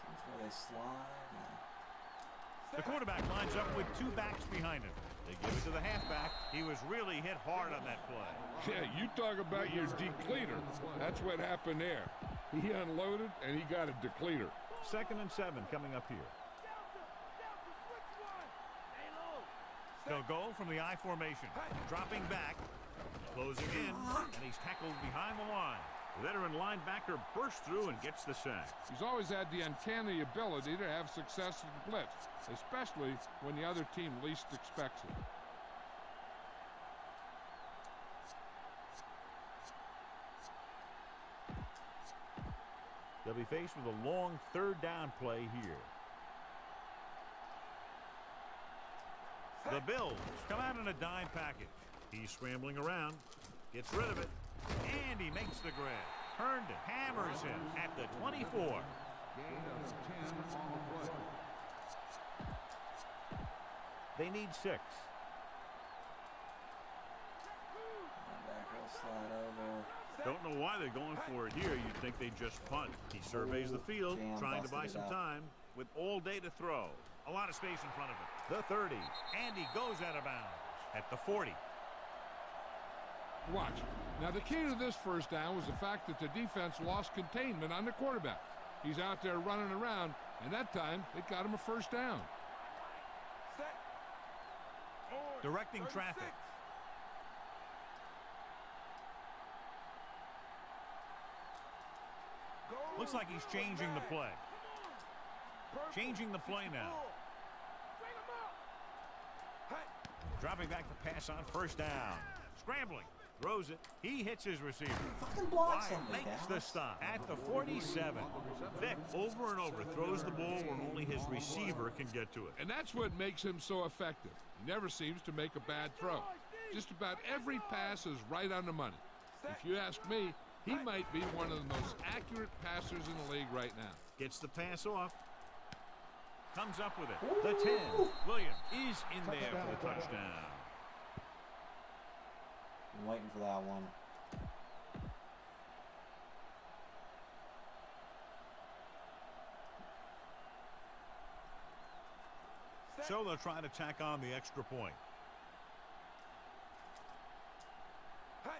Seems where they slide. The quarterback lines up with two backs behind him. They give it to the halfback. He was really hit hard on that play. Yeah, you talk about your depleter. That's what happened there. He unloaded, and he got a depleter. 2nd and 7 coming up here. They'll go from the I formation. Dropping back. Closing in. And he's tackled behind the line. The veteran linebacker bursts through and gets the sack. He's always had the uncanny ability to have success in the blitz, especially when the other team least expects it. They'll be faced with a long third down play here. The Bills come out in a dime package. He's scrambling around, gets rid of it, and he makes the grab. Herndon hammers him at the 24. Gain of 10 on the play. They need 6. Back will slide over. Don't know why they're going for it here. You'd think they just punt. He surveys the field, Jam trying to buy busted some it out. time with all day to throw. A lot of space in front of him. The 30, and he goes out of bounds at the 40. Watch. Now, the key to this first down was the fact that the defense lost containment on the quarterback. He's out there running around, and that time it got him a first down. Set. On. Directing 36. traffic. Go. Looks like he's changing the play. Purple. Changing the play now. 64. Bring him up. Hey. Dropping back to pass on first down. Scrambling. Throws it. He hits his receiver. Fucking block Wyatt something, makes the Dallas. stop at the 47. Vic over and over throws the ball where only his receiver can get to it. And that's what makes him so effective. He never seems to make a bad throw. Just about every pass is right on the money. If you ask me, he might be one of the most accurate passers in the league right now. Gets the pass off. Comes up with it. The 10. Williams is in there for the touchdown. I'm waiting for that one. So they'll try to tack on the extra point. Hey.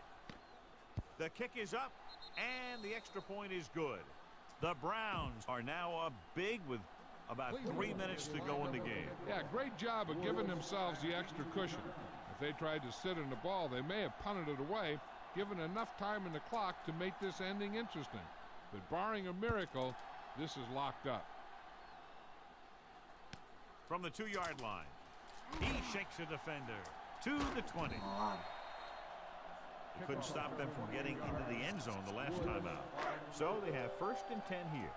The kick is up, and the extra point is good. The Browns are now up big with about 3 minutes to go in the game. Yeah, great job of giving themselves the extra cushion. If they tried to sit in the ball, they may have punted it away, given enough time in the clock to make this ending interesting. But barring a miracle, this is locked up. From the 2-yard line, he shakes a defender to the 20. Come on. He couldn't stop them from getting into the end zone the last time out. So they have 1st and 10 here.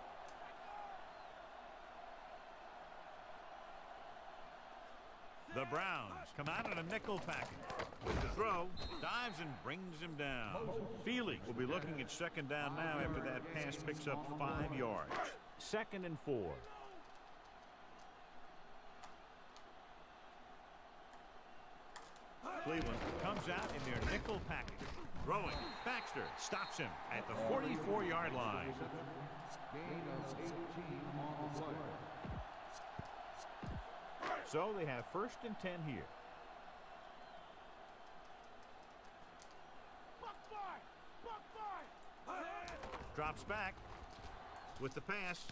The Browns come out in a nickel package. With the throw, dives and brings him down. Felix will be looking at 2nd down now after that pass picks up 5 yards. 2nd and 4. Cleveland comes out in their nickel package. Throwing. Baxter stops him at the 44-yard line. Gain of 18 on the play. So they have 1st and 10 here. Buck five. Buck five. Drops back with the pass.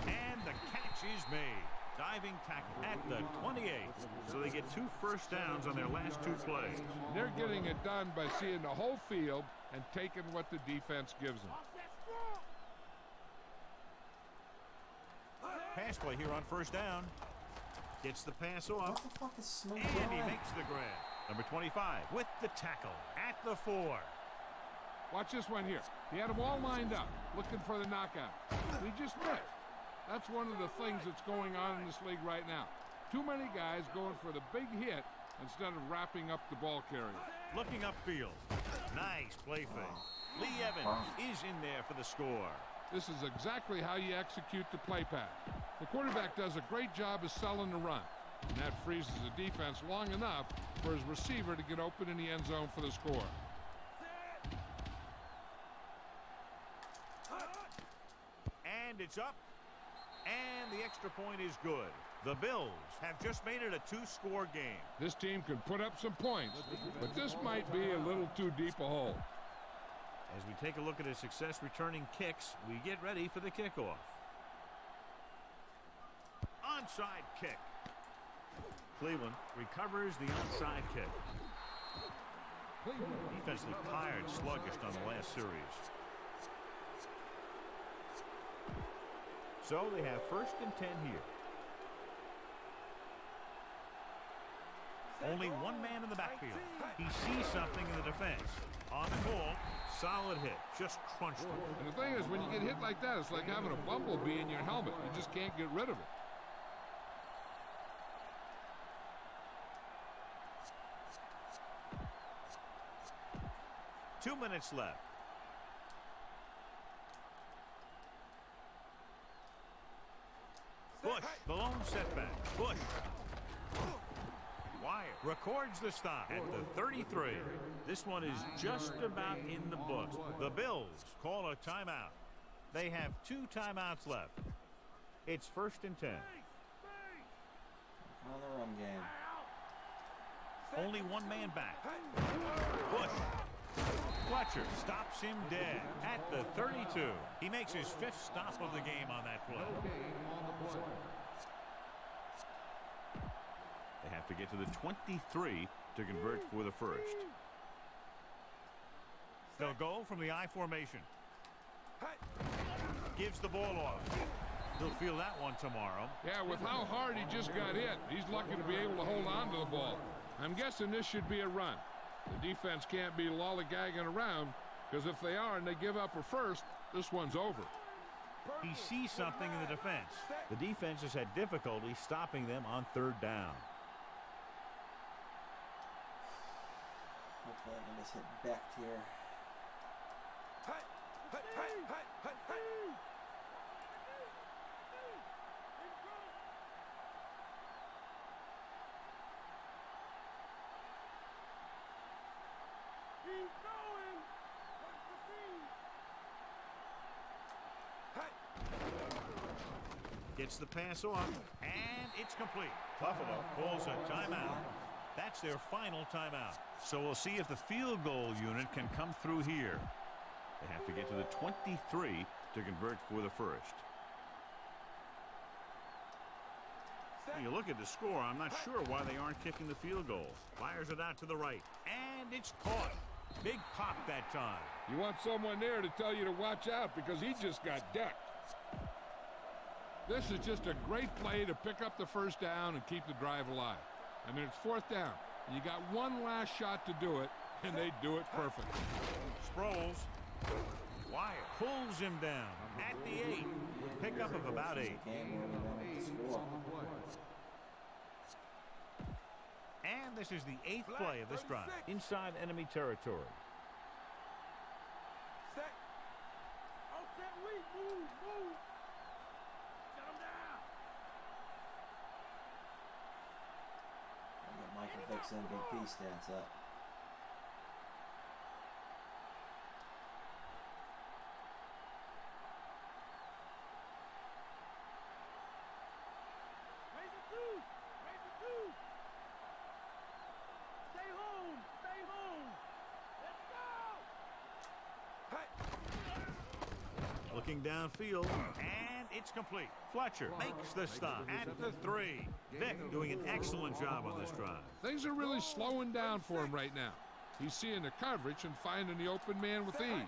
And the catch is made. Diving tackle at the 28. So they get 2 first downs on their last 2 plays. They're getting it done by seeing the whole field and taking what the defense gives them. Offset strong. Pass play here on 1st down. Gets the pass off. What the fuck is Smooth And he doing? makes the grab. Number 25 with the tackle at the 4. Watch this one here. He had them all lined up, looking for the knockout. He just missed. That's one of the things that's going on in this league right now. Too many guys going for the big hit instead of wrapping up the ball carrier. Looking upfield. Nice play fake. Lee Evans is in there for the score. This is exactly how you execute the play pass. The quarterback does a great job of selling the run, and that freezes the defense long enough for his receiver to get open in the end zone for the score. And it's up. And the extra point is good. The Bills have just made it a 2-score game. This team can put up some points, but this might be a little too deep a hole. As we take a look at his success returning kicks, we get ready for the kickoff. Onside kick. Cleveland recovers the onside kick. Defensively tired, sluggish on the last series. So they have 1st and 10 here. Only one man in the backfield. He sees something in the defense. On the ball, solid hit. Just crunched him. And the thing is, when you get hit like that, it's like having a bumblebee in your helmet. You just can't get rid of it. Two minutes left. Bush, the lone setback. Bush. Wire records the stop at the 33. This one is just about in the books. The Bills call a timeout. They have 2 timeouts left. It's 1st and 10. On the run game. Only one man back. Bush. Fletcher stops him dead at the 32. He makes his 5th stop of the game on that play. They have to get to the 23 to convert for the first. They'll go from the I formation. Gives the ball off. He'll feel that one tomorrow. Yeah, with how hard he just got hit, he's lucky to be able to hold on to the ball. I'm guessing this should be a run. The defense can't be lollygagging around, because if they are and they give up a first, this one's over. He sees something in the defense. The defense has had difficulty stopping them on 3rd down. Hopefully I can just hit back here. Gets the pass off, and it's complete. Buffalo calls a timeout. That's their final timeout. So we'll see if the field goal unit can come through here. They have to get to the 23 to convert for the first. When you look at the score, I'm not sure why they aren't kicking the field goal. Fires it out to the right, and it's caught. Big pop that time. You want someone there to tell you to watch out because he just got decked. This is just a great play to pick up the first down and keep the drive alive. I mean, it's 4th down. You got one last shot to do it, and they do it perfectly. Sproles. Wire pulls him down at the 8. Pickup of about 8. Game where we wanted to score. And this is the 8th play of this drive. Inside enemy territory. Set. Out that weak. Move. Shut him down. I'll get Michael Vick's MVP stats up. Raise it 2. Stay home. Let's go. Looking downfield, and it's complete. Fletcher makes the stop at the 3. Vick doing an excellent job on this drive. Things are really slowing down for him right now. He's seeing the coverage and finding the open man with ease.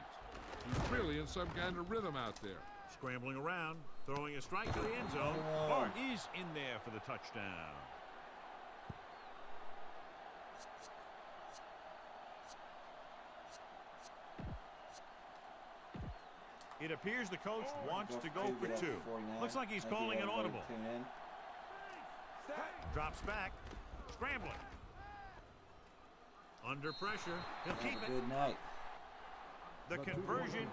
He's really in some kind of rhythm out there. Scrambling around, throwing a strike to the end zone. Hart is in there for the touchdown. It appears the coach wants to go for 2. Looks like he's calling an audible. Drops back. Scrambling. Under pressure. He'll keep it. Good night. The conversion